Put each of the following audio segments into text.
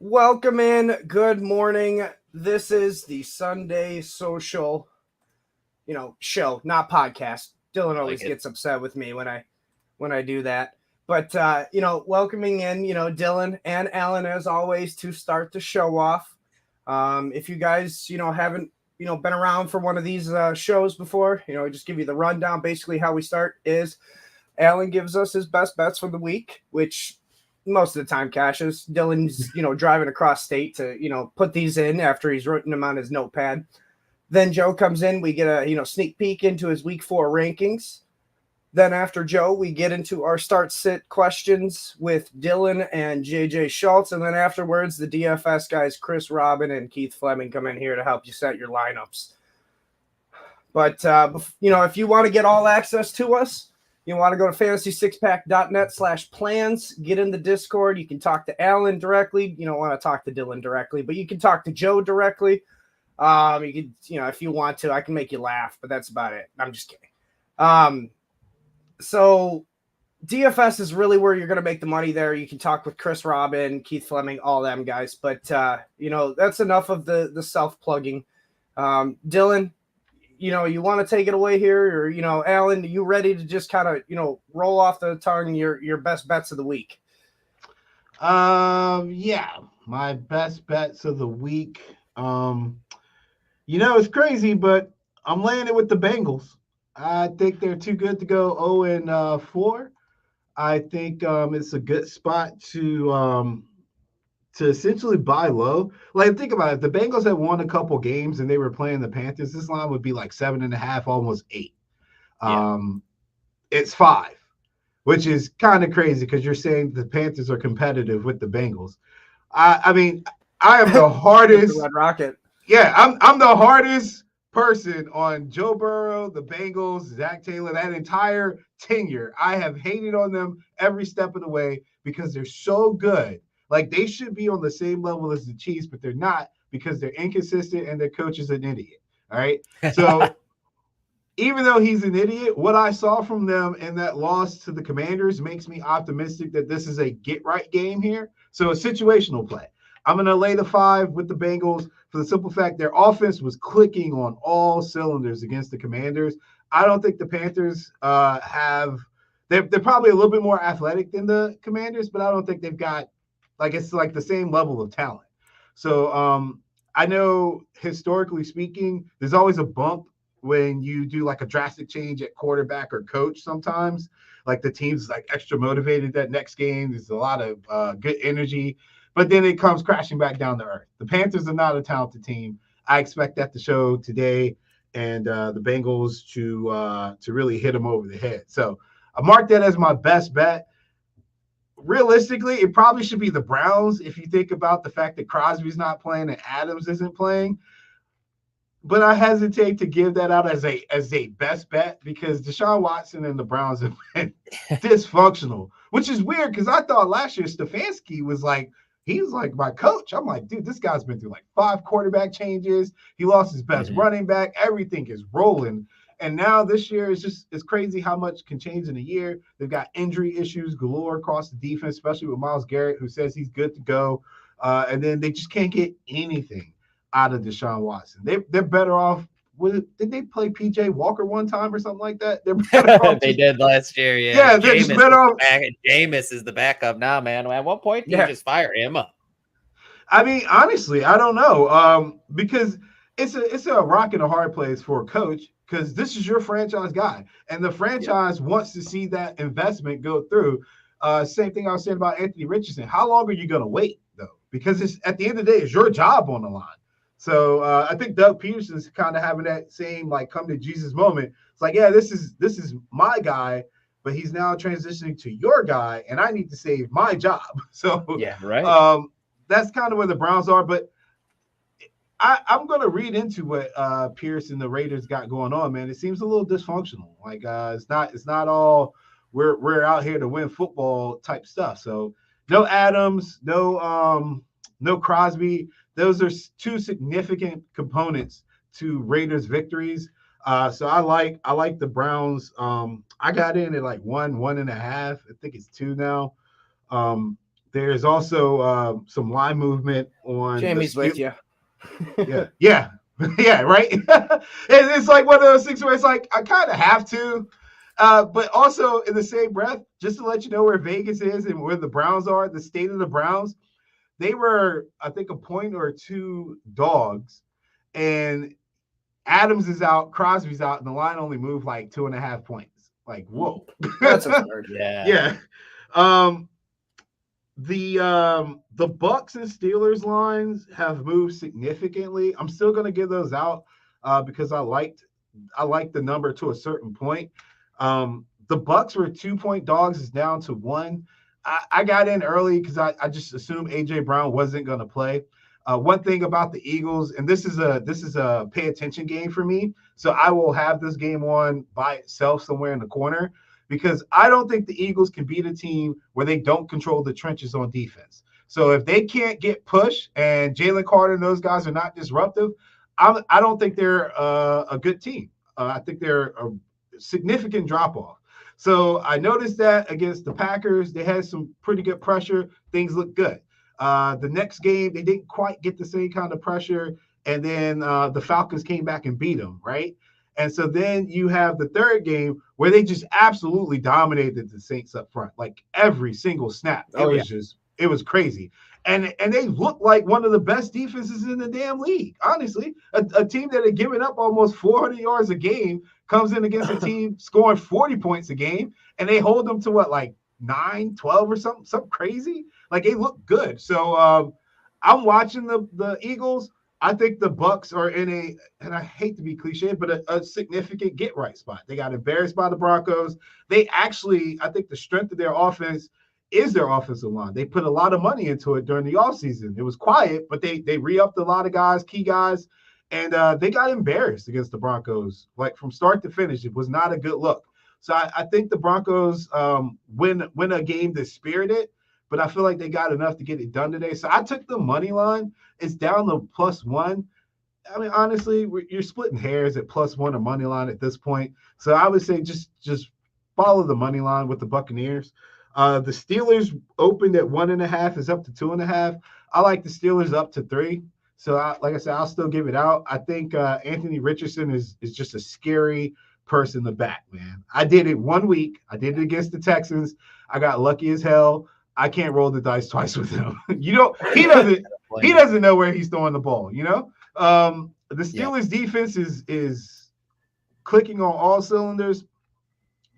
Welcome in. Good morning. This is the Sunday Social, show, not podcast. Dylan always gets upset with me when I do that. But welcoming in, Dylan and Alan as always to start the show off. If you guys, haven't, been around for one of these shows before, just give you the rundown. Basically, how we start is Alan gives us his best bets for the week, which most of the time cashes. Dylan's, driving across state to, put these in after he's written them on his notepad. Then Joe comes in. We get a, sneak peek into his week 4 rankings. Then after Joe, we get into our start sit questions with Dylan and JJ Schultz. And then afterwards, the DFS guys, Chris Robbin and Keith Flemming, come in here to help you set your lineups. But, if you want to get all access to us, you want to go to fantasysixpack.net/plans, get in the Discord. You can talk to Alan directly. You don't want to talk to Dylan directly, but you can talk to Joe directly. You can, if you want to, I can make you laugh, but that's about it. I'm just kidding. So DFS is really where you're going to make the money there. You can talk with Chris Robbin, Keith Flemming, all them guys. But, that's enough of the self-plugging. Dylan, you want to take it away here, or, Alan, are you ready to just kind of, roll off the tongue your best bets of the week? Yeah, my best bets of the week. It's crazy, but I'm laying it with the Bengals. I think they're too good to go 0-4. I think it's a good spot to essentially buy low. Like, think about it. The Bengals had won a couple games and they were playing the Panthers. This line would be like 7.5, almost 8. It's 5, which is kind of crazy because you're saying the Panthers are competitive with the Bengals. I mean, I am the hardest. The Red Rocket. Yeah, I'm the hardest person on Joe Burrow, the Bengals, Zach Taylor, that entire tenure. I have hated on them every step of the way because they're so good. Like, they should be on the same level as the Chiefs, but they're not because they're inconsistent and their coach is an idiot. All right. So even though he's an idiot, what I saw from them in that loss to the Commanders makes me optimistic that this is a get-right game here. So a situational play. I'm going to lay the 5 with the Bengals for the simple fact their offense was clicking on all cylinders against the Commanders. I don't think the Panthers they're probably a little bit more athletic than the Commanders, but I don't think they've got it's like the same level of talent. So I know historically speaking, there's always a bump when you do like a drastic change at quarterback or coach sometimes. Like, the team's like extra motivated that next game. There's a lot of good energy. But then it comes crashing back down to earth. The Panthers are not a talented team. I expect that to show today, and the Bengals to really hit them over the head. So I mark that as my best bet. Realistically, it probably should be the Browns if you think about the fact that Crosby's not playing and Adams isn't playing. But I hesitate to give that out as a best bet because Deshaun Watson and the Browns have been dysfunctional, which is weird because I thought last year Stefanski was he's like my coach. I'm like, dude, this guy's been through like 5 quarterback changes. He lost his best running back. Everything is rolling. And now this year it's crazy how much can change in a year. They've got injury issues galore across the defense, especially with Myles Garrett, who says he's good to go. And then they just can't get anything out of Deshaun Watson. They're better off. Did they play PJ Walker one time or something like that? They're better off they did last year. Yeah, yeah, they're just better off. Jameis is the backup now, man. At what point do you just fire him up? I mean, honestly, I don't know. Because it's a rock and a hard place for a coach because this is your franchise guy, and the franchise wants to see that investment go through. Same thing I was saying about Anthony Richardson. How long are you going to wait though? Because it's at the end of the day, it's your job on the line. So I think Doug Peterson's kind of having that same come to Jesus moment. It's like, yeah, this is my guy, but he's now transitioning to your guy, and I need to save my job. So yeah, right. That's kind of where the Browns are. But I'm going to read into what Pierce and the Raiders got going on, man. It seems a little dysfunctional. It's not all we're out here to win football type stuff. So no Adams, no Crosby. Those are 2 significant components to Raiders victories. So I like the Browns. I got in at 1.5. I think it's 2 now. There's also some line movement on Jamie's with you. Yeah, right. It's like one of those things where it's like I kind of have to, but also in the same breath, just to let you know where Vegas is and where the Browns are, the state of the Browns. They were, I think, a point or two dogs, and Adams is out, Crosby's out, and the line only moved like 2.5 points. Like, whoa, that's absurd. Yeah. The Bucks and Steelers lines have moved significantly. I'm still going to give those out because I liked the number to a certain point. The Bucks were 2-point dogs, is down to 1. I got in early because I just assumed AJ Brown wasn't going to play. One thing about the Eagles, and this is a pay attention game for me, so I will have this game on by itself somewhere in the corner, because I don't think the Eagles can beat a team where they don't control the trenches on defense. So if they can't get push and Jalen Carter and those guys are not disruptive, I don't think they're a good team. I think they're a significant drop-off. So I noticed that against the Packers, they had some pretty good pressure. Things look good. The next game, they didn't quite get the same kind of pressure. And then the Falcons came back and beat them, right? And so then you have the third game where they just absolutely dominated the Saints up front, like every single snap. It was crazy. And they looked like one of the best defenses in the damn league, honestly. A team that had given up almost 400 yards a game comes in against a team scoring 40 points a game, and they hold them to what, like 9, 12 or something crazy? Like, they look good. So I'm watching the Eagles. I think the Bucks are in and I hate to be cliche, but a significant get-right spot. They got embarrassed by the Broncos. They actually, I think the strength of their offense is their offensive line. They put a lot of money into it during the offseason. It was quiet, but they re-upped a lot of guys, key guys, and they got embarrassed against the Broncos. Like, from start to finish, it was not a good look. So I think the Broncos win a game that's spirited, but I feel like they got enough to get it done today. So I took the money line. It's down to +1. I mean, honestly, you're splitting hairs at +1 or money line at this point. So I would say just follow the money line with the Buccaneers. The Steelers opened at 1.5, is up to 2.5. I like the Steelers up to 3. So like I said, I'll still give it out. I think Anthony Richardson is just a scary person to back, man. I did it 1 week. I did it against the Texans. I got lucky as hell. I can't roll the dice twice with him. He doesn't know where he's throwing the ball, you know? The Steelers defense is clicking on all cylinders.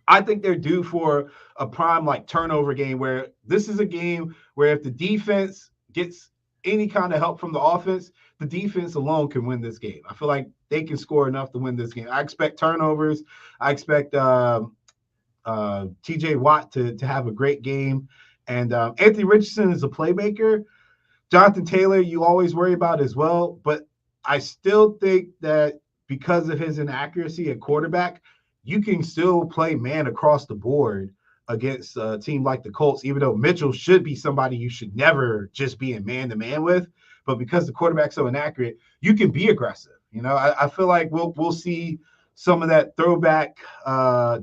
I think they're due for a prime like turnover game, where this is a game where if the defense gets any kind of help from the offense, the defense alone can win this game. I feel like they can score enough to win this game. I expect turnovers. I expect TJ Watt to have a great game. And Anthony Richardson is a playmaker. Jonathan Taylor, you always worry about as well. But I still think that because of his inaccuracy at quarterback, you can still play man across the board against a team like the Colts, even though Mitchell should be somebody you should never just be in man-to-man with. But because the quarterback's so inaccurate, you can be aggressive. You know, I feel like we'll see some of that throwback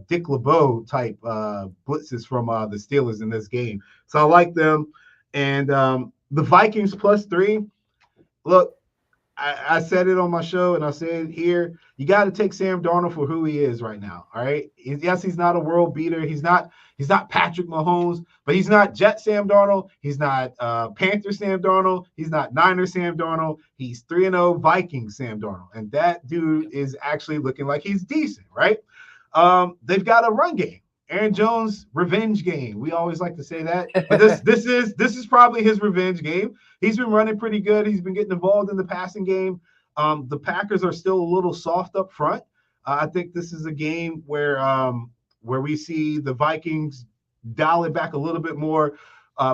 Dick LeBeau type blitzes from the Steelers in this game. So I like them. And the Vikings +3, look, I said it on my show and I said it here. You got to take Sam Darnold for who he is right now. All right. Yes, he's not a world beater. He's not Patrick Mahomes, but he's not Jet Sam Darnold. He's not Panther Sam Darnold. He's not Niner Sam Darnold. He's 3-0 Vikings Sam Darnold. And that dude is actually looking like he's decent, right? They've got a run game. Aaron Jones revenge game. We always like to say that, but this is probably his revenge game. He's been running pretty good. He's been getting involved in the passing game. The Packers are still a little soft up front. I think this is a game where we see the Vikings dial it back a little bit more.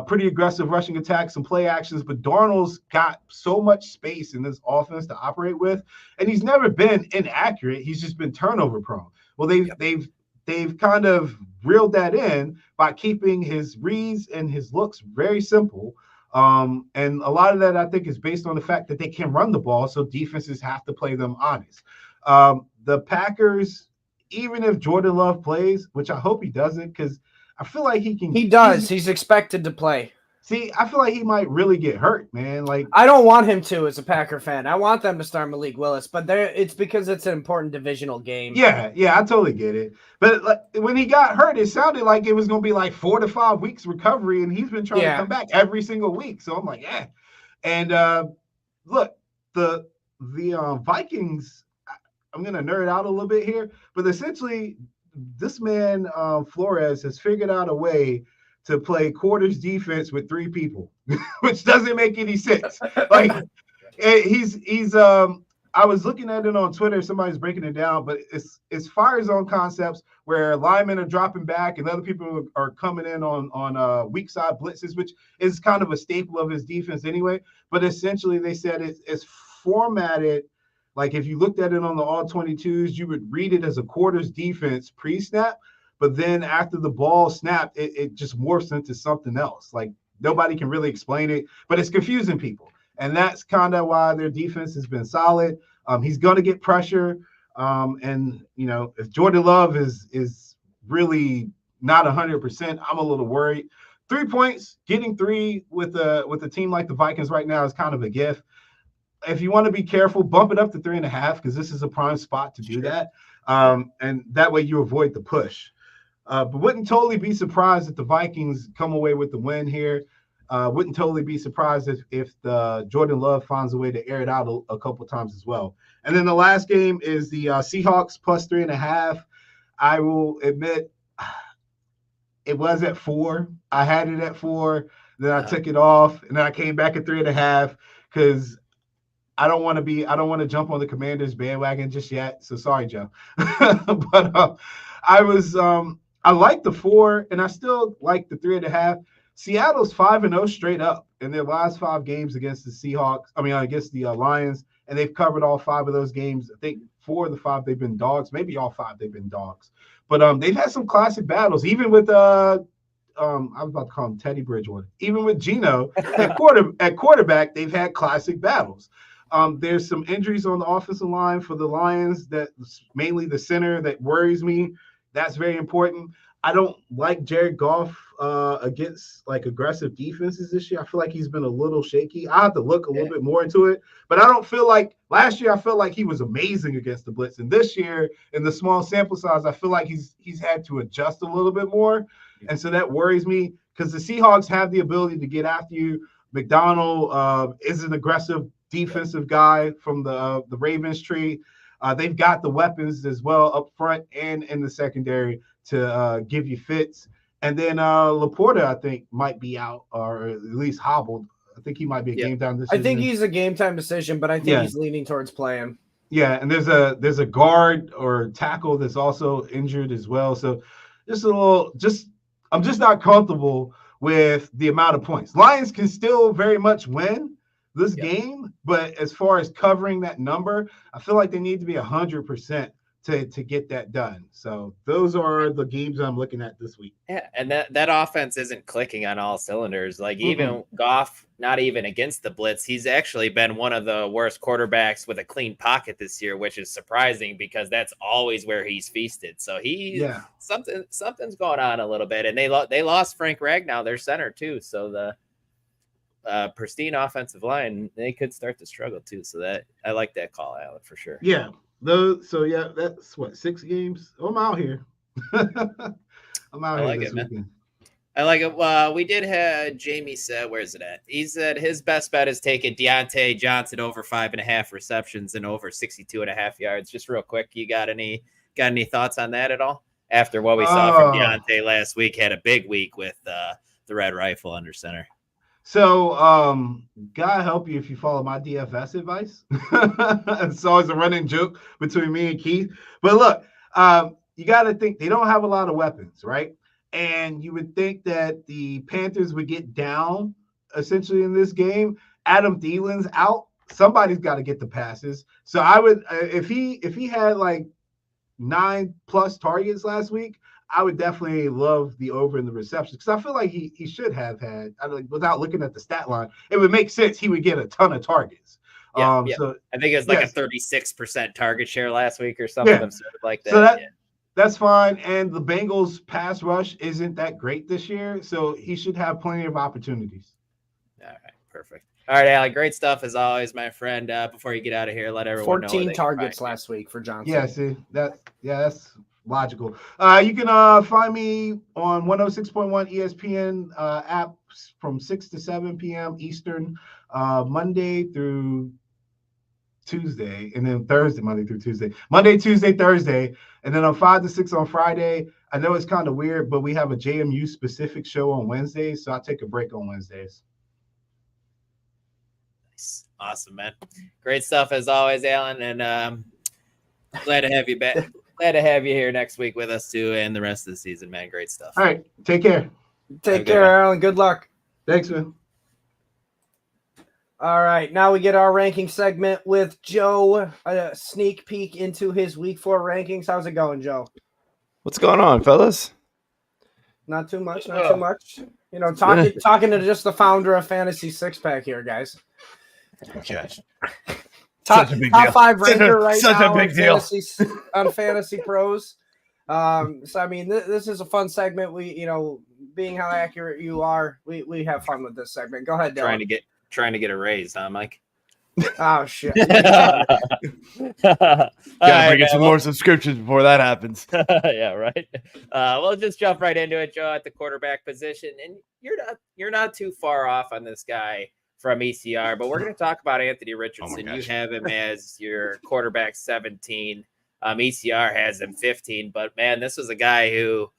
Pretty aggressive rushing attacks and play actions, but Darnold's got so much space in this offense to operate with, and he's never been inaccurate. He's just been turnover prone. Well, they've kind of reeled that in by keeping his reads and his looks very simple. And a lot of that, I think, is based on the fact that they can run the ball, so defenses have to play them honest. The Packers, even if Jordan Love plays, which I hope he doesn't, because I feel like he can. He does. He's expected to play. See, I feel like he might really get hurt, man. Like, I don't want him to as a Packer fan. I want them to start Malik Willis, but it's because it's an important divisional game. Yeah, I totally get it. But like, when he got hurt, it sounded like it was going to be like 4 to 5 weeks recovery, and he's been trying to come back every single week. So I'm like, yeah. And look, the Vikings. I'm going to nerd out a little bit here, but essentially, this man Flores has figured out a way to play quarters defense with 3 people, which doesn't make any sense. Like he's I was looking at it on Twitter. Somebody's breaking it down, but it's fire zone concepts where linemen are dropping back and other people are coming in on weak side blitzes, which is kind of a staple of his defense anyway. But essentially, they said it's formatted like if you looked at it on the all 22s, you would read it as a quarters defense pre-snap. But then after the ball snapped, it just morphs into something else. Like nobody can really explain it, but it's confusing people. And that's kind of why their defense has been solid. He's going to get pressure. And, you know, if Jordan Love is really not 100%, I'm a little worried. 3 points, getting 3 with a team like the Vikings right now is kind of a gift. If you want to be careful, bump it up to 3.5 because this is a prime spot to do that. And that way you avoid the push. But wouldn't totally be surprised if the Vikings come away with the win here. Wouldn't totally be surprised if the Jordan Love finds a way to air it out a couple times as well. And then the last game is the Seahawks plus 3.5. I will admit it was at 4. I had it at 4. Then I took it off, and then I came back at 3.5 because I don't want to jump on the Commanders bandwagon just yet. So sorry, Joe. But I like the 4, and I still like the 3.5. Seattle's 5-0 straight up in their last 5 games against the Seahawks. Against the Lions, and they've covered all 5 of those games. I think 4 of the 5 they've been dogs, maybe all 5 they've been dogs. But they've had some classic battles, even with I was about to call him Teddy Bridgewater. Even with Geno at quarterback, they've had classic battles. There's some injuries on the offensive line for the Lions, that's mainly the center, that worries me. That's very important. I don't like Jared Goff against like aggressive defenses this year. I feel like he's been a little shaky. I have to look a little bit more into it, but I don't feel like last year I felt like he was amazing against the blitz, and this year in the small sample size, I feel like he's had to adjust a little bit more, and so that worries me because the Seahawks have the ability to get after you. McDonald is an aggressive defensive guy from the Ravens tree. They've got the weapons as well up front and in the secondary to give you fits. And then Laporta, I think, might be out or at least hobbled. I think he might be a game time decision. I think he's a game time decision, but I think he's leaning towards playing. Yeah, and there's a guard or tackle that's also injured as well. So I'm just not comfortable with the amount of points. Lions can still very much win this game, but as far as covering that number, I feel like they need to be 100% to get that done. So those are the games I'm looking at this week. Yeah, and that offense isn't clicking on all cylinders. Like even Goff, not even against the blitz, he's actually been one of the worst quarterbacks with a clean pocket this year, which is surprising because that's always where he's feasted. So something's going on a little bit, and they lost Frank Ragnow, their center too. So the pristine offensive line, they could start to struggle too. So that I like that call, Alan, for sure. Yeah. That's what, 6 games. I'm out here. I'm out here this weekend. I like it. We did have Jamie said, where's it at? He said his best bet is taking Deontay Johnson over 5.5 receptions and over 62.5 yards. Just real quick, you got any thoughts on that at all? After what we saw from Deontay last week, had a big week with the Red Rifle under center. So, God help you if you follow my DFS advice. It's always a running joke between me and Keith. But look, you got to think they don't have a lot of weapons, right? And you would think that the Panthers would get down essentially in this game. Adam Thielen's out. Somebody's got to get the passes. So I would, if he had like 9+ targets last week, I would definitely love the over in the receptions because I feel like he should have had, without looking at the stat line, it would make sense he would get a ton of targets. So I think it was like a 36% target share last week or something like that. So that's fine. And the Bengals pass rush isn't that great this year, so he should have plenty of opportunities. All right, perfect. All right, Alec, great stuff as always, my friend. Before you get out of here, let everyone know. 14 targets last week for Johnson. Yeah, see, that's logical. You can find me on 106.1 ESPN app from 6 to 7 p.m. Eastern, Monday through Tuesday, and then Thursday, Monday, Tuesday, Thursday, and then on 5 to 6 on Friday. I know it's kind of weird, but we have a JMU specific show on Wednesdays, so I take a break on Wednesdays. Nice. Awesome, man. Great stuff as always, Alan, and glad to have you back. Glad to have you here next week with us too, and the rest of the season, man. Great stuff. All right, take care. Take care, Alan. Good luck. Thanks, man. All right, now we get our ranking segment with Joe. A sneak peek into his week 4 rankings. How's it going, Joe? What's going on, fellas? Not too much. You know, talking to just the founder of Fantasy Six Pack here, guys. Gosh. Top 5 ranker right such now a big deal on Fantasy Pros. So I mean, this is a fun segment. We, you know, being how accurate you are, we have fun with this segment. Go ahead, Dylan. Trying to get a raise, huh, Mike? Oh shit! Gotta get some more subscriptions before that happens. Yeah, right. We'll just jump right into it, Joe, at the quarterback position, and you're not too far off on this guy from ECR, but we're going to talk about Anthony Richardson. You have him as your quarterback 17. ECR has him 15, but man, this was a guy who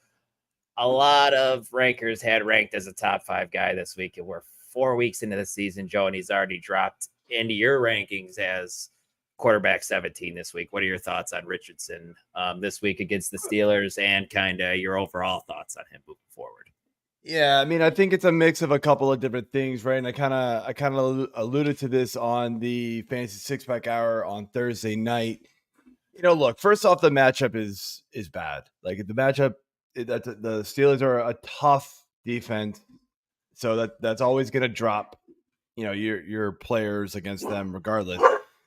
a lot of rankers had ranked as a top 5 guy this week, and we're 4 weeks into the season, Joe, and he's already dropped into your rankings as quarterback 17 this week. What are your thoughts on Richardson this week against the Steelers, and kind of your overall thoughts on him moving forward? Yeah, I mean, I think it's a mix of a couple of different things, right? And I kind of alluded to this on the Fantasy Six Pack Hour on Thursday night. You know, look, first off, the matchup is bad. Like the matchup, the Steelers are a tough defense, so that's always going to drop, you know, your players against them regardless.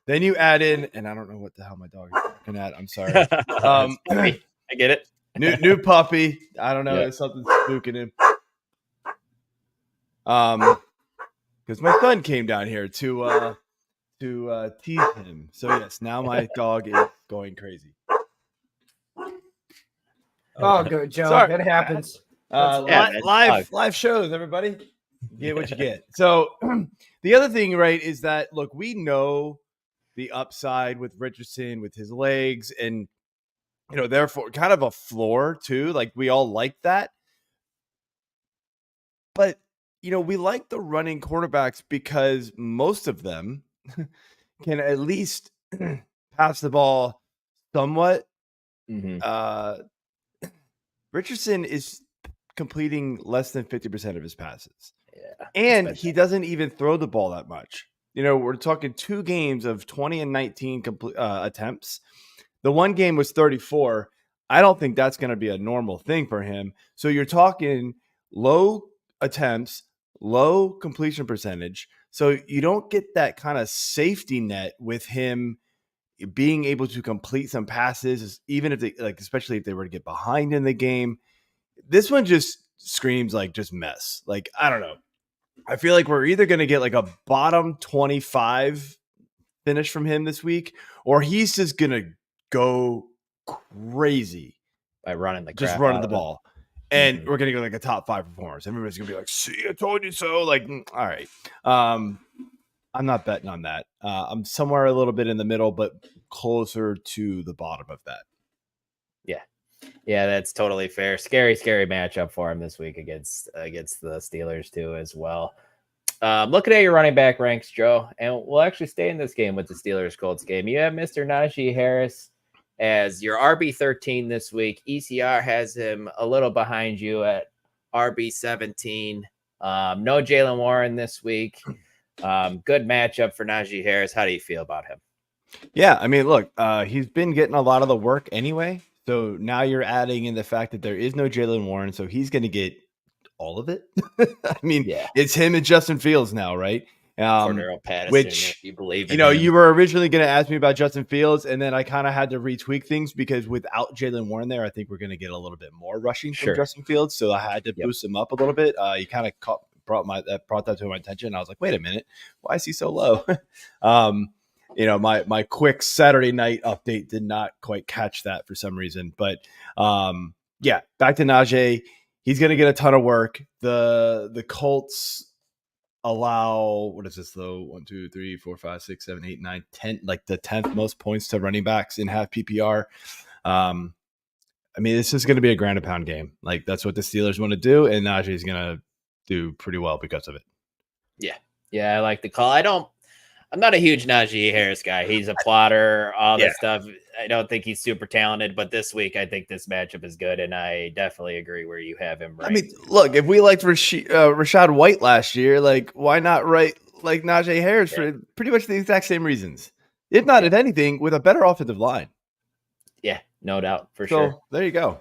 Then you add in, and I don't know what the hell my dog is looking at. I'm sorry. I get it. New puppy. I don't know. Yeah. There's something spooking him. Because my son came down here to tease him. So yes, now my dog is going crazy. Oh, good, Joe. Sorry. It happens. Live shows, everybody. Get what you get. So the other thing, right, is that look, we know the upside with Richardson with his legs, and you know, therefore kind of a floor too. Like we all like that. But you know, we like the running quarterbacks because most of them can at least pass the ball somewhat. Mm-hmm. Richardson is completing less than 50% of his passes. Yeah. And he doesn't even throw the ball that much. You know, we're talking 2 games of 20 and 19 attempts. The one game was 34. I don't think that's going to be a normal thing for him. So you're talking low attempts, low completion percentage. So you don't get that kind of safety net with him being able to complete some passes, even if they, like, especially if they were to get behind in the game. This one just screams like just mess. Like, I don't know. I feel like we're either going to get like a bottom 25 finish from him this week, or he's just going to go crazy by running the ball. And we're going to go like a top 5 performers. Everybody's going to be like, see, I told you so. Like, all right. I'm not betting on that. I'm somewhere a little bit in the middle, but closer to the bottom of that. Yeah, that's totally fair. Scary matchup for him this week against the Steelers too as well. Looking at your running back ranks, Joe, and we'll actually stay in this game with the Steelers-Colts game. You have Mr. Najee Harris as your RB13 this week. ECR has him a little behind you at RB17. No Jaylen Warren this week. Good matchup for Najee Harris. How do you feel about him? Yeah, I mean, look, he's been getting a lot of the work anyway. So now you're adding in the fact that there is no Jaylen Warren, so he's going to get all of it. I mean, It's him and Justin Fields now, right? Cordero Patterson, which, if you believe in him. You were originally going to ask me about Justin Fields, and then I kind of had to retweak things because without Jaylen Warren there, I think we're going to get a little bit more rushing from Justin Fields. So I had to boost him up a little bit. You kind of brought that to my attention. I was like, wait a minute, why is he so low? My quick Saturday night update did not quite catch that for some reason. But back to Najee. He's going to get a ton of work. The Colts allow, what is this though? 1, 2, 3, 4, 5, 6, 7, 8, 9, 10, like the 10th most points to running backs in half PPR. This is going to be a ground and pound game. Like that's what the Steelers want to do, and Najee is going to do pretty well because of it. Yeah, I like the call. I'm not a huge Najee Harris guy. He's a plotter, all this stuff. I don't think he's super talented, but this week I think this matchup is good, and I definitely agree where you have him. Right. Look, if we liked Rashad White last year, like why not write like Najee Harris for pretty much the exact same reasons? If not, if anything, with a better offensive line. Yeah, no doubt for sure. There you go.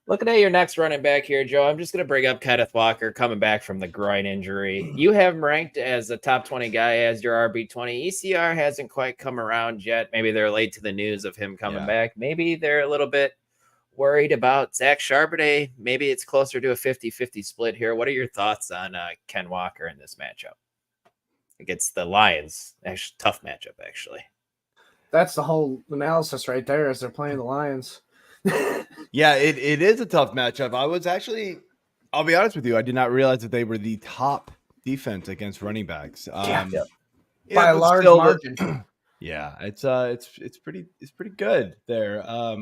Looking at your next running back here, Joe, I'm just going to bring up Kenneth Walker coming back from the groin injury. You have him ranked as a top 20 guy as your RB20. ECR hasn't quite come around yet. Maybe they're late to the news of him coming back. Maybe they're a little bit worried about Zach Charbonnet. Maybe it's closer to a 50-50 split here. What are your thoughts on Ken Walker in this matchup against the Lions? Actually, tough matchup, actually. That's the whole analysis right there as they're playing the Lions. Yeah, it is a tough matchup. I'll be honest with you, I did not realize that they were the top defense against running backs. By a large margin. Yeah, it's pretty good there. I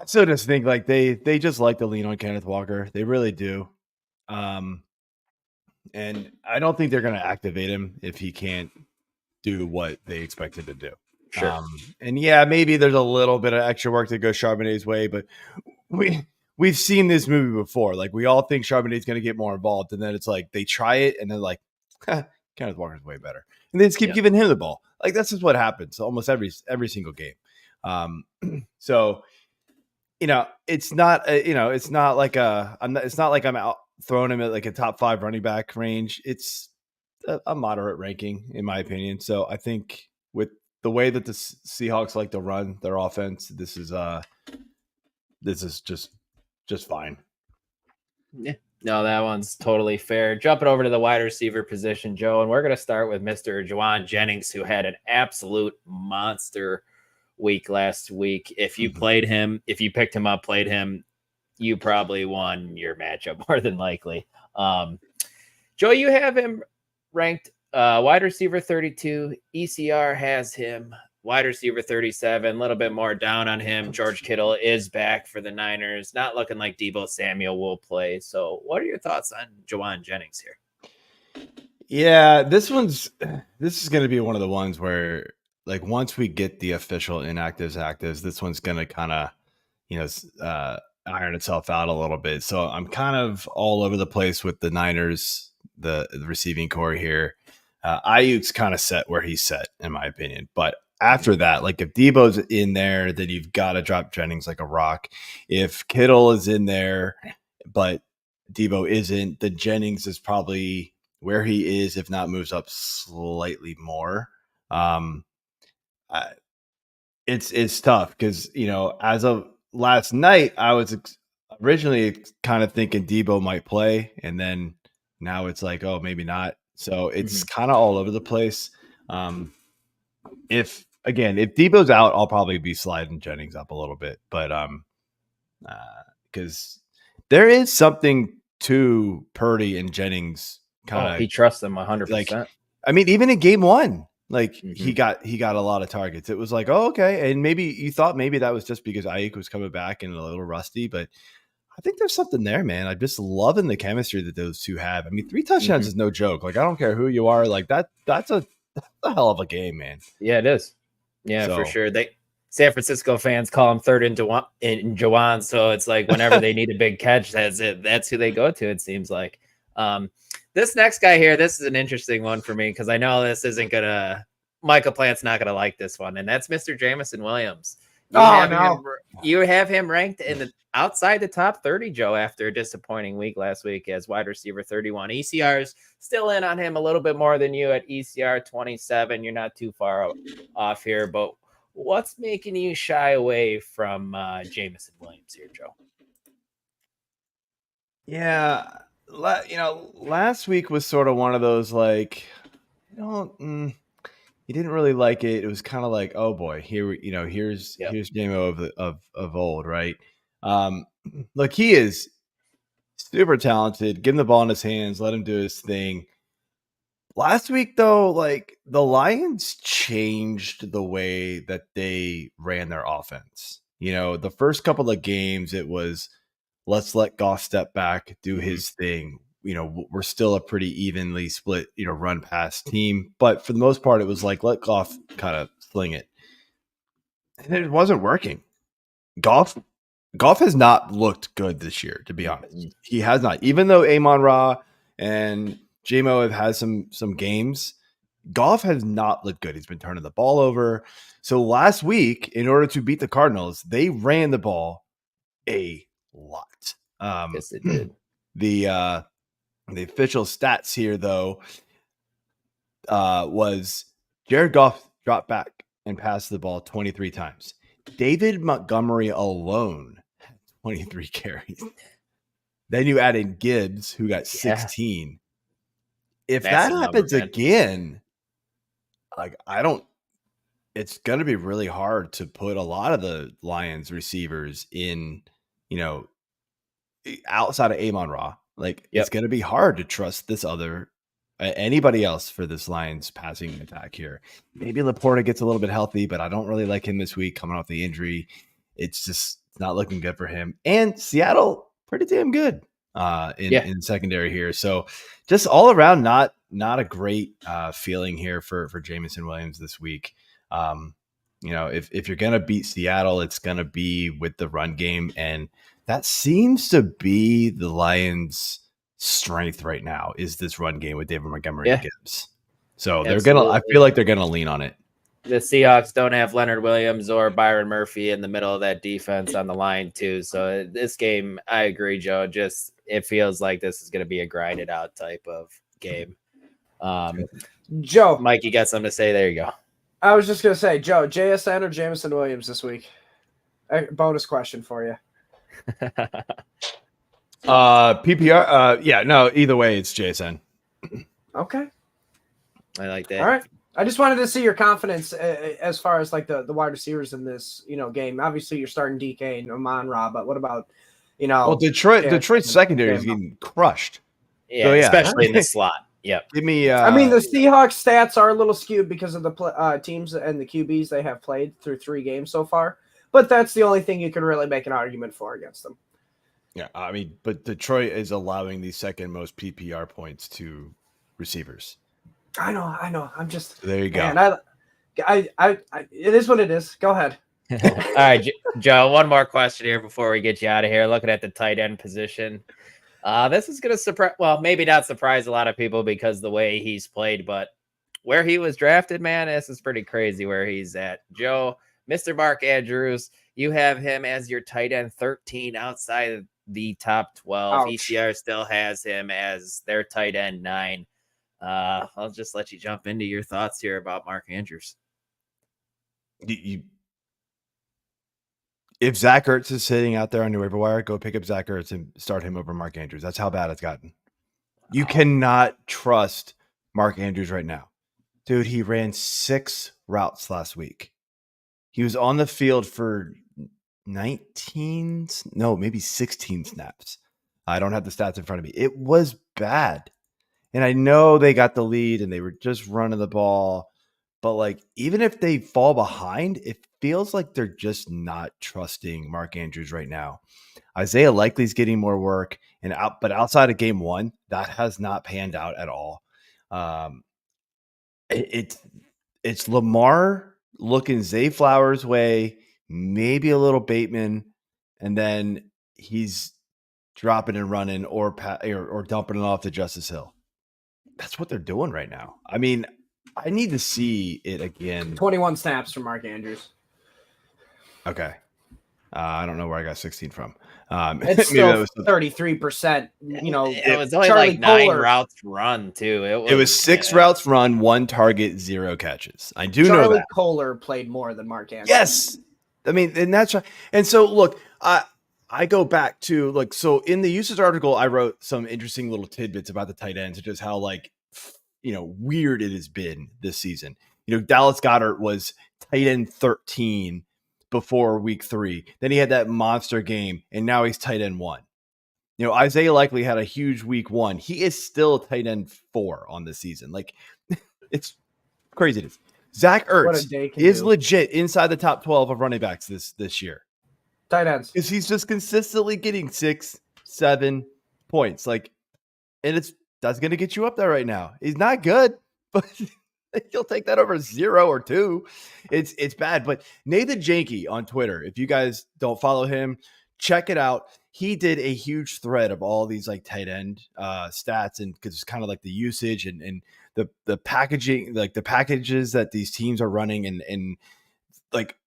still just think like they just like to lean on Kenneth Walker. They really do. And I don't think they're going to activate him if he can't do what they expect him to do. Sure. Maybe there's a little bit of extra work to go Charbonnet's way, but we've seen this movie before. Like we all think Charbonnet's going to get more involved, and then it's like they try it, and then like Kenneth Walker's way better, and they just keep giving him the ball. Like that's just what happens almost every single game. So it's not it's not like I'm out throwing him at like a top 5 running back range. It's a moderate ranking in my opinion. So I think with the way that the Seahawks like to run their offense, this is just fine. Yeah, no, that one's totally fair. Jumping over to the wide receiver position, Joe, and we're going to start with Mr. Juwan Jennings, who had an absolute monster week last week. If you played him, if you picked him up, played him, you probably won your matchup more than likely. Joe, you have him ranked wide receiver 32. ECR has him wide receiver 37, a little bit more down on him. George Kittle is back for the Niners. Not looking like Deebo Samuel will play. So what are your thoughts on Juwan Jennings here? Yeah, this is going to be one of the ones where like once we get the official actives, this one's going to kind of, iron itself out a little bit. So I'm kind of all over the place with the Niners, the receiving core here. Ayuk's kind of set where he's set, in my opinion. But after that, like if Debo's in there, then you've got to drop Jennings like a rock. If Kittle is in there, but Debo isn't, then Jennings is probably where he is, if not moves up slightly more. It's tough because, as of last night, I was originally kind of thinking Debo might play, and then now it's like, oh, maybe not. So it's kind of all over the place. If Debo's out, I'll probably be sliding Jennings up a little bit, but because there is something to Purdy and Jennings. He trusts them 100%. Like, even in game 1, like he got a lot of targets. It was like, oh, okay, and maybe you thought maybe that was just because Ayuk was coming back and a little rusty, but I think there's something there, man. I'm just loving the chemistry that those two have. 3 touchdowns is no joke. Like, I don't care who you are. Like that's a hell of a game, man. Yeah, it is. Yeah, for sure. San Francisco fans call him third in Juwan. So it's like whenever they need a big catch, that's it. That's who they go to, it seems like. This next guy here, this is an interesting one for me because I know this isn't Mike LaPlant's not gonna like this one, and that's Mr. Jamison Williams. You have him ranked in the outside the top 30, Joe, after a disappointing week last week as wide receiver 31. ECR's still in on him a little bit more than you at ECR 27. You're not too far off here, but what's making you shy away from Jamison Williams here, Joe? Yeah, last week was sort of one of those like, you didn't really like it. It was kind of like, oh boy, here's JMO of old, right? Look, he is super talented. Give him the ball in his hands, let him do his thing. Last week, though, like the Lions changed the way that they ran their offense. The first couple of games, it was let's let Goff step back, do his thing. We're still a pretty evenly split, run pass team. But for the most part, it was like let Goff kind of fling it. And it wasn't working. Goff has not looked good this year, to be honest. He has not. Even though Amon-Ra and JMO have had some games, Goff has not looked good. He's been turning the ball over. So last week, in order to beat the Cardinals, they ran the ball a lot. Yes, it did. The official stats here, though, was Jared Goff dropped back and passed the ball 23 times. David Montgomery alone had 23 carries. Then you add in Gibbs, who got 16. If that happens again, like it's going to be really hard to put a lot of the Lions receivers in, outside of Amon-Ra. It's going to be hard to trust this anybody else for this Lions passing attack here. Maybe LaPorta gets a little bit healthy, but I don't really like him this week coming off the injury. It's just not looking good for him. And Seattle, pretty damn good in secondary here. So just all around, not a great feeling here for Jameson Williams this week. If you're going to beat Seattle, it's going to be with the run game. And that seems to be the Lions' strength right now, is this run game with David Montgomery and Gibbs. So I feel like they're going to lean on it. The Seahawks don't have Leonard Williams or Byron Murphy in the middle of that defense on the line too. So this game, I agree, Joe, it feels like this is going to be a grinded out type of game. Joe, Mike, you got something to say? There you go. I was just going to say, Joe, JSN or Jameson Williams this week? Bonus question for you. PPR. Either way, it's JSN. Okay. I like that. All right. I just wanted to see your confidence as far as like the wide receivers in this, game. Obviously, you're starting DK and Amon-Ra, but what about, Well, Detroit's secondary is getting crushed. Yeah, especially in the slot. Yep. Give me. the Seahawks stats are a little skewed because of the teams and the QBs they have played through 3 games so far. But that's the only thing you can really make an argument for against them. Yeah, but Detroit is allowing the second most PPR points to receivers. I know. I'm just there. You go. Man, I it is what it is. Go ahead. All right, Joe. One more question here before we get you out of here. Looking at the tight end position, this is going to surprise. Well, maybe not surprise a lot of people because the way he's played, but where he was drafted, man, this is pretty crazy where he's at. Joe, Mr. Mark Andrews, you have him as your tight end 13 outside of the top 12. Ouch. ECR still has him as their tight end 9. I'll just let you jump into your thoughts here about Mark Andrews. If Zach Ertz is sitting out there on your waiver wire, go pick up Zach Ertz and start him over Mark Andrews. That's how bad it's gotten. You cannot trust Mark Andrews right now. Dude, he ran 6 routes last week. He was on the field for 16 snaps. I don't have the stats in front of me. It was bad. And I know they got the lead and they were just running the ball. But even if they fall behind, it feels like they're just not trusting Mark Andrews right now. Isaiah Likely's getting more work, but outside of game 1, that has not panned out at all. It's Lamar looking Zay Flowers' way, maybe a little Bateman, and then he's dropping and running or dumping it off to Justice Hill. That's what they're doing right now. I need to see it again. 21 snaps from Mark Andrews. Okay. I don't know where I got 16 from. It's still 33%. It was only Charlie 9 Kohler. routes run too. It was 6 routes run, 1 target, 0 catches. I do know Charlie that. Kohler played more than Mark Andrews. Yes. And that's right. And so look, I go back to like, so in the usage article, I wrote some interesting little tidbits about the tight ends and just how like, weird it has been this season. Dallas Goedert was tight end 13 before week 3. Then he had that monster game and now he's tight end 1. Isaiah Likely had a huge week 1. He is still tight end 4 on the season. Like it's crazy. Zach Ertz is legit inside the top 12 of running backs this year. Tight ends. Because he's just consistently getting 6-7 points. Like, and that's going to get you up there right now. He's not good, but you'll take that over 0 or 2. It's bad. But Nathan Janke on Twitter, if you guys don't follow him, check it out. He did a huge thread of all these like tight end stats, and because it's kind of like the usage and the packaging, like the packages that these teams are running, and like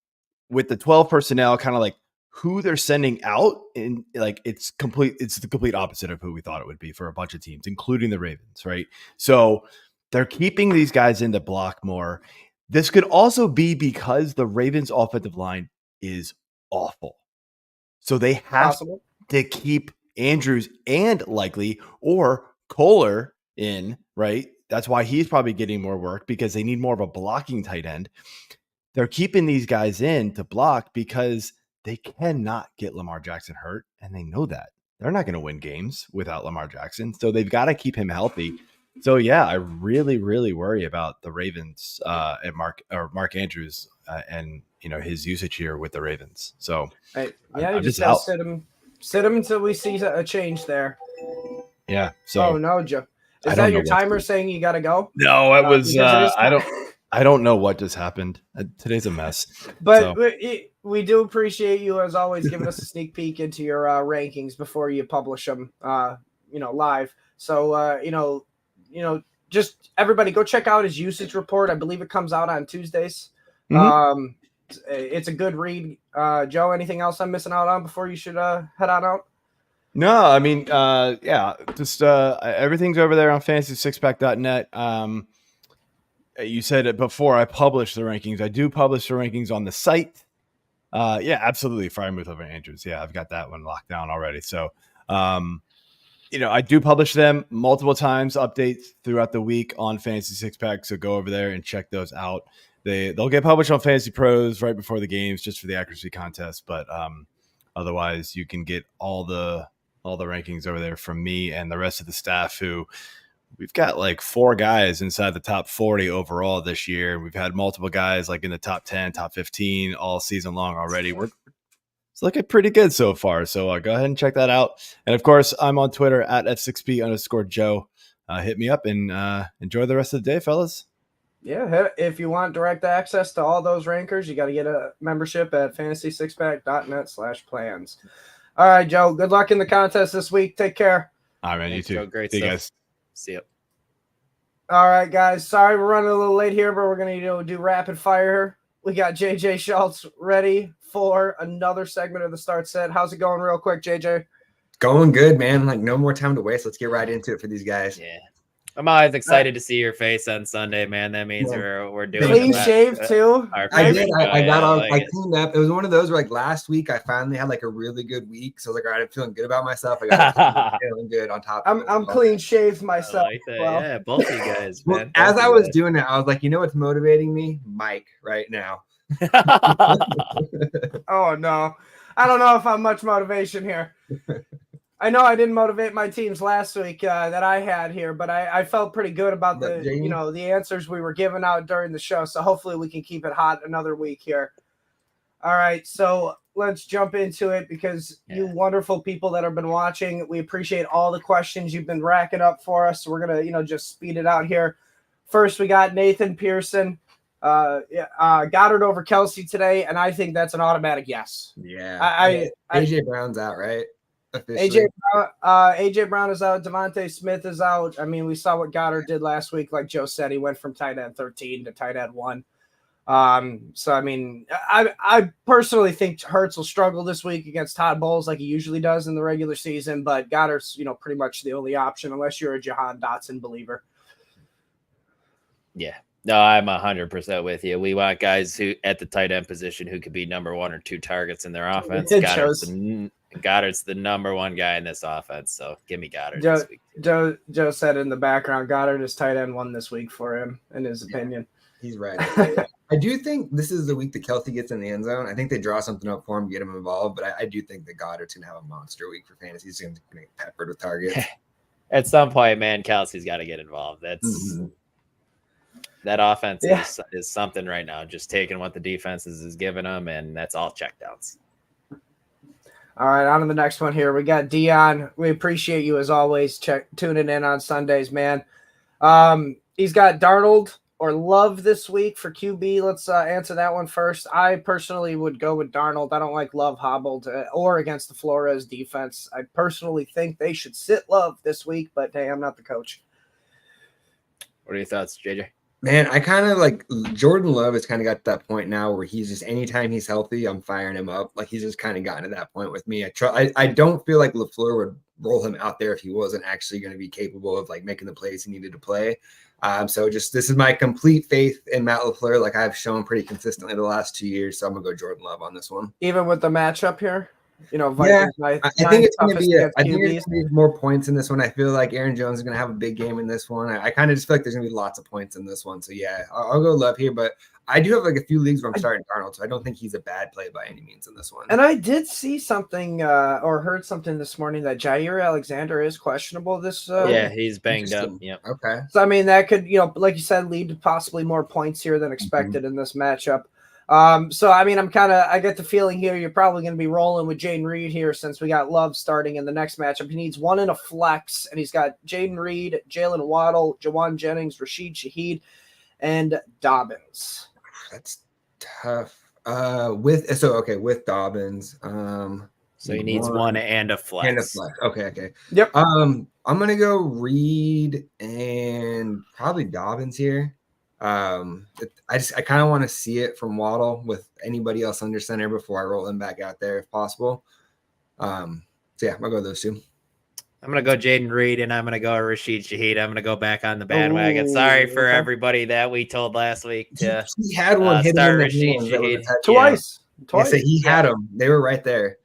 with the 12 personnel, kind of like who they're sending out, and like it's the complete opposite of who we thought it would be for a bunch of teams, including the Ravens, right? So they're keeping these guys in the block more. This could also be because the Ravens offensive line is awful. So they have to keep Andrews and Likely or Kohler in, right? That's why he's probably getting more work, because they need more of a blocking tight end. They're keeping these guys in to block because they cannot get Lamar Jackson hurt, and they know that. They're not going to win games without Lamar Jackson, so they've got to keep him healthy. So, yeah, I really, really worry about the Ravens and Mark Andrews and his usage here with the Ravens. So, you just gotta sit him until we see a change there. Yeah. So, no, Joe. Is that your timer saying you got to go? No, it was. I don't know what just happened. Today's a mess. But we do appreciate you, as always, giving us a sneak peek into your rankings before you publish them, live. So, just everybody go check out his usage report. I believe it comes out on Tuesdays. Mm-hmm. It's a good read. Joe, anything else I'm missing out on before you should head on out? No, I mean, just everything's over there on fantasysixpack.net. You said it before I published the rankings. I do publish the rankings on the site. Absolutely. Frymouth over Andrews. Yeah, I've got that one locked down already. So, I do publish them multiple times, updates throughout the week on Fantasy Six Pack. So go over there and check those out. They'll get published on Fantasy Pros right before the games, just for the accuracy contest. But otherwise, you can get all the rankings over there from me and the rest of the staff, who we've got like 4 guys inside the top 40 overall this year. We've had multiple guys like in the top 10, top 15 all season long already. It's looking pretty good so far. So go ahead and check that out. And of course, I'm on Twitter at F6P_Joe. Hit me up and enjoy the rest of the day, fellas. Yeah, if you want direct access to all those rankers, you got to get a membership at fantasysixpack.net/plans. All right, Joe, good luck in the contest this week. Take care. All right, man. Thanks, you too. Joe. Great See stuff. you guys. See you. All right, guys. Sorry we're running a little late here, but we're going to do rapid fire. We got JJ Schultz ready for another segment of the start set. How's it going real quick, JJ? Going good, man. Like, no more time to waste. Let's get right into it for these guys. Yeah. I'm always excited to see your face on Sunday, man. That means we're doing clean shave too. I did. I got all I cleaned up. It was one of those where, like, last week I finally had like a really good week, so I was like, all right, I'm feeling good about myself. I got feeling good on top. I'm clean shaved myself. I like that. Well. Yeah, both of you guys. Well, as I was doing it, I was like, you know what's motivating me? Mike right now. Oh no, I don't know if I'm much motivation here. I know I didn't motivate my teams last week that I had here, but I felt pretty good about the answers we were giving out during the show. So hopefully we can keep it hot another week here. All right, so let's jump into it, because you wonderful people that have been watching, we appreciate all the questions you've been racking up for us. So we're gonna just speed it out here. First, we got Nathan Pearson. Goddard over Kelsey today, and I think that's an automatic yes. Yeah, AJ Brown's out, right? AJ Brown is out. Devontae Smith is out. I mean, we saw what Goddard did last week. Like Joe said, he went from tight end 13 to tight end 1. So I mean, I personally think Hurts will struggle this week against Todd Bowles like he usually does in the regular season. But Goddard's pretty much the only option unless you're a Jahan Dotson believer. Yeah. No, I'm 100% with you. We want guys who at the tight end position who could be number 1 or 2 targets in their offense. And Goddard's the number one guy in this offense, so give me Goddard this week. Joe said in the background, Goddard is tight end 1 this week for him, in his opinion. He's right. I do think this is the week that Kelce gets in the end zone. I think they draw something up for him, get him involved, but I do think that Goddard's going to have a monster week for fantasy. He's going to get peppered with targets. At some point, man, Kelce's got to get involved. That's that offense is something right now. Just taking what the defenses is giving them, and that's all checkdowns. All right, on to the next one here. We got Dion. We appreciate you as always tuning in on Sundays, man. He's got Darnold or Love this week for QB. Let's answer that one first. I personally would go with Darnold. I don't like Love hobbled or against the Flores defense. I personally think they should sit Love this week, but hey, I'm not the coach. What are your thoughts, JJ? Man, I kind of like Jordan Love has kind of got to that point now where he's just anytime he's healthy, I'm firing him up. Like he's just kind of gotten to that point with me. I don't feel like LaFleur would roll him out there if he wasn't actually going to be capable of like making the plays he needed to play. So just this is my complete faith in Matt LaFleur, like I've shown pretty consistently the last 2 years. So I'm gonna go Jordan Love on this one. Even with the matchup here, Vikings, I think it's going to be. I think there's going to be more points in this one. I feel like Aaron Jones is going to have a big game in this one. I kind of just feel like there's going to be lots of points in this one. So yeah, I'll go Love here. But I do have like a few leagues where I'm starting Darnold, so I don't think he's a bad play by any means in this one. And I did see something or heard something this morning that Jair Alexander is questionable. He's banged up. Yeah. Okay. So I mean that could like you said, lead to possibly more points here than expected in this matchup. So I mean, I get the feeling here you're probably going to be rolling with Jaden Reed here since we got Love starting in the next matchup. He needs 1 in a flex, and he's got Jaden Reed, Jalen Waddle, Jawan Jennings, Rashid Shaheed, and Dobbins. That's tough. With Dobbins. So he needs 1 and a flex. Okay. Yep. I'm gonna go Reed and probably Dobbins here. I kind of want to see it from Waddle with anybody else under center before I roll him back out there if possible. So yeah, I'll go those two. I'm going to go Jaden Reed, and I'm going to go Rashid Shaheed. I'm going to go back on the bandwagon. Sorry for everybody that we told last week to he had one hit start Rashid Shaheed. Twice. Yeah, so he had them. They were right there.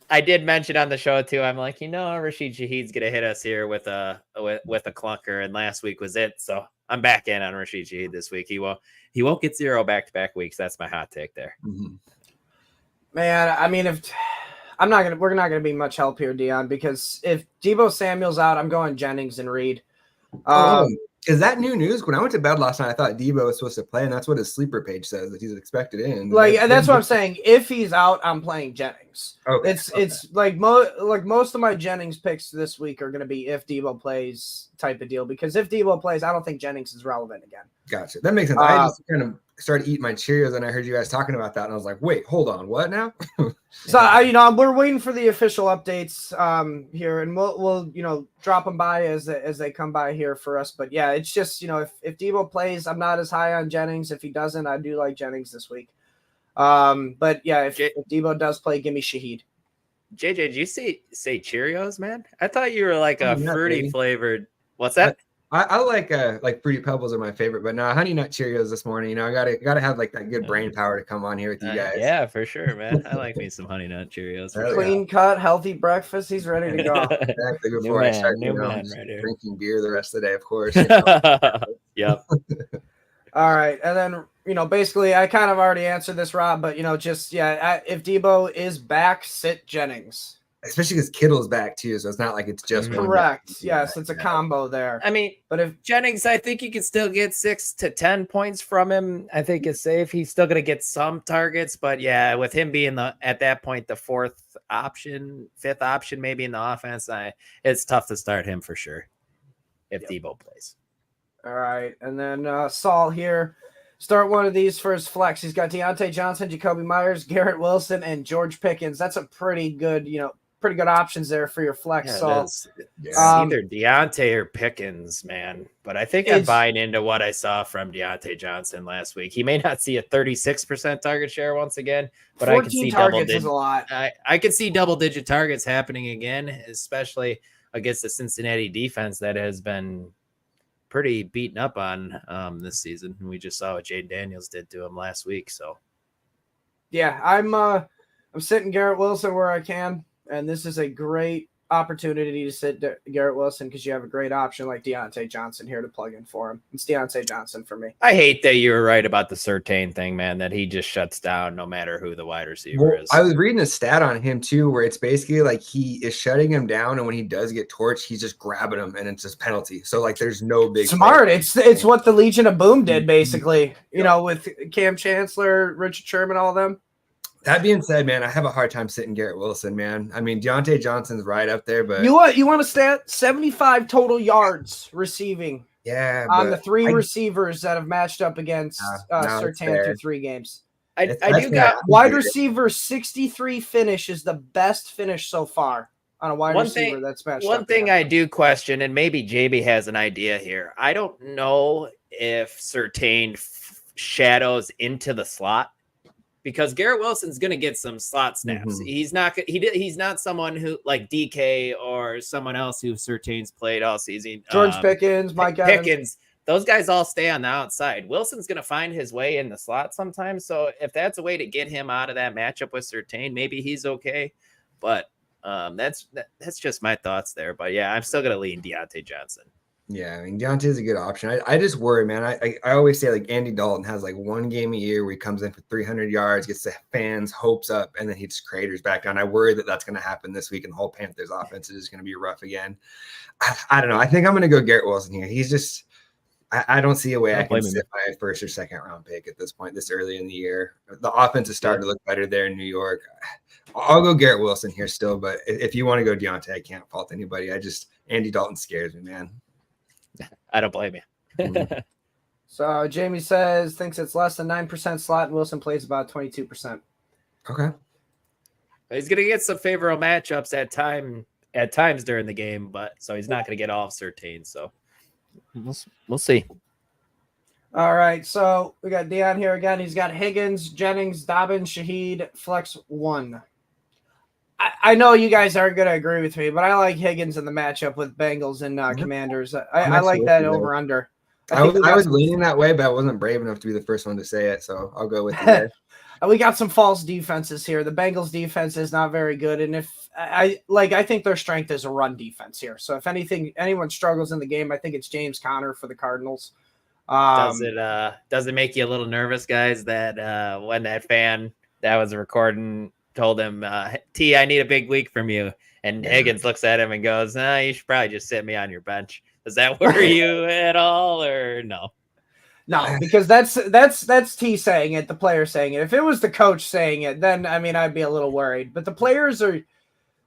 I did mention on the show too. I'm like, Rashid Shaheed's gonna hit us here with a clunker, and last week was it. So I'm back in on Rashid Shaheed this week. He won't get 0 back-to-back weeks. That's my hot take there. Mm-hmm. Man, I mean, we're not gonna be much help here, Dion, because if Deebo Samuel's out, I'm going Jennings and Reed. Is that new news? When I went to bed last night, I thought Deebo was supposed to play, and that's what his sleeper page says, that he's expected in. That's what I'm saying. If he's out, I'm playing Jennings. Okay. It's like most of my Jennings picks this week are going to be if Deebo plays type of deal, because if Deebo plays, I don't think Jennings is relevant again. Gotcha. That makes sense. I just kind of started eating my Cheerios, and I heard you guys talking about that, and I was like, wait, hold on, what now? So we're waiting for the official updates here, and we'll drop them by as they come by here for us. But yeah, it's just if Deebo plays, I'm not as high on Jennings. If he doesn't, I do like Jennings this week. But yeah, if Deebo does play, give me Shaheed. JJ, did you say Cheerios, man? I thought you were like a fruity flavored. What's that? I like Fruity Pebbles are my favorite, but no, Honey Nut Cheerios this morning. I gotta have like that good brain power to come on here with you guys. Yeah, for sure, man. I like me some Honey Nut Cheerios. Clean cut, healthy breakfast. He's ready to go. Exactly before I start drinking beer the rest of the day, of course. Yep. All right, and then basically I kind of already answered this, Rob, but if Deebo is back, sit Jennings. Especially because Kittle's back too, so it's not like it's just correct. Yes, it's a combo there. I mean, but if Jennings, I think you can still get 6 to 10 points from him. I think it's safe. He's still going to get some targets, but yeah, with him being at that point the 4th option, 5th option, maybe in the offense, it's tough to start him for sure if Deebo plays. All right, and then Saul here. Start one of these for his flex. He's got Deontay Johnson, Jacoby Myers, Garrett Wilson, and George Pickens. That's a pretty good options there for your flex. So either Deontay or Pickens, man. But I think I'm buying into what I saw from Deontay Johnson last week. He may not see a 36% target share once again, but I can see targets is a lot. I could see double-digit targets happening again, especially against the Cincinnati defense that has been pretty beaten up on this season. And we just saw what Jaden Daniels did to him last week. So yeah, I'm sitting Garrett Wilson where I can. and this is a great opportunity to sit Garrett Wilson because you have a great option like Deontay Johnson here to plug in for him. It's Deontay Johnson for me. I hate that you were right about the Surtain thing, man, that he just shuts down no matter who the wide receiver is. I was reading a stat on him too, where it's basically like he is shutting him down, and when he does get torched, he's just grabbing him, and it's just penalty. So like, there's no big smart. It's what the Legion of Boom did basically. You know, with Cam Chancellor, Richard Sherman, all of them. That being said, man, I have a hard time sitting Garrett Wilson, man. I mean, Deontay Johnson's right up there, but you want to stat 75 total yards receiving. Yeah, on the three receivers that have matched up against Surtain through 3 games. I do got wide receiver 63 finish is the best finish so far on a wide receiver that's matched up. One thing I do question, and maybe JB has an idea here. I don't know if Surtain shadows into the slot, because Garrett Wilson's going to get some slot snaps. Mm-hmm. He's not someone who like DK or someone else who Surtain's played all season. George Pickens, Mike Pickens, those guys all stay on the outside. Wilson's going to find his way in the slot sometimes. So if that's a way to get him out of that matchup with Surtain, maybe he's okay. But that's just my thoughts there. But yeah, I'm still going to lean Deontay Johnson. Yeah, I mean, Deontay's a good option. I just worry, man. I always say, like, Andy Dalton has like 1 game a year where he comes in for 300 yards, gets the fans' hopes up, and then he just craters back down. I worry that that's going to happen this week, and the whole Panthers offense is going to be rough again. I don't know. I think I'm going to go Garrett Wilson here. He's just I don't see a way I can sit my first or second round pick at this point, this early in the year. The offense is starting to look better there in New York. I'll go Garrett Wilson here still, but if you want to go Deontay, I can't fault anybody. Andy Dalton scares me, man. I don't blame you. So Jamie thinks it's less than 9% slot, and Wilson plays about 22%. Okay. He's gonna get some favorable matchups at times during the game, but so he's not gonna get all of Surtain. So we'll see. All right, so we got Dion here again. He's got Higgins, Jennings, Dobbins, Shaheed, flex 1. I know you guys aren't going to agree with me, but I like Higgins in the matchup with Bengals and Commanders. I like that over under. I was leaning that way, but I wasn't brave enough to be the first one to say it, so I'll go with you there. We got some false defenses here. The Bengals defense is not very good, and I think their strength is a run defense here. So if anyone struggles in the game, I think it's James Conner for the Cardinals. Does it make you a little nervous, guys, that when that fan that was recording told him, T, I need a big week from you, and Higgins looks at him and goes, you should probably just sit me on your bench. Does that worry you at all, or no? No, because that's T saying it, the player saying it. If it was the coach saying it, then I'd be a little worried. But the players are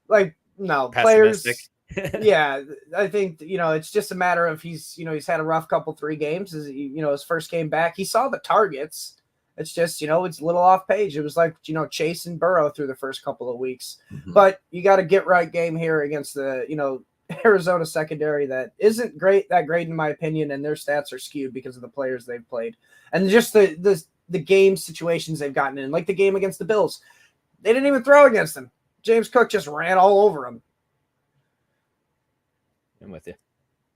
like, no, pessimistic. Players. Yeah, I think it's just a matter of he's had a rough 3 games. His first game back, he saw the targets. It's just it's a little off page. It was like Chase and Burrow through the first couple of weeks. Mm-hmm. But you got a get right game here against the Arizona secondary that isn't great in my opinion, and their stats are skewed because of the players they've played and just the game situations they've gotten in, like the game against the Bills. They didn't even throw against them. James Cook just ran all over them. I'm with you.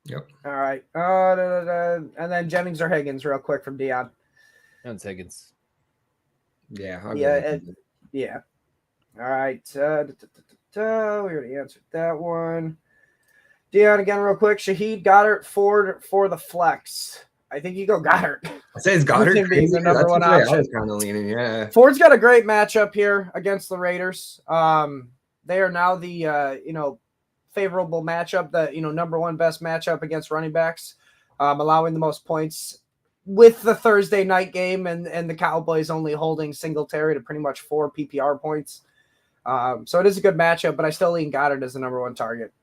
Yep. All right. And then Jennings or Higgins real quick from Dion. It's Higgins. Yeah. Yeah. All right. We already answered that one. Dion again real quick. Shaheed, Goddard, Ford for the flex. I think you go Goddard. I say it's Goddard being the number one option. I was kind of leaning, yeah. Ford's got a great matchup here against the Raiders. They are now the favorable matchup, the number one best matchup against running backs, allowing the most points with the Thursday night game and the Cowboys only holding Singletary to pretty much 4 PPR points. So it is a good matchup, but I still lean Goddard as the number one target.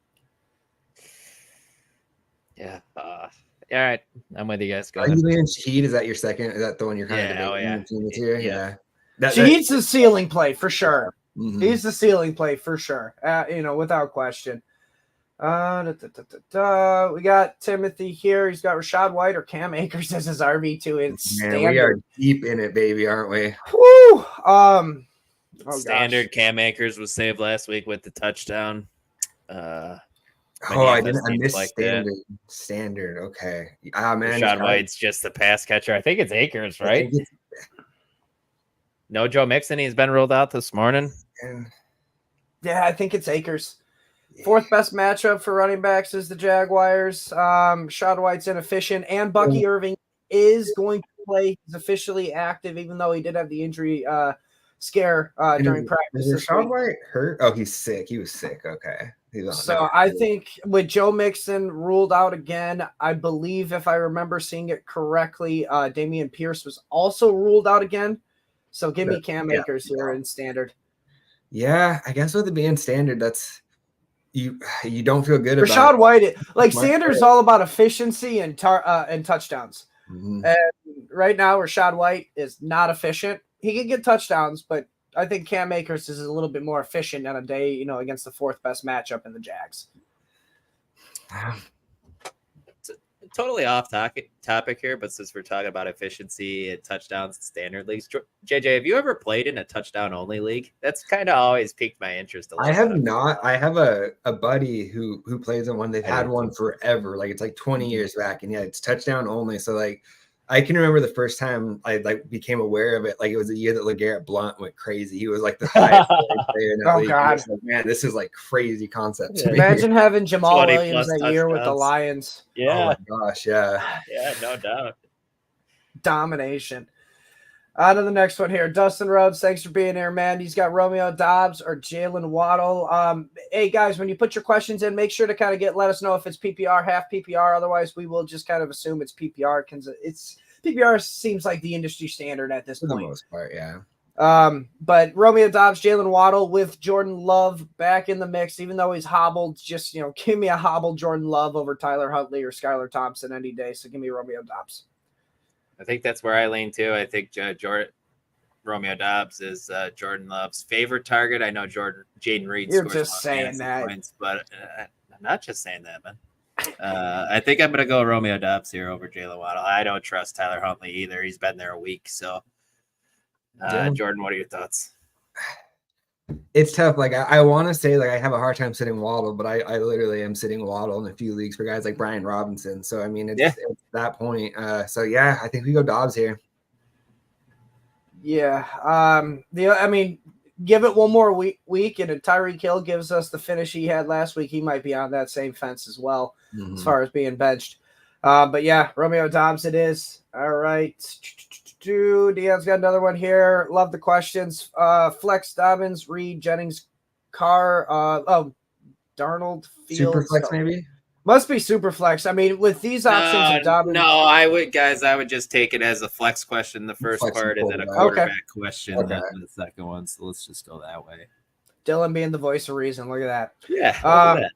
Yeah. All right. I'm with you guys. Are you leaning Shaheed? Is that your second? Is that the one you're kind of debating? Yeah. Shaheed's the ceiling play for sure. Mm-hmm. He's the ceiling play for sure. Without question. We got Timothy here. He's got Rashad White or Cam Akers as his RB2 in standard. We are deep in it, baby, aren't we? Woo! Standard. Cam Akers was saved last week with the touchdown. I missed like standard. Standard. Okay. Man. Rashad White's just the pass catcher. I think it's Akers, right? No Joe Mixon. He's been ruled out this morning. Yeah, I think it's Akers. Fourth best matchup for running backs is the Jaguars. Rashad White's inefficient, and Bucky Irving is going to play. He's officially active, even though he did have the injury scare during practice. Is Rashad White hurt? Oh, he's sick. He was sick. Okay. So I think with Joe Mixon ruled out again, I believe if I remember seeing it correctly, Dameon Pierce was also ruled out again. So give me Cam Akers here in standard. Yeah, I guess with it being standard, that's you don't feel good about Rashad White. Like Sanders is all about efficiency and touchdowns. Mm-hmm. And right now, Rashad White is not efficient. He can get touchdowns, but I think Cam Akers is a little bit more efficient on a day, against the fourth best matchup in the Jags. Totally off topic here, but since we're talking about efficiency and touchdowns in standard leagues, JJ, have you ever played in a touchdown only league? That's kind of always piqued my interest. I have not. I have a buddy who plays in one. They've had one forever. Like it's like 20 years back, and yeah, it's touchdown only. So like, I can remember the first time I became aware of it. Like it was the year that LeGarrette Blount went crazy. He was like the highest player in that league. God, like, man, this is like crazy concept. Yeah. Imagine having Jamal Williams that year with the Lions. Yeah. Oh my gosh. Yeah. Yeah. No doubt. Domination. On to the next one here. Dustin Rhodes, thanks for being here, man. He's got Romeo Doubs or Jalen Waddle. Hey, guys, when you put your questions in, make sure to let us know if it's PPR, half PPR. Otherwise, we will just kind of assume it's PPR. PPR seems like the industry standard at this point. For the most part, yeah. But Romeo Doubs, Jalen Waddle with Jordan Love back in the mix, even though he's hobbled. Just, give me a hobbled Jordan Love over Tyler Huntley or Skylar Thompson any day. So give me Romeo Doubs. I think that's where I lean too. I think Romeo Doubs is Jordan Love's favorite target. I know Jaden Reed. You're just saying that, points, but I'm not just saying that, man. I think I'm gonna go Romeo Doubs here over Jalen Waddle. I don't trust Tyler Huntley either. He's been there a week. So, Jordan, what are your thoughts? It's tough. Like I want to say I have a hard time sitting Waddle, but I literally am sitting Waddle in a few leagues for guys like Brian Robinson. So I mean, it's that point. So yeah, I think we go Dobbs here. Yeah. Give it one more week, and if Tyreek Hill gives us the finish he had last week, he might be on that same fence as well as far as being benched. But yeah, Romeo Doubs it is. All right. Deion's got another one here. Love the questions. Flex, Dobbins, Reed, Jennings, Carr. Darnold, Fields. Super flex maybe? Must be super flex. I mean, with these options of Dobbins. No, I would just take it as a flex question, the first part, and then a quarterback question, and then the second one. So let's just go that way. Dylan being the voice of reason. Look at that. Yeah. Look at that.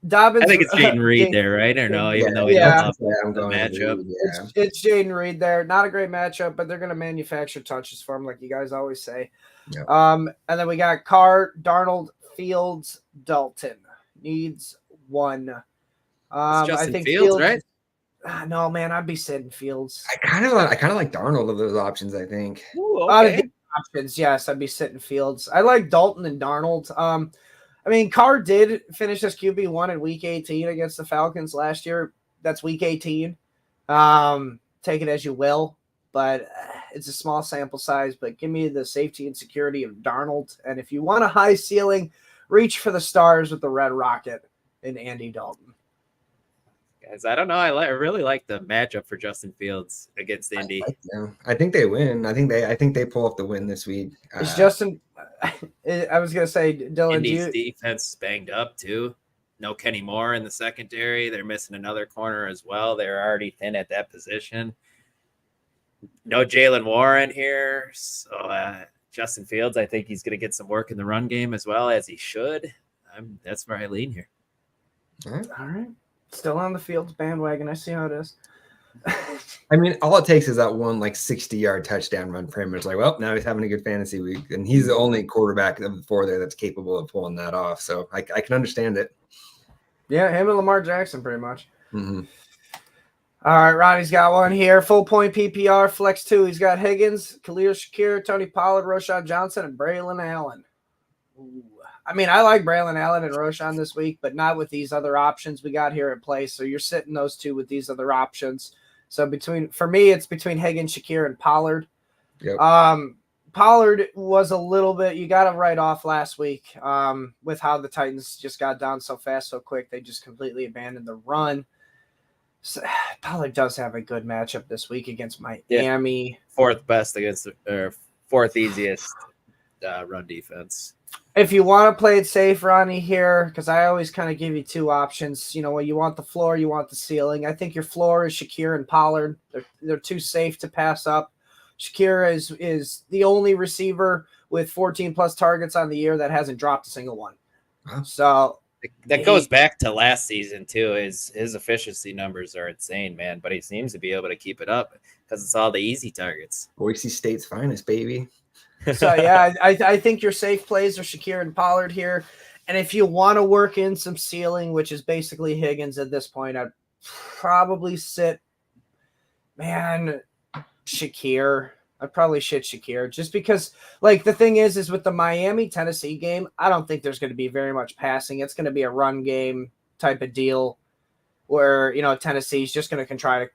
Dobbins. I think it's Jaden Reed there, right? Or no, even though I'm going matchup. It's Jaden Reed there. Not a great matchup, but they're going to manufacture touches for him, like you guys always say. Yeah. And then we got Carr, Darnold, Fields, Dalton. Needs one. I think Fields, right? No, man, I'd be sitting Fields. I kind of like Darnold of those options. I think. Ooh, okay. Out of the options, yes, I'd be sitting Fields. I like Dalton and Darnold. Carr did finish as QB1 in Week 18 against the Falcons last year. That's Week 18. Take it as you will, but it's a small sample size. But give me the safety and security of Darnold, and if you want a high ceiling, reach for the stars with the Red Rocket and Andy Dalton. Guys, I don't know. I really like the matchup for Justin Fields against Indy. I think they win. I think they pull off the win this week. Is Justin? I was gonna say, Dylan. Indy's defense is banged up too. No Kenny Moore in the secondary. They're missing another corner as well. They're already thin at that position. No Jalen Warren here. So Justin Fields, I think he's gonna get some work in the run game as well, as he should. That's where I lean here. All right. Still on the Fields bandwagon. I see how it is. I mean, all it takes is that one 60-yard touchdown run for him. It's like, well, now he's having a good fantasy week, and he's the only quarterback of the four there that's capable of pulling that off. So I can understand it. Yeah, him and Lamar Jackson, pretty much. Mm-hmm. All right, Ronnie's got one here. Full point PPR flex 2. He's got Higgins, Khalil Shakir, Tony Pollard, Roshan Johnson, and Braylon Allen. Ooh. I like Braylon Allen and Roshan this week, but not with these other options we got here in place. So you're sitting those two with these other options. So for me, it's between Higgins, Shakir, and Pollard. Yep. Pollard was a little bit, you got to write off last week with how the Titans just got down so fast, so quick. They just completely abandoned the run. So, Pollard does have a good matchup this week against Miami. Yeah. Fourth best against, or fourth easiest run defense. If you want to play it safe, Ronnie, here, because I always kind of give you two options. You know, when you want the floor, you want the ceiling. I think your floor is Shakir and Pollard. They're too safe to pass up. Shakir is the only receiver with 14-plus targets on the year that hasn't dropped a single one. Wow. So that goes back to last season, too. His efficiency numbers are insane, man, but he seems to be able to keep it up because it's all the easy targets. Boise State's finest, baby. So, yeah, I think your safe plays are Shakir and Pollard here. And if you want to work in some ceiling, which is basically Higgins at this point, I'd probably sit, Shakir. I'd probably shit Shakir just because, like, the thing is with the Miami-Tennessee game, I don't think there's going to be very much passing. It's going to be a run game type of deal where, you know, Tennessee's just going to try to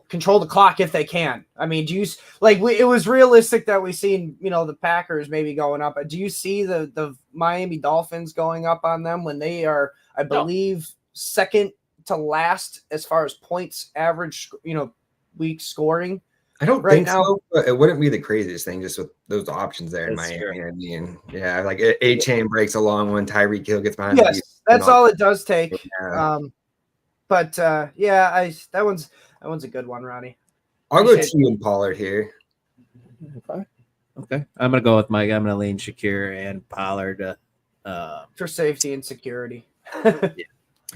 control the clock if they can. I mean, it was realistic that we seen, you know, the Packers maybe going up. Do you see the Miami Dolphins going up on them when they are, I believe, second to last as far as points average, you know, week scoring? I don't right think now. so, but it wouldn't be the craziest thing just with those options there in That's Miami. true. I mean, yeah, like A-Chain breaks a long one, Tyreek Hill gets behind. Yes, that's all it does take. Yeah. That one's a good one, Ronnie. I'll go T and Pollard here. Okay. I'm going to go with Mike. I'm going to lean Shakir and Pollard. For safety and security.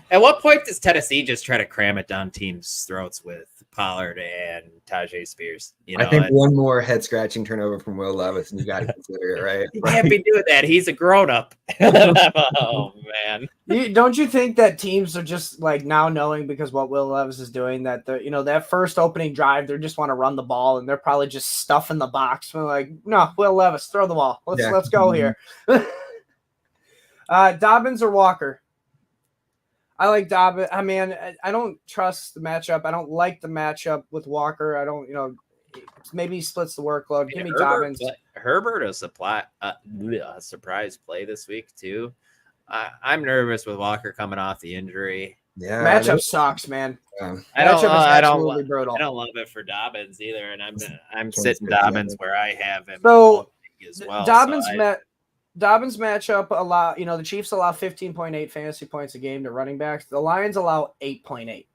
At what point does Tennessee just try to cram it down teams' throats with Pollard and Tajay Spears? You know, I think one more head-scratching turnover from Will Levis, and you got to consider it, right? He can't be doing that. He's a grown-up. Oh, man. Don't you think that teams are just like now knowing because what Will Levis is doing that that first opening drive, they just want to run the ball and they're probably just stuffing the box. We're like, no, Will Levis, throw the ball. Let's go here. Dobbins or Walker? I like Dobbins. I mean, I don't trust the matchup. I don't like the matchup with Walker. I don't, maybe he splits the workload. Give me Dobbins. Herbert a surprise play this week too. I'm nervous with Walker coming off the injury. Yeah, matchup sucks, man. I don't brutal. I don't love it for Dobbins either, and I'm sitting Dobbins where I have him. So as well. Dobbins matchup allow, the Chiefs allow 15.8 fantasy points a game to running backs. The Lions allow 8.8.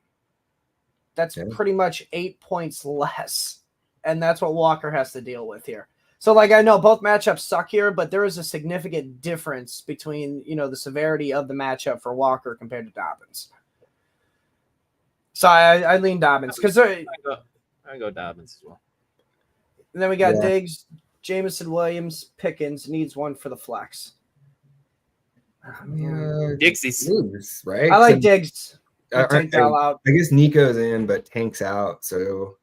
That's pretty much 8 points less. And that's what Walker has to deal with here. So, I know both matchups suck here, but there is a significant difference between, the severity of the matchup for Walker compared to Dobbins. So I lean Dobbins because I go Dobbins as well. And then we got Diggs, Jameson Williams, Pickens needs one for the flex. Diggs, right? I like Diggs. Tank out. I guess Nico's in, but Tank's out. So,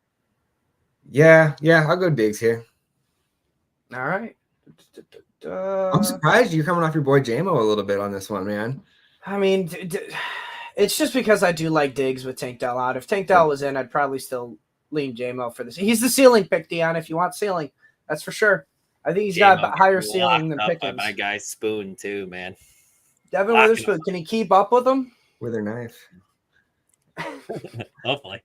yeah, I'll go Diggs here. All right. I'm surprised you're coming off your boy JMO a little bit on this one, man. I mean, it's just because I do like Diggs with Tank Dell out. If Tank Dell was in, I'd probably still lean JMO for this. He's the ceiling pick, Dion, if you want ceiling. That's for sure. I think he's got a higher ceiling than Pickens. My guy Spoon, too, man. Devin Witherspoon, can he keep up with him? With her knife. Hopefully.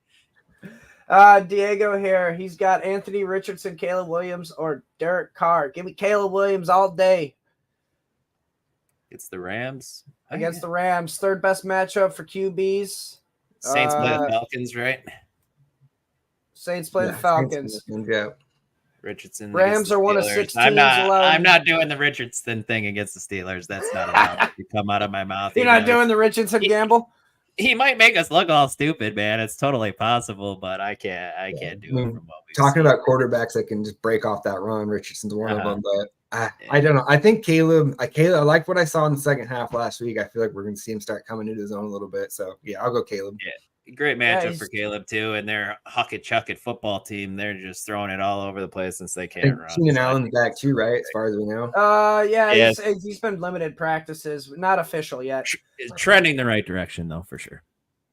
Diego here. He's got Anthony Richardson, Caleb Williams, or Derek Carr. Give me Caleb Williams all day. It's the Rams. Against the Rams. Third best matchup for QBs. Saints play the Falcons, right? Saints play the Falcons. Yeah. Richardson. Rams are one of 6 teams I'm not doing the Richardson thing against the Steelers. That's not allowed to come out of my mouth. You're not doing the Richardson gamble? He might make us look all stupid, man. It's totally possible, but I can't do it from what we've talking about quarterbacks that can just break off that run. Richardson's one of them, but I don't know. I think Caleb, I like what I saw in the second half last week. I feel like we're going to see him start coming into his own a little bit. So, yeah, I'll go Caleb. Yeah. Great matchup for Caleb too, and their huck it chuck it football team. They're just throwing it all over the place since they can't run. Keenan Allen's back too, right? As far as we know. He's been limited practices, not official yet. Trending the right direction though, for sure.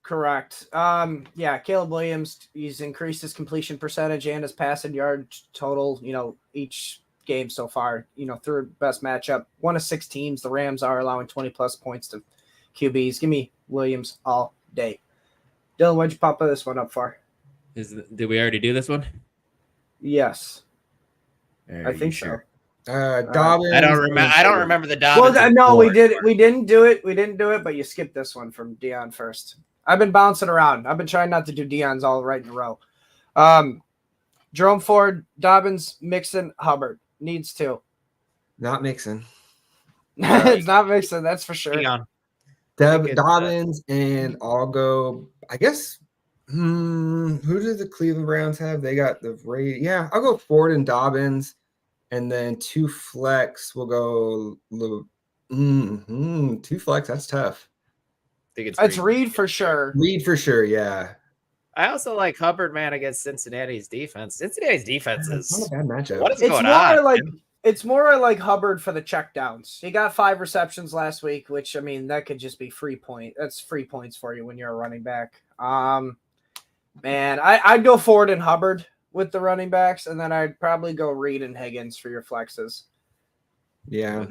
Correct. Caleb Williams, he's increased his completion percentage and his passing yard total, each game so far. Third best matchup. 1 of 6 teams. The Rams are allowing 20-plus points to QBs. Give me Williams all day. Dylan, what'd you pop this one up for? Did we already do this one? Yes. I think sure? Dobbins. I don't remember the Dobbins. Well, no, we didn't do it. We didn't do it, but you skipped this one from Dion first. I've been bouncing around. I've been trying not to do Dion's all right in a row. Jerome Ford, Dobbins, Mixon, Hubbard. Needs to. Not Mixon. It's not Mixon, that's for sure. Dion. Dobbins, and I'll go, I guess, who do the Cleveland Browns have? They got the Ray. Yeah, I'll go Ford and Dobbins, and then 2 flex. We'll go 2 flex. That's tough. I think it's Reed for sure. Reed for sure, yeah. I also like Hubbard, man, against Cincinnati's defense. Cincinnati's defense is not a bad matchup. What is going on? It's more like Hubbard for the checkdowns. He got 5 receptions last week, which, I mean, that could just be free point. That's free points for you when you're a running back. Man, I'd go Ford and Hubbard with the running backs, and then I'd probably go Reed and Higgins for your flexes. Yeah.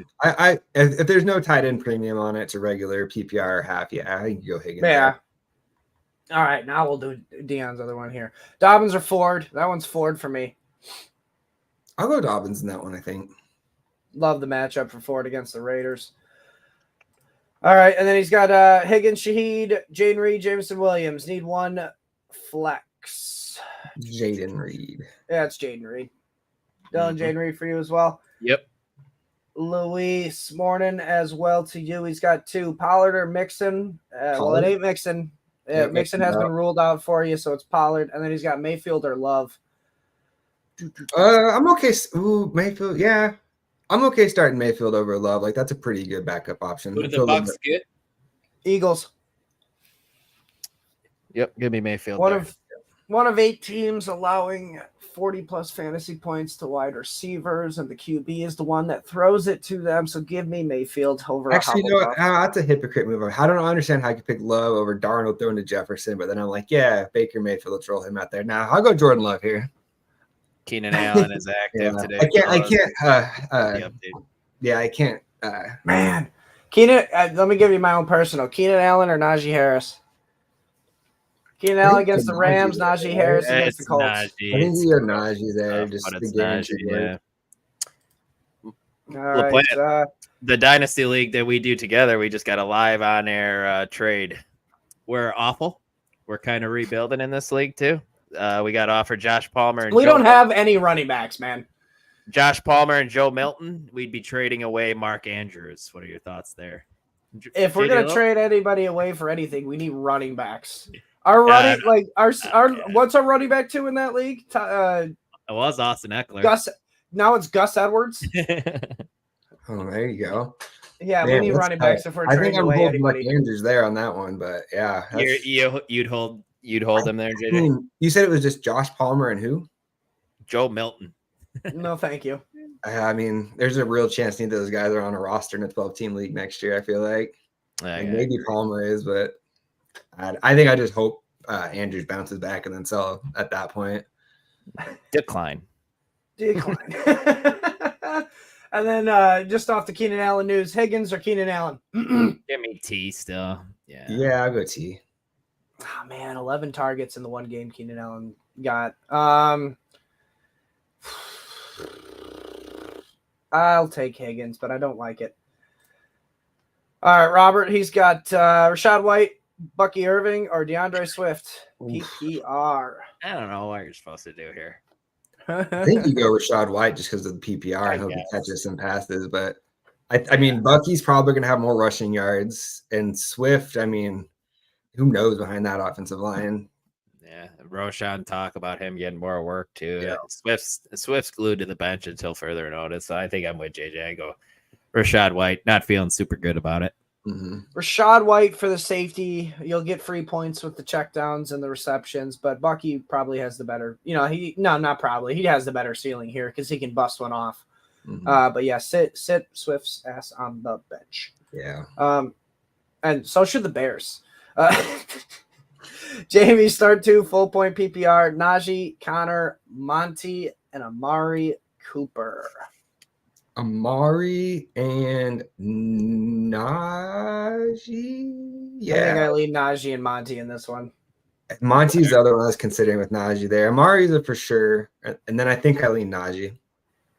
If there's no tight end premium on it, it's a regular PPR or half. Yeah, I can go Higgins. Yeah. All right, now we'll do Dion's other one here. Dobbins or Ford? That one's Ford for me. I'll go Dobbins in that one, I think. Love the matchup for Ford against the Raiders. All right, and then he's got Higgins, Shaheed, Jaden Reed, Jameson Williams. Need 1 flex. Jaden Reed. Yeah, it's Jaden Reed. Dylan, Jaden Reed for you as well. Yep. Luis, morning as well to you. He's got 2. Pollard or Mixon. Well, it ain't Mixon. Mixon has been ruled out for you, so it's Pollard. And then he's got Mayfield or Love. I'm okay. Ooh, Mayfield. Yeah, I'm okay starting Mayfield over Love. Like, that's a pretty good backup option. Who did the Bucs get? Eagles. Yep, give me Mayfield. One of 8 teams allowing 40-plus fantasy points to wide receivers, and the QB is the one that throws it to them. So give me Mayfield over. Actually, that's a hypocrite move. I don't understand how I could pick Love over Darnold throwing to Jefferson, but then I'm like, yeah, Baker Mayfield, let's roll him out there. Now I'll go Jordan Love here. Keenan Allen is active today. I can't. Man, Keenan. Let me give you my own personal. Keenan Allen or Najee Harris. Keenan Allen against the Rams. Najee Harris against the Colts. I think you got Najee there. Just the Najee, yeah. All right. The Dynasty League that we do together, we just got a live on air trade. We're awful. We're kind of rebuilding in this league too. We got offered Josh Palmer. We don't have any running backs, man. Josh Palmer and Joe Milton. We'd be trading away Mark Andrews. What are your thoughts there? If we're gonna trade anybody away for anything, we need running backs. Our running what's our running back 2 in that league? It was Austin Eckler. Now it's Gus Edwards. Oh, there you go. Yeah, we need running backs if we're trading away anybody. I think I'm holding Andrews there on that one, but yeah, you'd hold him there, JJ. You said it was just Josh Palmer and who? Joe Milton. No, thank you. I mean, there's a real chance neither of those guys are on a roster in a 12-team league next year. I feel like maybe Palmer is, but I think I just hope Andrews bounces back and then sell at that point. Decline. And then just off the Keenan Allen news, Higgins or Keenan Allen? Give me T still. Yeah, I'll go T. Oh, man, 11 targets in the one game Keenan Allen got. I'll take Higgins, but I don't like it. All right, Robert, he's got Rachaad White, Bucky Irving, or DeAndre Swift. PPR. I don't know what you're supposed to do here. I think you go Rachaad White just because of the PPR and hope he catches some passes. But I mean, Bucky's probably going to have more rushing yards, and Swift, I mean, who knows behind that offensive line? Yeah, Roshan talk about him getting more work too. Yeah. Swift's glued to the bench until further notice. So I think I'm with JJ. I go Rachaad White. Not feeling super good about it. Mm-hmm. Rachaad White for the safety. You'll get free points with the checkdowns and the receptions, but Bucky probably has the better. Not probably. He has the better ceiling here because he can bust one off. Mm-hmm. But yeah, sit Swift's ass on the bench. Yeah. And so should the Bears. Jamie, start 2, full point PPR. Najee, Connor, Monty, and Amari Cooper. Amari and Najee. I think Yeah. I lead Najee and Monty in this one. Monty's the other one I was considering with Najee there. Amari's a for sure. And then I think I lean Najee.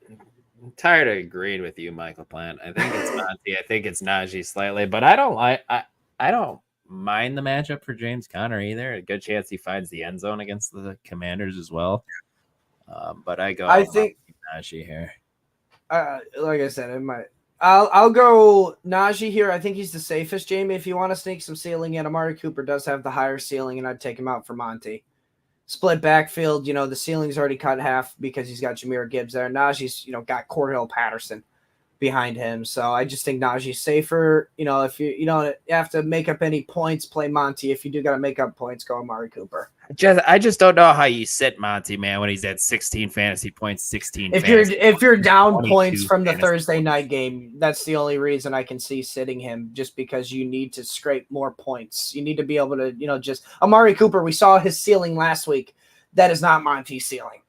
I'm tired of agreeing with you, Mike LaPlant. I think it's Monty. I think it's Najee slightly, but I don't mind the matchup for James Conner either. A good chance he finds the end zone against the Commanders as well. But I think Najee here. Like I said, I'll go Najee here. I think he's the safest, Jamie. If you want to sneak some ceiling in, Amari Cooper does have the higher ceiling, and I'd take him out for Monty. Split backfield, the ceiling's already cut in half because he's got Jahmyr Gibbs there. Najee's, got Cordell Patterson behind him. So I just think Najee's safer. If you don't have to make up any points, play Monty. If you do got to make up points, go Amari Cooper. I just don't know how you sit Monty, man, when he's at 16 fantasy points, 16. If you're down 22 points from the fantasy Thursday points. night game, that's the only reason I can see sitting him, just because you need to scrape more points. You need to be able to, just Amari Cooper. We saw his ceiling last week. That is not Monty's ceiling.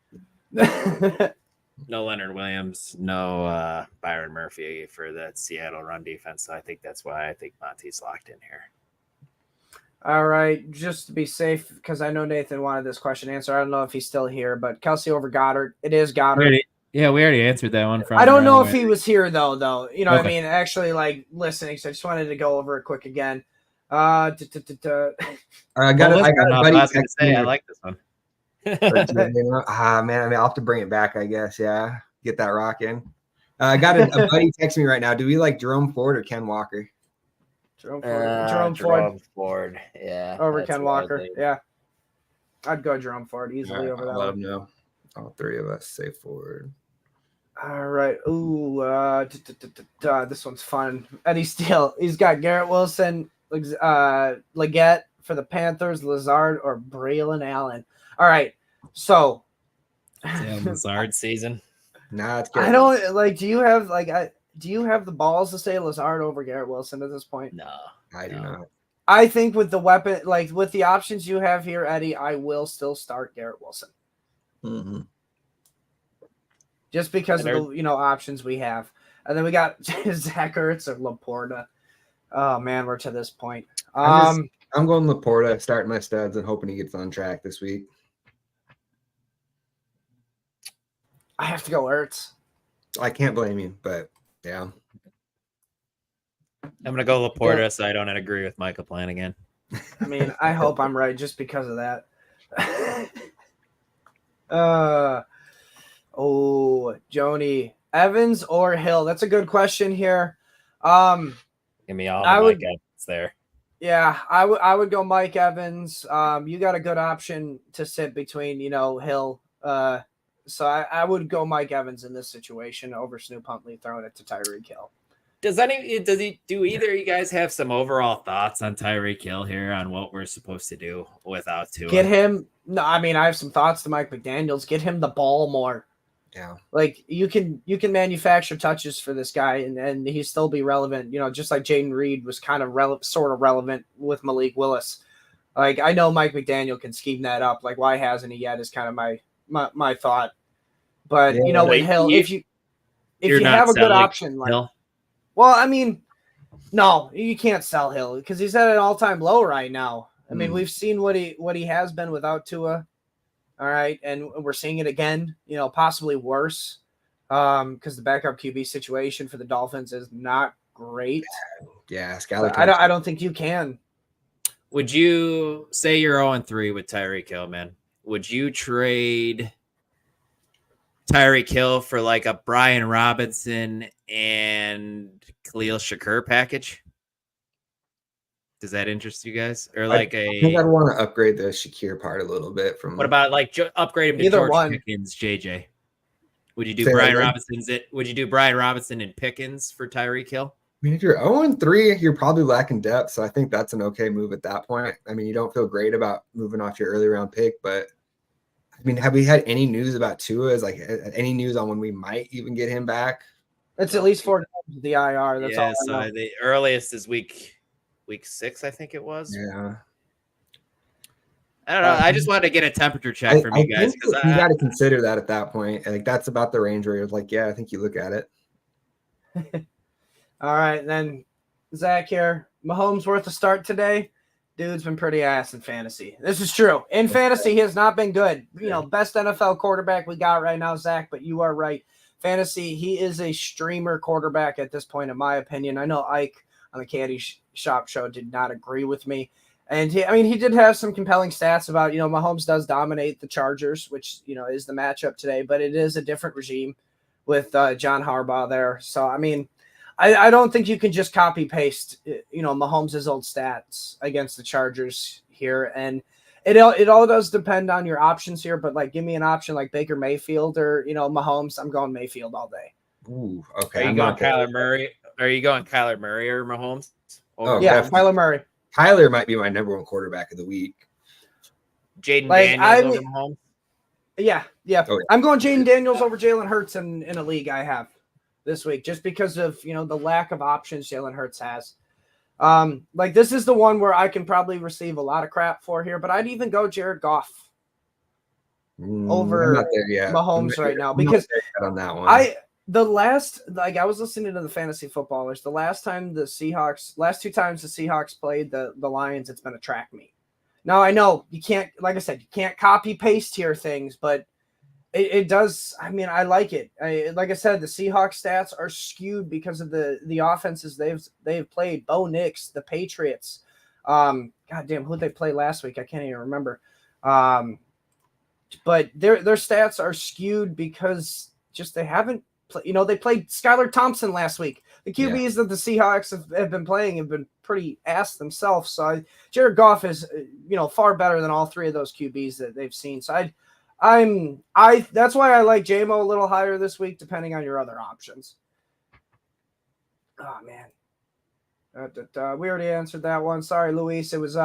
No Leonard Williams, no Byron Murphy for that Seattle run defense. So I think that's why I think Monty's locked in here. All right, just to be safe, because I know Nathan wanted this question answered. I don't know if he's still here, but Kelsey over Goddard. It is Goddard. We already answered that one. I don't know if he was here though. You know what I Okay. mean? Actually, like listening. So I just wanted to go over it quick again. I I got a buddy. I was going to say, I like this one. Man, I mean, I'll have to bring it back, I guess. Yeah, get that rocking. I got a buddy text me right now. Do we like Jerome Ford or Ken Walker? Jerome Ford. Yeah. over Ken Walker. Yeah, I'd go Jerome Ford easily over that Let one. him know. All three of us say Ford. All right. Ooh, this one's fun. Eddie Steele. He's got Garrett Wilson, Leggett for the Panthers, Lazard, or Braylon Allen. All right. So Lazard season. Nah, it's I don't like. Do you have the balls to say Lazard over Garrett Wilson at this point? No, I do not. I think with the weapon, like with the options you have here, Eddie, I will still start Garrett Wilson. Mm-hmm. Just because of the options we have. And then we got Zach Ertz or Laporta. Oh man, we're to this point. I'm going Laporta, starting my studs and hoping he gets on track this week. I have to go Ertz. I can't blame you, but yeah. I'm going to go Laporta, so I don't agree with Mike LaPlant again. I mean, I hope I'm right just because of that. Joni, Evans or Hill? That's a good question here. Give me all the Mike Evans there. Yeah, I would go Mike Evans. You got a good option to sit between, Hill. So I would go Mike Evans in this situation over Snoop Huntley throwing it to Tyreek Hill. Do either of you guys have some overall thoughts on Tyreek Hill here on what we're supposed to do without Tua? Get him. No, I mean, I have some thoughts to Mike McDaniels. Get him the ball more. Yeah. Like you can manufacture touches for this guy and he still be relevant, just like Jaden Reed was kind of sort of relevant with Malik Willis. Like I know Mike McDaniel can scheme that up. Like why hasn't he yet is kind of my thought. But with Hill, if you have a good option, like Hill? Well, I mean, no, you can't sell Hill because he's at an all-time low right now. I mean, we've seen what he has been without Tua. All right, and we're seeing it again, possibly worse because the backup QB situation for the Dolphins is not great. Yeah, Skyler. I don't think you can. Would you say you're 0-3 with Tyreek Hill, man? Would you trade Tyreek Hill for like a Brian Robinson and Khalil Shakur package? Does that interest you guys? Or like I think I'd want to upgrade the Shakir part a little bit from. What about like upgrade him to Either George one. Pickens, JJ? Would you do Brian Robinson and Pickens for Tyreek Hill? I mean, if you're 0-3, you're probably lacking depth. So I think that's an okay move at that point. I mean, you don't feel great about moving off your early round pick, but I mean, have we had any news about Tua? Is like any news on when we might even get him back? It's at least 4 times the IR. That's all. I know. The earliest is week 6, I think it was. Yeah. I don't know. I just wanted to get a temperature check from you guys because you got to consider that at that point. Like that's about the range where you're like, yeah, I think you look at it. All right, then Zach here. Mahomes worth a start today. Dude's been pretty ass in fantasy. This is true. In fantasy, he has not been good. Best NFL quarterback we got right now, Zach, but you are right. Fantasy, he is a streamer quarterback at this point, in my opinion. I know Ike on the Candy Shop show did not agree with me. And he did have some compelling stats about, Mahomes does dominate the Chargers, which, is the matchup today, but it is a different regime with John Harbaugh there. So, I don't think you can just copy paste, Mahomes' old stats against the Chargers here. And it all does depend on your options here. But give me an option like Baker Mayfield or, Mahomes. I'm going Mayfield all day. Ooh, okay. Are you going Kyler Murray? Are you going Kyler Murray or Mahomes? Kyler Murray. Kyler might be my number one quarterback of the week. Jaden Daniels over Mahomes? Yeah. Oh, yeah. I'm going Jaden Daniels over Jalen Hurts in a league I have this week, just because of the lack of options Jalen Hurts has. This is the one where I can probably receive a lot of crap for here, but I'd even go Jared Goff over Mahomes right now, because on that one. I was listening to the fantasy footballers. The last two times the Seahawks played the Lions, it's been a track meet. Now I know you can't, like I said, you can't copy paste here things, but it does. I like it. Like I said, the Seahawks stats are skewed because of the offenses they've played. Bo Nix, the Patriots. God damn, who'd they play last week? I can't even remember. But their stats are skewed because just they haven't. They played Skylar Thompson last week. The QBs that the Seahawks have been playing have been pretty ass themselves. So Jared Goff is, far better than all three of those QBs that they've seen. So that's why I like JMO a little higher this week, depending on your other options. Oh man. We already answered that one. Sorry, Luis. It was,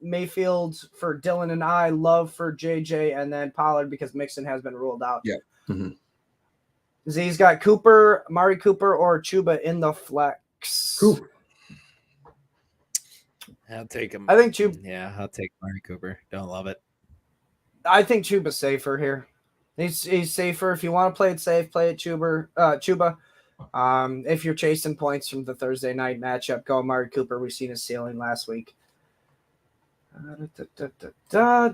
Mayfield for Dylan and I, Love for JJ, and then Pollard because Mixon has been ruled out. Yeah. Mm-hmm. Z's got Cooper, Amari Cooper, or Chuba in the flex. Cooper. I'll take him. I think Chuba. Yeah, I'll take Amari Cooper. Don't love it. I think Chuba's safer here. He's safer. If you want to play it safe, play it Chuba. If you're chasing points from the Thursday night matchup, go Amari Cooper. We've seen his ceiling last week.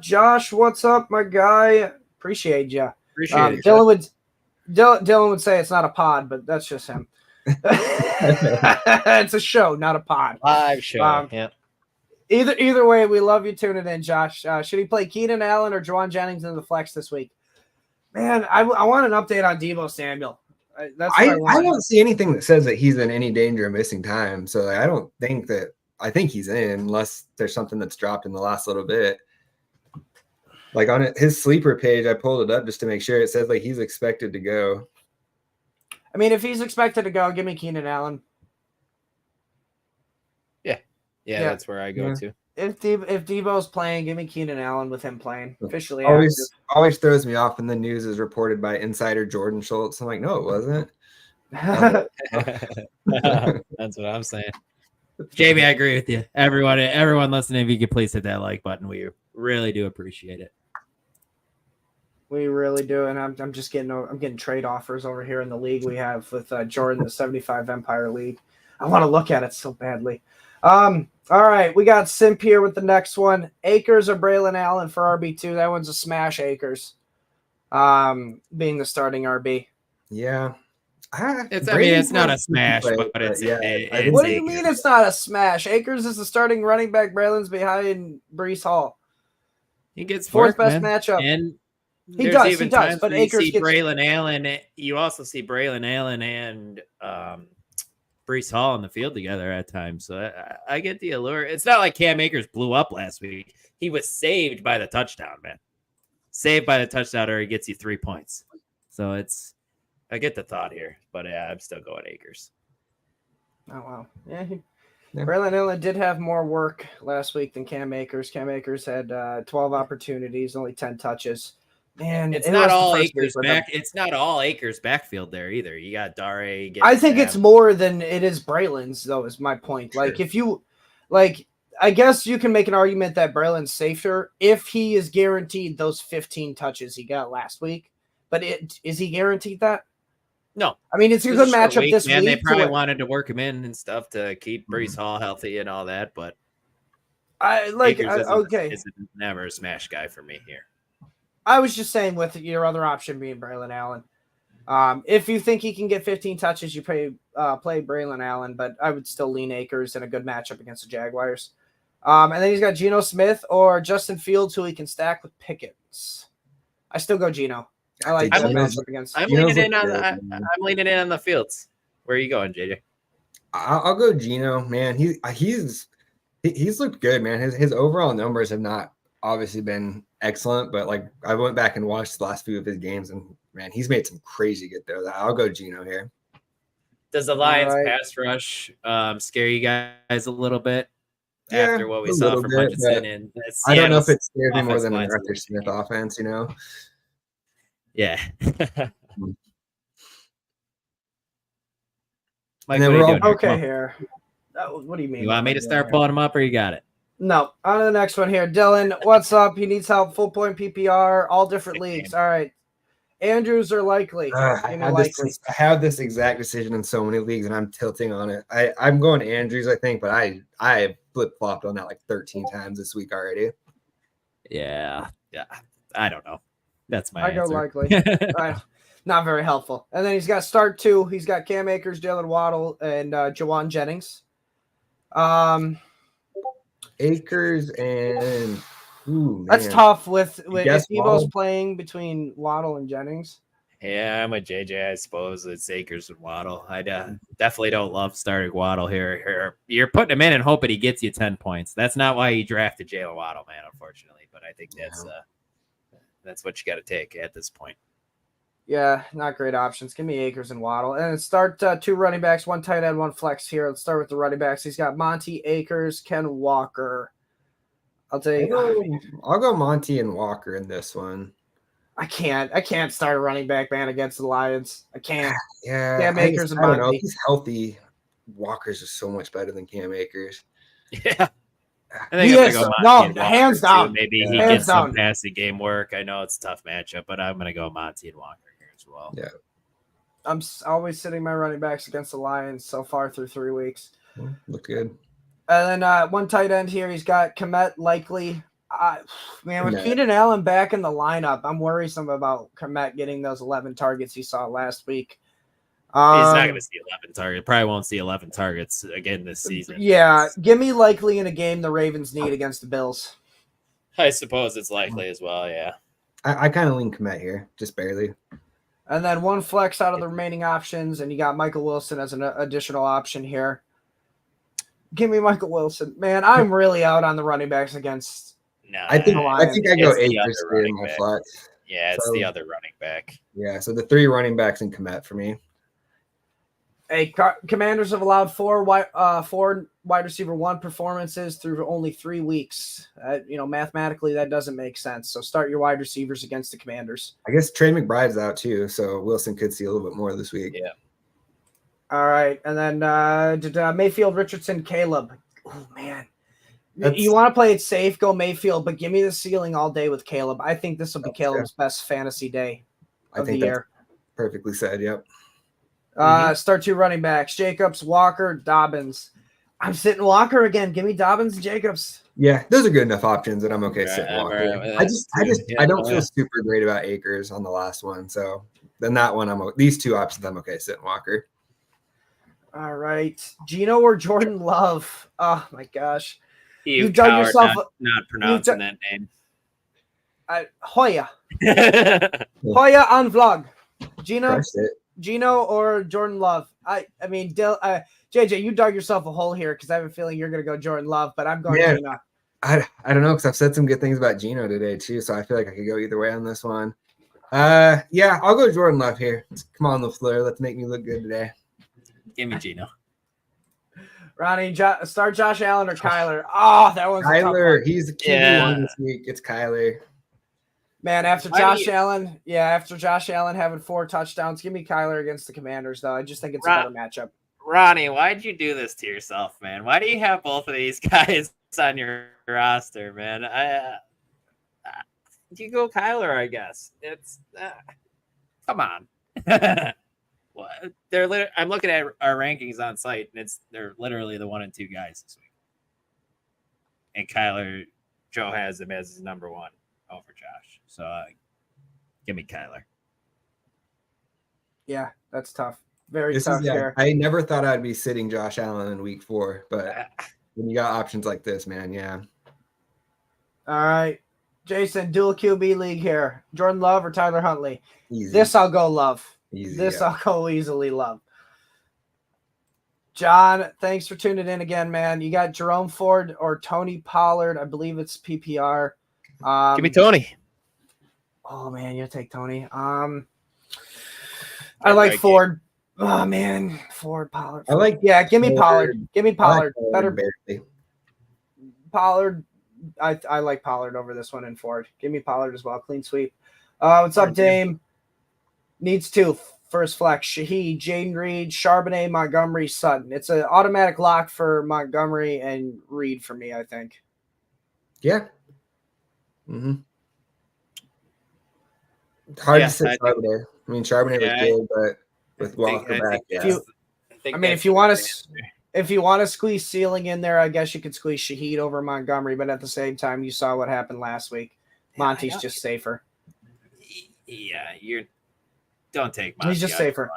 Josh, what's up, my guy? Appreciate you. Appreciate it. Dylan would say it's not a pod, but that's just him. It's a show, not a pod. Live show. Yeah. Either way, we love you tuning in, Josh. Should he play Keenan Allen or Juwan Jennings in the flex this week? Man, I want an update on Deebo Samuel. I don't see anything that says that he's in any danger of missing time. So I think he's in, unless there's something that's dropped in the last little bit. Like on his sleeper page, I pulled it up just to make sure. It says he's expected to go. If he's expected to go, give me Keenan Allen. Yeah, that's where I go to. If Deebo's playing, give me Keenan Allen with him playing. Officially always throws me off when the news is reported by insider Jordan Schultz. I'm like, no, it wasn't. That's what I'm saying. Jamie, I agree with you. Everyone listening, if you could please hit that like button, we really do appreciate it. We really do, and I'm just getting trade offers over here in the league we have with Jordan, the 75 Empire League. I want to look at it so badly. All right, we got Simp here with the next one. Akers or Braylon Allen for RB2. That one's a smash. Akers, being the starting RB. Yeah. It's not a smash, but it's what do you mean it's not a smash? Akers is the starting running back. Braylon's behind Breece Hall. He gets fourth best matchup. And he does. But Akers gets Braylon Allen. You also see Braylon Allen and Breece Hall on the field together at times. So I get the allure. It's not like Cam Akers blew up last week. He was saved by the touchdown, man. Saved by the touchdown, or he gets you 3 points. So I get the thought here, but I'm still going Akers. Oh, wow. Yeah. Braylon Allen did have more work last week than Cam Akers. Cam Akers had 12 opportunities, only 10 touches. Man, it's not all Akers back. It's not all Akers backfield there either. You got Dare. I think it's more than it is Braylon's, though, is my point. Sure. If you I guess you can make an argument that Braylon's safer if he is guaranteed those 15 touches he got last week. But is he guaranteed that? No, I mean, it's a it good was short matchup this man. week. They probably to- wanted to work him in and stuff to keep Brees Hall healthy and all that, but I like. Akers Okay, isn't never a smash guy for me here. I was just saying with your other option being Braylon Allen. If you think he can get 15 touches, you play Braylon Allen, but I would still lean Akers in a good matchup against the Jaguars. And then he's got Geno Smith or Justin Fields, who he can stack with Pickens. I still go Geno. I like that matchup against. I'm leaning in on the Fields. Where are you going, JJ? I'll go Geno, man. He's looked good, man. His overall numbers have not obviously been excellent, but like I went back and watched the last few of his games, and man, he's made some crazy good throws. I'll go Geno here. Does the Lions pass rush scare you guys a little bit after what we saw from Hutchinson? And I don't know if it scares me more than an Arthur Smith offense, you know? Yeah. Mike, what are you doing okay here? What do you mean? You want me to start pulling him up, or you got it? No. On to the next one here. Dylan, what's up? He needs help. Full point PPR, all different leagues. All right. Andrews are likely. I have this exact decision in so many leagues, and I'm tilting on it. I'm going Andrews, I think, but I flip-flopped on that like 13 times this week already. Yeah. I don't know. That's my answer. I go likely. Not very helpful. And then he's got start 2. He's got Cam Akers, Jalen Waddle, and Jawan Jennings. Akers and that's tough with if Debo's playing between Waddle and Jennings. Yeah, I'm a JJ. I suppose it's Akers and Waddle. I definitely don't love starting Waddle here. You're putting him in and hoping he gets you 10 points. That's not why you drafted Jalen Waddle, man, unfortunately. But I think that's what you got to take at this point. Yeah, not great options. Give me Akers and Waddle. And start 2 running backs, 1 tight end, 1 flex here. Let's start with the running backs. He's got Monty, Akers, Ken Walker. I'll go Monty and Walker in this one. I can't start a running back, man, against the Lions. I can't. Yeah. Cam Akers and Monty. I don't know. If he's healthy, Walker's just so much better than Cam Akers. Yeah. I think he is. No, hands down. Maybe he gets some passing game work. I know it's a tough matchup, but I'm going to go Monty and Walker here as well. Yeah. I'm always sitting my running backs against the Lions so far through 3 weeks. Look good. And then 1 tight end here. He's got Komet likely. Man, with Keenan Allen back in the lineup, I'm worrisome about Komet getting those 11 targets he saw last week. He's not going to see 11 targets. Probably won't see 11 targets again this season. Yeah, give me likely in a game the Ravens need against the Bills. I suppose it's likely as well, yeah. I kind of lean Komet here, just barely. And then 1 flex out of the remaining options, and you got Michael Wilson as an additional option here. Give me Michael Wilson. Man, I'm really out on the running backs against I think I go Akers in my flex. Yeah, it's the other running back. Yeah, so the 3 running backs in Komet for me. Hey, Commanders have allowed 4 wide receiver 1 performances through only 3 weeks. Mathematically, that doesn't make sense. So start your wide receivers against the Commanders. I guess Trey McBride's out too, so Wilson could see a little bit more this week. Yeah. All right, and then Mayfield, Richardson, Caleb. Oh man, you want to play it safe? Go Mayfield, but give me the ceiling all day with Caleb. I think this will be Caleb's best fantasy day of the year. Perfectly said. Yep. Start 2 running backs: Jacobs, Walker, Dobbins. I'm sitting Walker again. Give me Dobbins and Jacobs. Yeah, those are good enough options that I'm okay sitting Walker. I don't feel super great about Akers on the last one, so then that one these 2 options I'm okay sitting Walker. All right, Geno or Jordan Love? Oh my gosh, you've done yourself not pronouncing that name. Hoya on vlog. Geno or Jordan Love? I mean, JJ, you dug yourself a hole here because I have a feeling you're going to go Jordan Love, but I'm going Geno. I don't know because I've said some good things about Geno today too, so I feel like I could go either way on this one. Yeah, I'll go Jordan Love here. Come on, LaFleur, let's make me look good today. Give me Geno. Ronnie, start Josh Allen or Kyler. Oh, that one's Kyler. He's the QB1 this week. It's Kyler. Man, after Josh Allen having 4 touchdowns, give me Kyler against the Commanders, though. I just think it's a better matchup. Ronnie, why'd you do this to yourself, man? Why do you have both of these guys on your roster, man? You go Kyler, I guess. It's come on. Well, I'm looking at our rankings on site, and they're literally the 1 and 2 guys this week. And Kyler, Joe has him as his number 1 over Josh. So give me Kyler. Yeah, that's tough. Very tough here. I never thought I'd be sitting Josh Allen in week 4, but when you got options like this, man, yeah. All right. Jason, dual QB league here. Jordan Love or Tyler Huntley? Easy. This I'll go Love. Easy, I'll go easily Love. John, thanks for tuning in again, man. You got Jerome Ford or Tony Pollard. I believe it's PPR. Give me Tony. Oh, man, you'll take Tony. I like Ford. Oh, man. Ford, Pollard. Give me Pollard. Give me Pollard. Better. Pollard. I like Pollard over this one in Ford. Give me Pollard as well. Clean sweep. What's up, Dame? Needs 2. First flex. Shaheed, Jaden Reed, Charbonnet, Montgomery, Sutton. It's an automatic lock for Montgomery and Reed for me, I think. Yeah. Mm-hmm. Hard to sit Charbonnet. I mean, Charbonnet was good, but with Walker back, if you want to squeeze Ceiling in there, I guess you could squeeze Shaheed over Montgomery, but at the same time, you saw what happened last week. Monty's just safer. Yeah, don't take Monty. He's just safer.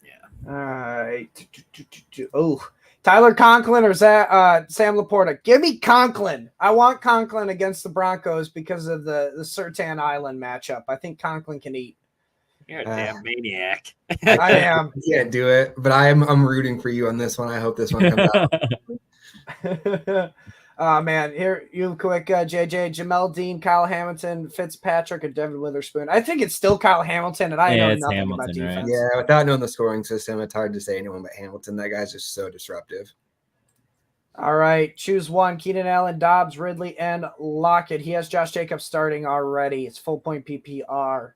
Yeah. All right. Oh, Tyler Conklin or is that Sam Laporta? Give me Conklin. I want Conklin against the Broncos because of the Sertan Island matchup. I think Conklin can eat. You're a damn maniac. I am. I can't do it, but I'm rooting for you on this one. I hope this one comes out. Man, here you quick, JJ, Jamel Dean, Kyle Hamilton, Fitzpatrick, and Devin Witherspoon. I think it's still Kyle Hamilton, and I know nothing about defense. Right? Yeah, without knowing the scoring system, it's hard to say anyone but Hamilton. That guy's just so disruptive. All right, choose one. Keenan Allen, Dobbs, Ridley, and Lockett. He has Josh Jacobs starting already. It's full point PPR.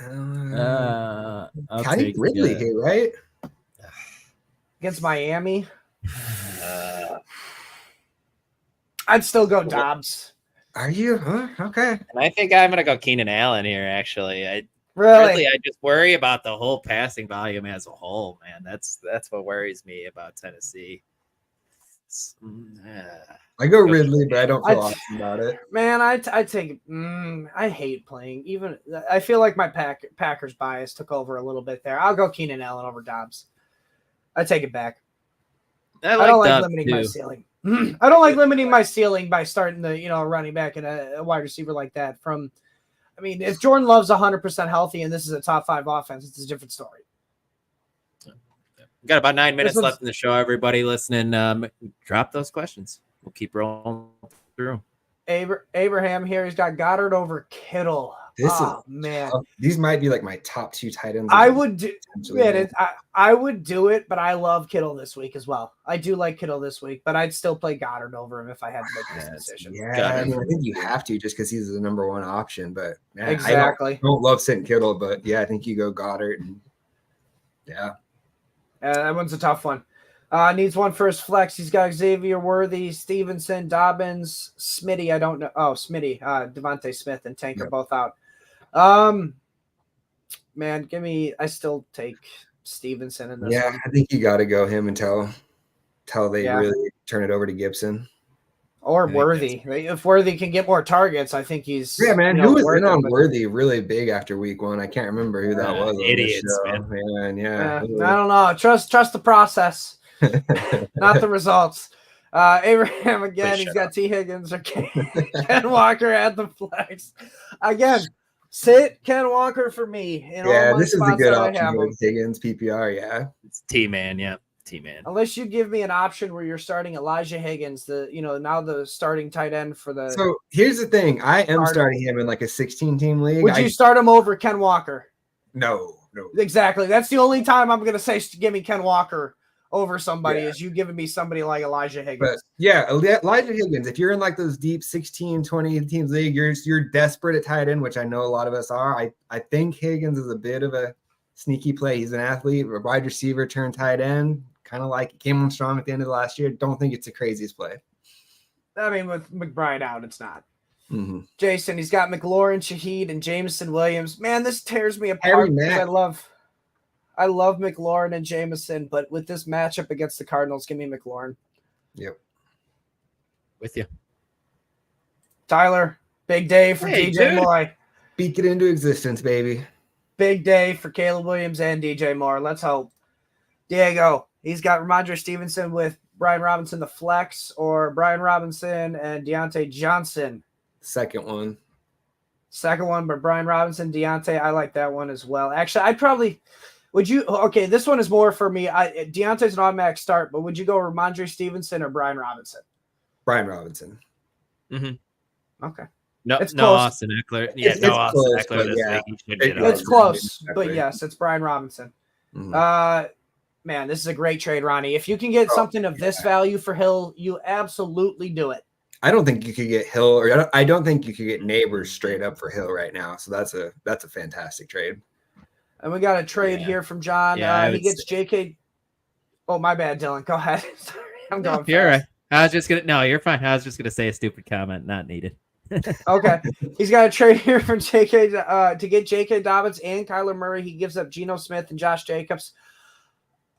I'll take Ridley here, right? Against Miami. I'd still go Dobbs. Are you? Huh? Okay. And I think I'm gonna go Keenan Allen here. Actually, Really, I just worry about the whole passing volume as a whole, man. That's what worries me about Tennessee. I go Ridley, but I don't feel awesome about it. Man, I take. I hate playing. Even I feel like my Packers bias took over a little bit there. I'll go Keenan Allen over Dobbs. I take it back. I don't like limiting my ceiling. I don't like limiting my ceiling by starting the running back and a wide receiver like that. If Jordan Love's 100% healthy and this is a top 5 offense, it's a different story. We've got about 9 minutes left in the show. Everybody listening, drop those questions. We'll keep rolling through. Abraham here. He's got Goddard over Kittle. Man. These might be like my top 2 tight ends. I would do it, but I love Kittle this week as well. I do like Kittle this week, but I'd still play Goddard over him if I had to make this decision. Yeah, I think you have to just because he's the number 1 option. But man, exactly. I don't love sitting Kittle, but yeah, I think you go Goddard. And, that one's a tough one. Needs one first flex. He's got Xavier Worthy, Stevenson, Dobbins, Smitty. I don't know. Oh, Smitty, Devontae Smith, and Tank are both out. Man, I still take Stevenson in this one. I think you got to go him until they really turn it over to Gibson. Or Worthy. If Worthy can get more targets, I think he's. Yeah, man. Who was in on Worthy really big after week 1? I can't remember who that was. Idiots, man. I don't know. Trust the process, not the results. Abraham again. He's got T. Higgins or Ken Walker at the flex. Again, sit Ken Walker for me. This is a good option with Higgins PPR. Yeah, it's T-man. Yeah. T-man. Unless you give me an option where you're starting Elijah Higgins, now the starting tight end for the. So here's the thing: I am starting him in like a 16-team league. Would you start him over Ken Walker? No. Exactly. That's the only time I'm going to say give me Ken Walker over somebody is you giving me somebody like Elijah Higgins. But Elijah Higgins. If you're in like those deep 16, 20 teams league, you're desperate at tight end, which I know a lot of us are. I think Higgins is a bit of a sneaky play. He's an athlete, a wide receiver turned tight end. Kind of like it came on strong at the end of the last year. Don't think it's the craziest play. I mean, with McBride out, it's not. Mm-hmm. Jason, he's got McLaurin, Shaheed, and Jameson Williams. Man, this tears me apart. I I love McLaurin and Jameson, but with this matchup against the Cardinals, give me McLaurin. Yep. With you. Tyler, big day for DJ Moore. Speak it into existence, baby. Big day for Caleb Williams and DJ Moore. Let's hope. Diego, he's got Ramondre Stevenson with Brian Robinson, the flex, or Brian Robinson and Deontay Johnson. Second one, but Brian Robinson, Deontay, I like that one as well. Actually, I'd probably – would you – okay, this one is more for me. Deontay's an automatic start, but would you go Ramondre Stevenson or Brian Robinson? Brian Robinson. Mm-hmm. Okay. No, it's no close. Austin Eckler. Yeah, no Austin close, Eckler this yeah. week. He should get It's on. close, but yes, it's Brian Robinson. Mhm. Man, this is a great trade, Ronnie. If you can get something of this value for Hill, you absolutely do it. I don't think you could get Hill, or I don't think you could get Neighbors straight up for Hill right now. So that's a fantastic trade. And we got a trade here from John. He gets JK. Oh, my bad, Dylan. Go ahead. Sorry, I'm going. You're fast. right. I was just gonna. No, you're fine. I was just gonna say a stupid comment, not needed. Okay, he's got a trade here from JK to get JK Dobbins and Kyler Murray. He gives up Geno Smith and Josh Jacobs.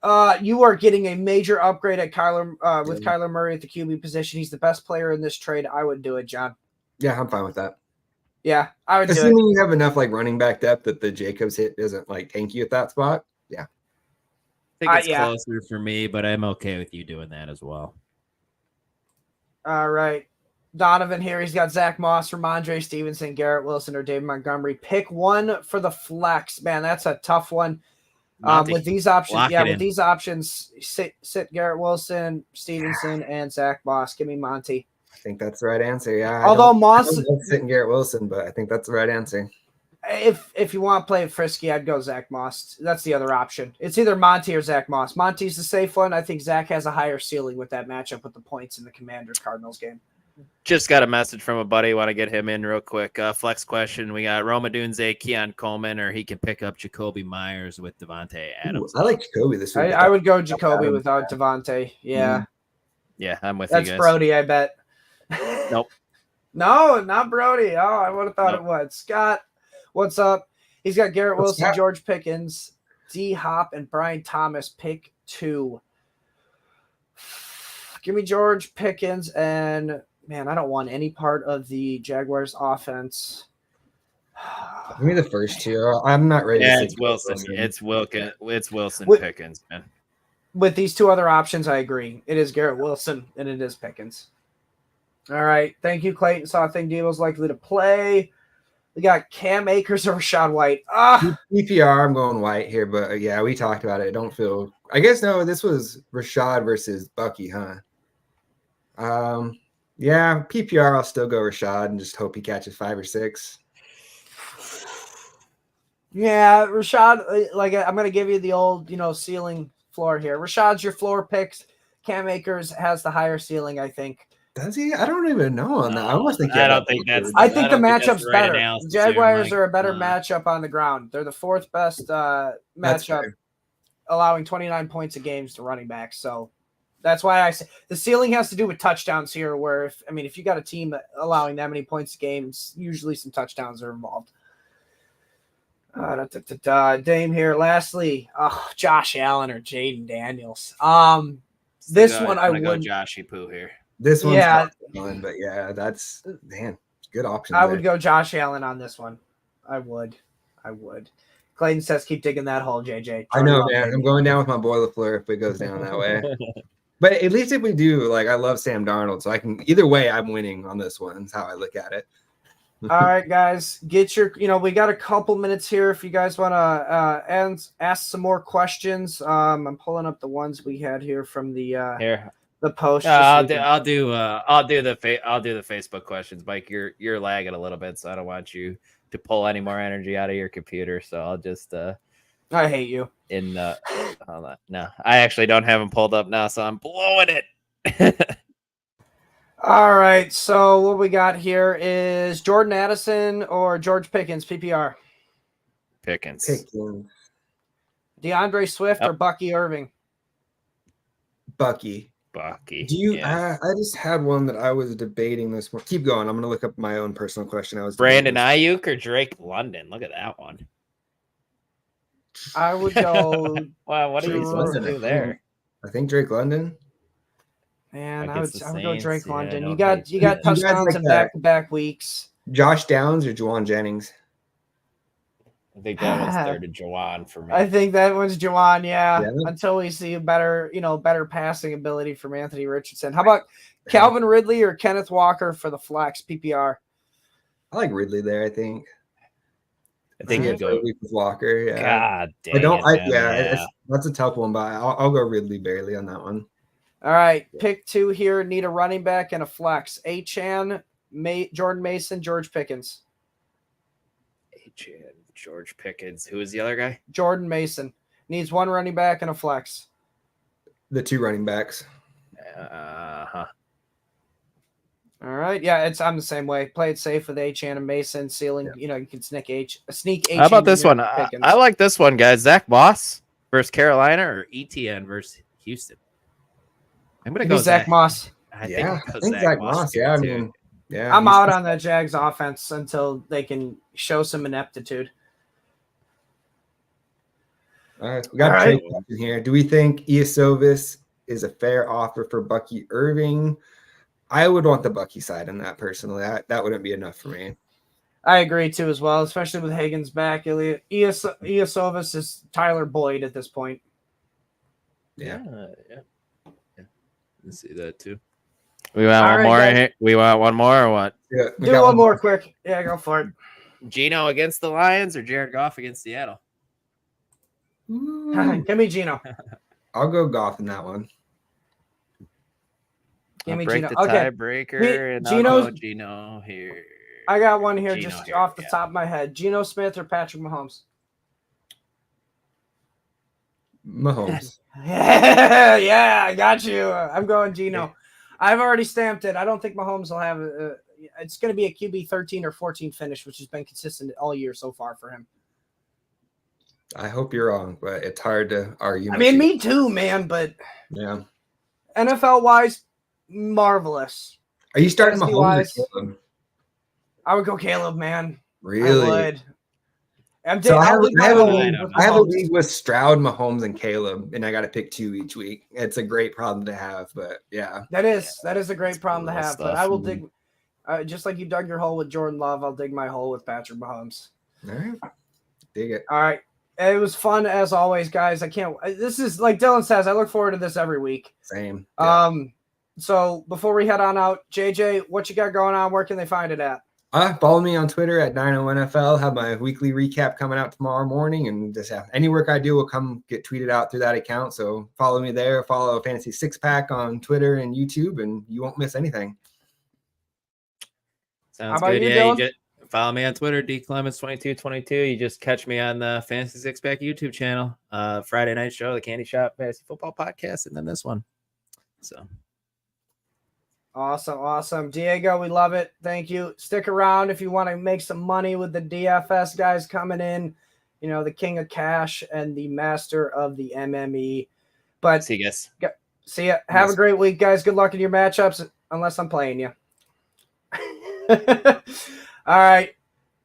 You are getting a major upgrade at Kyler with Kyler Murray at the QB position. He's the best player in this trade. I would do it, John. Yeah, I'm fine with that. Yeah, I would do it. Assuming you have enough like running back depth that the Jacobs hit doesn't like tank you at that spot. Yeah. I think it's closer for me, but I'm okay with you doing that as well. All right. Donovan here. He's got Zach Moss, Ramondre Stevenson, Garrett Wilson, or David Montgomery. Pick one for the flex. Man, that's a tough one. With these options, these options, sit Garrett Wilson, Stevenson, and Zach Moss. Give me Monty. I think that's the right answer. Yeah. Although Moss I don't sitting Garrett Wilson, but I think that's the right answer. If you want to play it frisky, I'd go Zach Moss. That's the other option. It's either Monty or Zach Moss. Monty's the safe one. I think Zach has a higher ceiling with that matchup with the points in the Commanders-Cardinals game. Just got a message from a buddy. Want to get him in real quick. Flex question. We got Roma Dunze, Keon Coleman, or he can pick up Jacoby Myers with Devontae Adams. Ooh, I like Jacoby this week. I would go Jacoby without Devontae. Yeah. Yeah, I'm with you guys. That's Brody, I bet. Nope. No, not Brody. Oh, I would have thought it was. Scott, what's up? He's got Garrett Wilson, George Pickens, D Hop, and Brian Thomas. Pick 2. Give me George Pickens and man, I don't want any part of the Jaguars offense. Give me the first two. I'm not ready. Yeah, it's Wilson. It's Wilson Pickens, man. With these two other options, I agree. It is Garrett Wilson and it is Pickens. All right. Thank you, Clayton. So I think Deebo's likely to play. We got Cam Akers or Rashad White. PPR, I'm going White here, but yeah, we talked about it. I don't feel. I guess no. This was Rashad versus Bucky, huh? Yeah, PPR. I'll still go Rashad and just hope he catches 5 or 6. Yeah, Rashad. Like I'm gonna give you the old, ceiling floor here. Rashad's your floor picks. Cam Akers has the higher ceiling, I think. Does he? I don't even know on that. I almost think. I don't think that's. I think the matchup's right better. The Jaguars are a better matchup on the ground. They're the 4th best matchup, allowing 29 points a game to running backs. So that's why I say the ceiling has to do with touchdowns here. Where if you got a team allowing that many points a game, usually some touchdowns are involved. Dame here. Lastly, Josh Allen or Jaden Daniels. This one I would go Joshy Poo here. This one's fun, but yeah, that's good option. I would go Josh Allen on this one. I would. Clayton says keep digging that hole, JJ. I know, man. I'm going down with my boy LaFleur if it goes down that way. But at least if we do, I love Sam Darnold, so I can either way. I'm winning on this one. That's how I look at it. All right, guys, get your. We got a couple minutes here. If you guys want to ask some more questions, I'm pulling up the ones we had here from the post. I'll do the Facebook questions, Mike. You're lagging a little bit, so I don't want you to pull any more energy out of your computer. So I'll just. I hate you. Hold on. No, I actually don't have them pulled up now, so I'm blowing it. All right, so what we got here is Jordan Addison or George Pickens, PPR. Pickens. DeAndre Swift or Bucky Irving? Bucky. Do you? I just had one that I was debating this morning. Keep going. I'm going to look up my own personal question. Brandon Ayuk or Drake London? Look at that one. I would go. Wow, what are you supposed to do there? I think Drake London. Man, I Against would the go Saints, Drake yeah, I London. don't You got hate you got that. touchdowns like in that. back-to-back weeks. Josh Downs or Juwan Jennings? I think that was third to Jawan for me. I think that one's Juwan, yeah. Yeah. Until we see a better passing ability from Anthony Richardson. How about Calvin Ridley or Kenneth Walker for the flex PPR? I like Ridley there. I think you go with Walker. Yeah. God damn. I don't. Yeah. That's a tough one, but I'll go Ridley barely on that one. All right, pick 2 here. Need a running back and a flex. Achane, Jordan Mason, George Pickens. Achane, George Pickens. Who is the other guy? Jordan Mason needs 1 running back and a flex. The 2 running backs. Uh-huh. All right, yeah, I'm the same way. Play it safe with Achane and Mason. Ceiling, you can sneak Achane. How about this one? Pickens. I like this one, guys. Zach Moss versus Carolina or ETN versus Houston. I'm gonna go Zach Moss. I think Zach Moss. Yeah, I mean, yeah. I'm out on the Jags offense until they can show some ineptitude. All right, we got a trade question here. Do we think Iasovis is a fair offer for Bucky Irving? I would want the Bucky side on that personally. That wouldn't be enough for me. I agree too, as well, especially with Higgins back. Iasovis is Tyler Boyd at this point. Yeah. I see that too. We want one more. Guys. We want one more or what? Yeah, do one more quick. Yeah, go for it. Gino against the Lions or Jared Goff against Seattle? Give me Gino. I'll go Goff in that one. Give me Gino. The tiebreaker and I'll go Gino here. I got one here just off the top of my head. Geno Smith or Patrick Mahomes? Mahomes. Yeah, I got you. I'm going Geno. Yeah. I've already stamped it. I don't think Mahomes will have it's going to be a QB 13 or 14 finish, which has been consistent all year so far for him. I hope you're wrong, but it's hard to argue. I mean, me too, man, but yeah. NFL-wise, marvelous. Are you starting Mahomes or Caleb? I would go Caleb, man. Really? I would. I have a league with Stroud, Mahomes, and Caleb, and I got to pick 2 each week. It's a great problem to have, but yeah. That is a great problem to have, but I will dig, just like you dug your hole with Jordan Love, I'll dig my hole with Patrick Mahomes. All right. Dig it. All right. It was fun as always, guys. This is like Dylan says, I look forward to this every week. Same. Yeah. So before we head on out, JJ, what you got going on? Where can they find it at? Follow me on Twitter at 90NFL. Have my weekly recap coming out tomorrow morning, and just any work I do will get tweeted out through that account. So follow me there. Follow Fantasy Six Pack on Twitter and YouTube, and you won't miss anything. Sounds good. You just follow me on Twitter, dclemens2222. You just catch me on the Fantasy Six Pack YouTube channel. Friday night show, the Candy Shop Fantasy Football Podcast, and then this one. So. Awesome. Diego, we love it. Thank you. Stick around if you want to make some money with the DFS guys coming in, the king of cash and the master of the MME. But see you guys. See ya. Have a great week, guys. Good luck in your matchups, unless I'm playing you. All right.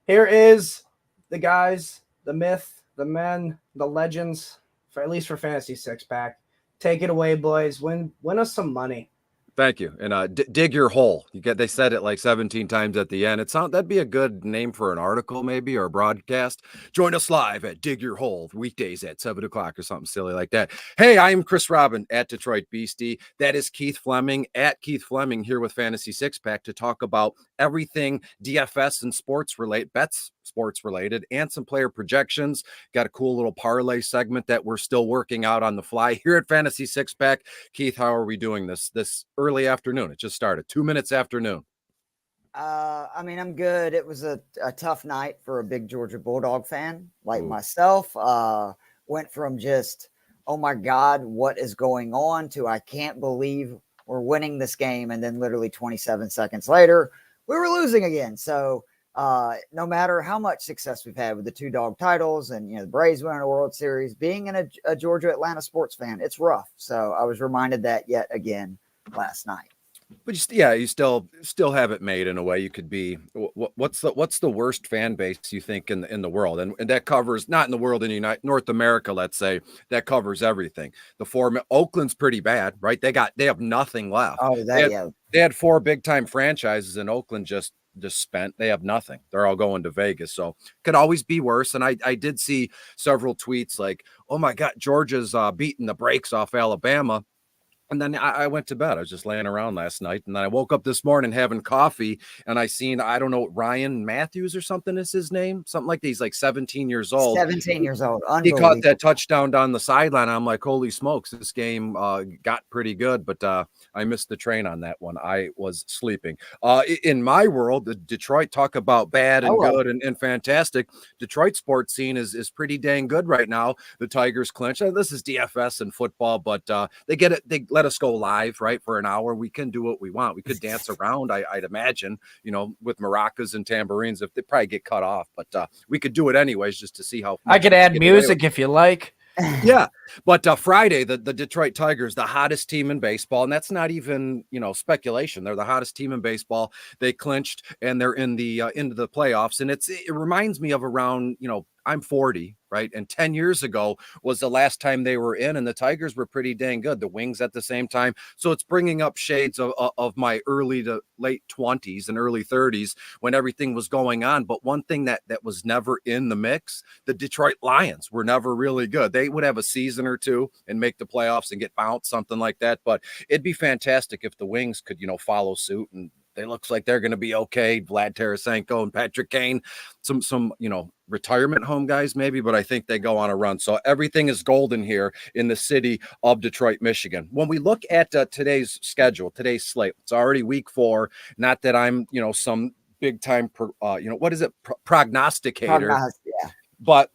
Here is the guys, the myth, the men, the legends, at least for Fantasy Six Pack. Take it away, boys. Win us some money. Thank you. And dig your hole. They said it like 17 times at the end. That'd be a good name for an article maybe, or a broadcast. Join us live at Dig Your Hole weekdays at 7:00 or something silly like that. Hey, I'm Chris Robbin at Detroit Beastie. That is Keith Flemming at Keith Flemming here with Fantasy Six Pack to talk about everything DFS and sports related, bets sports related, and some player projections. Got a cool little parlay segment that we're still working out on the fly here at Fantasy Six Pack. Keith, how are we doing this early afternoon? It just started 2 minutes after noon. I'm good. It was a tough night for a big Georgia Bulldog fan like myself. Went from just, oh my God, what is going on, to I can't believe we're winning this game. And then literally 27 seconds later, we were losing again. So no matter how much success we've had with the 2-dog titles and, the Braves winning a World Series, being in a Georgia Atlanta sports fan, it's rough. So I was reminded that yet again last night. But you still have it made in a way. You could be what's the worst fan base you think in the world, and that covers not in the world in North America. Let's say that covers everything. Oakland's pretty bad, right? They have nothing left. Oh, they had 4 big time franchises, and Oakland just spent. They have nothing. They're all going to Vegas, so could always be worse. And I did see several tweets like, "Oh my God, Georgia's beating the brakes off Alabama." And then I went to bed. I was just laying around last night. And then I woke up this morning having coffee, and I seen, I don't know, Ryan Matthews or something is his name. Something like that. He's like 17 years old. 17 years old. He caught that touchdown down the sideline. I'm like, holy smokes, this game got pretty good. But I missed the train on that one. I was sleeping. In my world, the Detroit, talk about bad and good and fantastic. Detroit sports scene is pretty dang good right now. The Tigers clinch. This is DFS and football, but they get it. They let us go live, right, for an hour. We can do what we want. We could dance around, I'd imagine, with maracas and tambourines, if they probably get cut off, but we could do it anyways just to see how I could add music if you like. Yeah, but Friday, the Detroit Tigers, the hottest team in baseball, and that's not even speculation. They're the hottest team in baseball. They clinched and they're in the into the playoffs, and it reminds me of around I'm 40, right? And 10 years ago was the last time they were in, and the Tigers were pretty dang good. The Wings at the same time. So it's bringing up shades of my early to late 20s and early 30s when everything was going on. But one thing that was never in the mix, the Detroit Lions were never really good. They would have a season or two and make the playoffs and get bounced, something like that. But it'd be fantastic if the Wings could, follow suit, and it looks like they're going to be okay. Vlad Tarasenko and Patrick Kane, some retirement home guys maybe, but I think they go on a run. So everything is golden here in the city of Detroit, Michigan. When we look at today's schedule, today's slate, it's already week 4. Not that I'm, some big time, what is it? Prognosticator. Yeah. But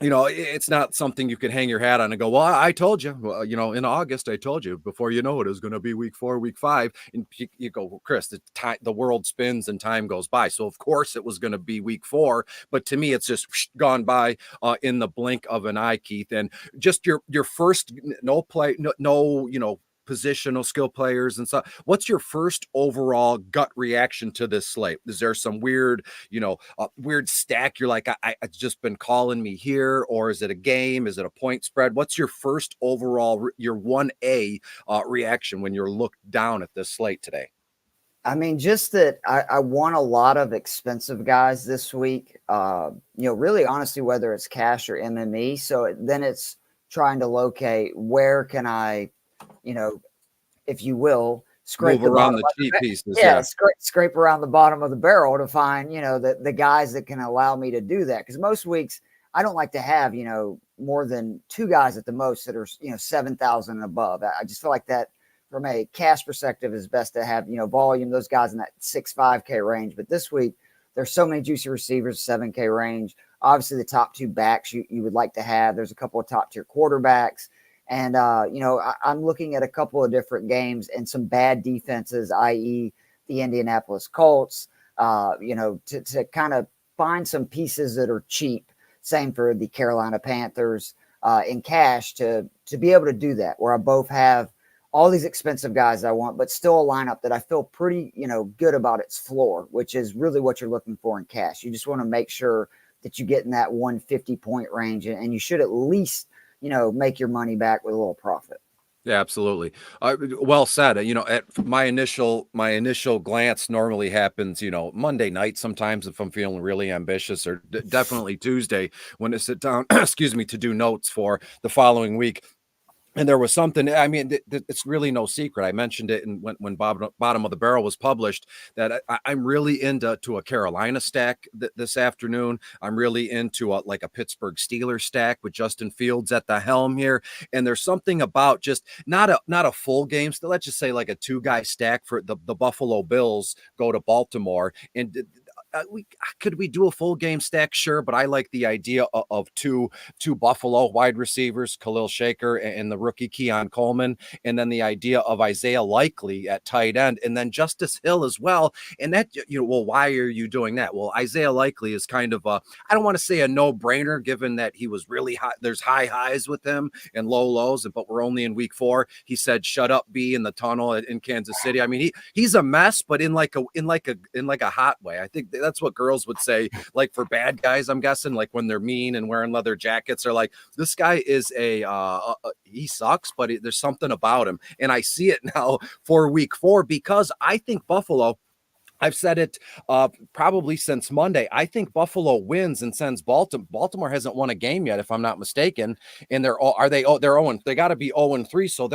it's not something you can hang your hat on and go, well, I told you, well, in August, I told you before it was going to be week 4, week 5. And you go, well, Chris, the world spins and time goes by. So of course it was going to be week 4, but to me, it's just gone by in the blink of an eye, Keith. And just your first no positional skill players and stuff. What's your first overall gut reaction to this slate? Is there some weird stack? You're like, it's just been calling me here, or is it a game? Is it a point spread? What's your first overall, your 1A reaction when you're looked down at this slate today? I mean, just that I want a lot of expensive guys this week. Really, honestly, whether it's cash or MME. So then it's trying to locate where can I, if you will, scrape around the cheap pieces. Yeah, scrape around the bottom of the barrel to find, the guys that can allow me to do that. Because most weeks I don't like to have, more than 2 guys at the most that are, 7,000 and above. I just feel like that from a cash perspective is best to have, volume, those guys in that 6-5K range. But this week there's so many juicy receivers, 7K range. Obviously the top 2 backs you would like to have. There's a couple of top tier quarterbacks. And, I'm looking at a couple of different games and some bad defenses, i.e. the Indianapolis Colts, to kind of find some pieces that are cheap. Same for the Carolina Panthers in cash to be able to do that, where I both have all these expensive guys I want, but still a lineup that I feel pretty, good about its floor, which is really what you're looking for in cash. You just want to make sure that you get in that 150-point range, and you should at least make your money back with a little profit. Yeah, absolutely. Well said. At my initial glance normally happens, Monday night sometimes if I'm feeling really ambitious, or definitely Tuesday when I sit down, to do notes for the following week. And there was something, I mean, it's really no secret. I mentioned it when Bottom of the Barrel was published, that I'm really into a Carolina stack this afternoon. I'm really into a Pittsburgh Steelers stack with Justin Fields at the helm here. And there's something about just not a full game. So let's just say like a 2-guy stack for the Buffalo Bills go to Baltimore. And could we do a full game stack? Sure, but I like the idea of two Buffalo wide receivers, Khalil Shaker and the rookie Keon Coleman, and then the idea of Isaiah Likely at tight end, and then Justice Hill as well. And that, well, why are you doing that? Well, Isaiah Likely is kind of I don't want to say a no-brainer, given that he was really high. There's high highs with him and low lows, but we're only in week 4. He said, "Shut up, B," in the tunnel in Kansas City. I mean, he's a mess, but in like a hot way. I think that's what girls would say, like for bad guys, I'm guessing, like when they're mean and wearing leather jackets, are like, this guy is he sucks, but there's something about him. And I see it now for week 4, because I think Buffalo, I've said it probably since Monday, I think Buffalo wins and sends Baltimore. Baltimore hasn't won a game yet, if I'm not mistaken. And they're 0. They got to be 0-3. So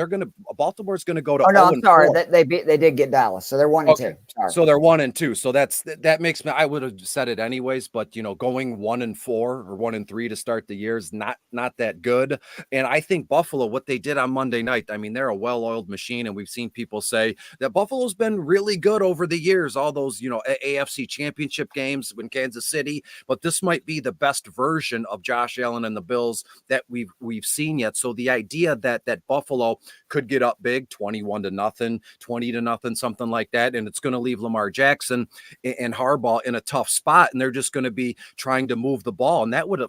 Baltimore's going to go to 0-4. I'm sorry. They did get Dallas. So they're 1-2. Sorry. So they're 1-2. So that makes me, I would have said it anyways, but going 1-4 or 1-3 to start the year is not that good. And I think Buffalo, what they did on Monday night, I mean, they're a well-oiled machine. And we've seen people say that Buffalo's been really good over the years, all those, AFC championship games in Kansas City, but this might be the best version of Josh Allen and the Bills that we've seen yet. So the idea that Buffalo could get up big, 21-0, 20-0, something like that, and it's going to leave Lamar Jackson and Harbaugh in a tough spot, and they're just going to be trying to move the ball, and that would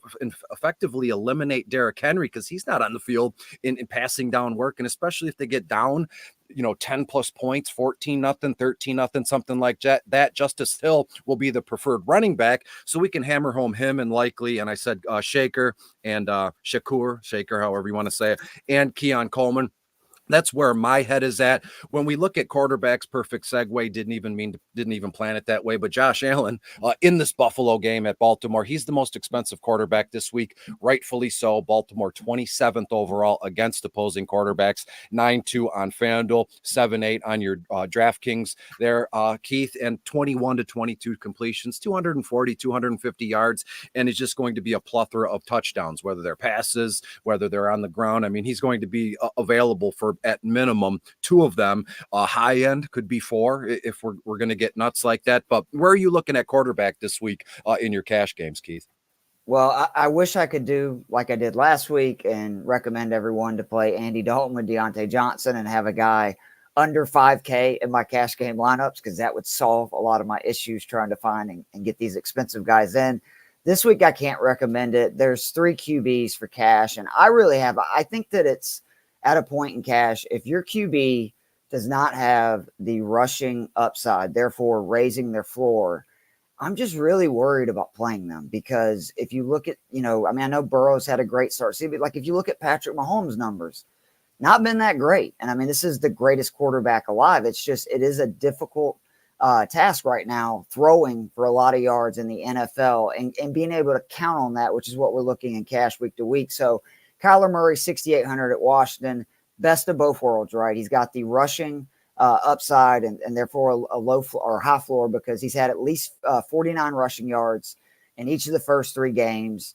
effectively eliminate Derrick Henry, because he's not on the field in passing down work, and especially if they get down 10 plus points, 14-0, 13-0, something like that. Justice Hill will be the preferred running back, so we can hammer home him and Likely, and I said Shaker and Shaker, however you want to say it, and Keon Coleman. That's where my head is at. When we look at quarterbacks, perfect segue, didn't even plan it that way. But Josh Allen in this Buffalo game at Baltimore, he's the most expensive quarterback this week, rightfully so. Baltimore 27th overall against opposing quarterbacks, 9-2 on FanDuel, 7-8 on your DraftKings there, Keith, and 21-22 completions, 240, 250 yards, and it's just going to be a plethora of touchdowns, whether they're passes, whether they're on the ground. I mean, he's going to be available for at minimum 2 of them. High end could be 4 if we're going to get nuts like that. But where are you looking at quarterback this week in your cash games, Keith? Well, I wish I could do like I did last week and recommend everyone to play Andy Dalton with Deontay Johnson and have a guy under 5K in my cash game lineups, because that would solve a lot of my issues trying to find and get these expensive guys in. This week, I can't recommend it. There's 3 QBs for cash, and I think that it's at a point in cash, if your QB does not have the rushing upside, therefore raising their floor, I'm just really worried about playing them, because if you look at, I know Burrow's had a great start. See, but like if you look at Patrick Mahomes' numbers, not been that great. And I mean, this is the greatest quarterback alive. It is a difficult task right now, throwing for a lot of yards in the NFL and being able to count on that, which is what we're looking in cash week to week. So Kyler Murray, 6,800 at Washington, best of both worlds, right? He's got the rushing upside and therefore a low or high floor, because he's had at least 49 rushing yards in each of the first 3 games.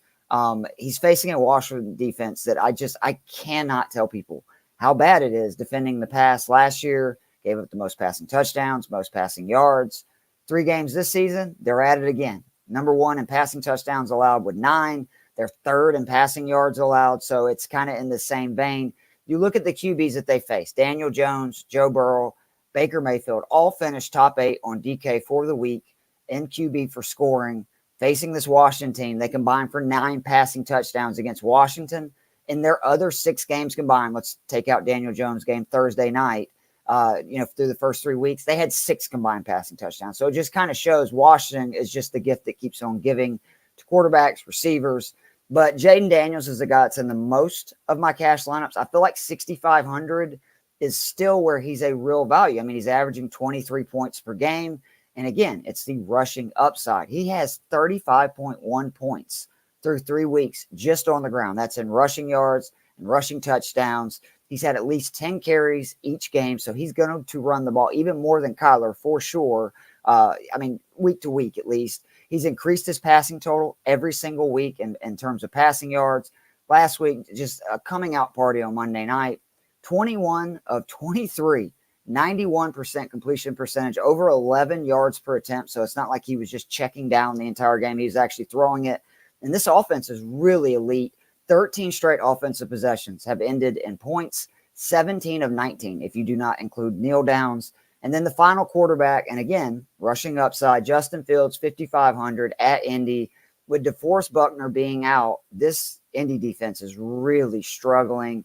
He's facing a Washington defense that I cannot tell people how bad it is defending the pass. Last year, gave up the most passing touchdowns, most passing yards. 3 games this season, they're at it again. Number 1 in passing touchdowns allowed with 9. They're 3rd in passing yards allowed. So it's kind of in the same vein. You look at the QBs that they face: Daniel Jones, Joe Burrow, Baker Mayfield, all finished top 8 on DK for the week in QB for scoring. Facing this Washington team, they combined for 9 passing touchdowns against Washington. In their other 6 games combined, let's take out Daniel Jones' game Thursday night, through the first 3 weeks, they had 6 combined passing touchdowns. So it just kind of shows Washington is just the gift that keeps on giving to quarterbacks, receivers. But Jaden Daniels is the guy that's in the most of my cash lineups. I feel like 6,500 is still where he's a real value. I mean, he's averaging 23 points per game. And again, it's the rushing upside. He has 35.1 points through 3 weeks just on the ground. That's in rushing yards and rushing touchdowns. He's had at least 10 carries each game. So he's going to run the ball even more than Kyler for sure. Week to week at least. He's increased his passing total every single week in terms of passing yards. Last week, just a coming out party on Monday night, 21 of 23 91% completion percentage, over 11 yards per attempt. So it's not like he was just checking down the entire game. He was actually throwing it. And this offense is really elite. 13 straight offensive possessions have ended in points, 17 of 19, if you do not include kneel downs. And then the final quarterback, and again, rushing upside, Justin Fields, 5,500 at Indy. With DeForest Buckner being out, this Indy defense is really struggling.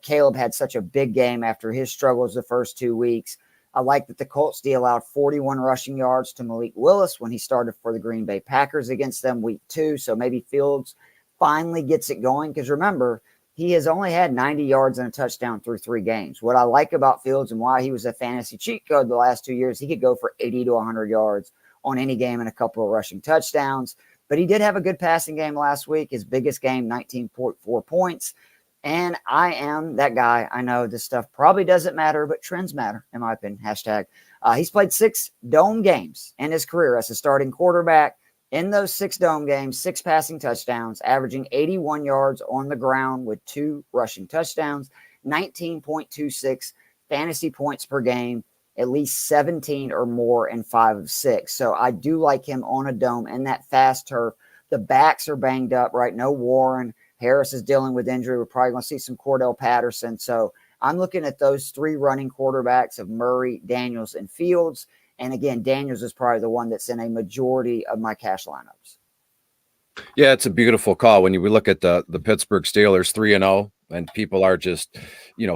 Caleb had such a big game after his struggles the first 2 weeks. I like that the Colts allowed 41 rushing yards to Malik Willis when he started for the Green Bay Packers against them week 2. So maybe Fields finally gets it going, because remember, he has only had 90 yards and a touchdown through 3 games. What I like about Fields and why he was a fantasy cheat code the last 2 years, he could go for 80 to 100 yards on any game and a couple of rushing touchdowns. But he did have a good passing game last week. His biggest game, 19.4 points. And I am that guy. I know this stuff probably doesn't matter, but trends matter, in my opinion. Hashtag. He's played 6 dome games in his career as a starting quarterback. In those 6 dome games, 6 passing touchdowns, averaging 81 yards on the ground with 2 rushing touchdowns, 19.26 fantasy points per game, at least 17 or more in 5 of 6. So I do like him on a dome in that fast turf. The backs are banged up, right? No Warren. Harris is dealing with injury. We're probably going to see some Cordell Patterson. So I'm looking at those 3 running quarterbacks of Murray, Daniels, and Fields. And again, Daniels is probably the one that's in a majority of my cash lineups. Yeah, it's a beautiful call. When we look at the Pittsburgh Steelers 3-0, and people are just,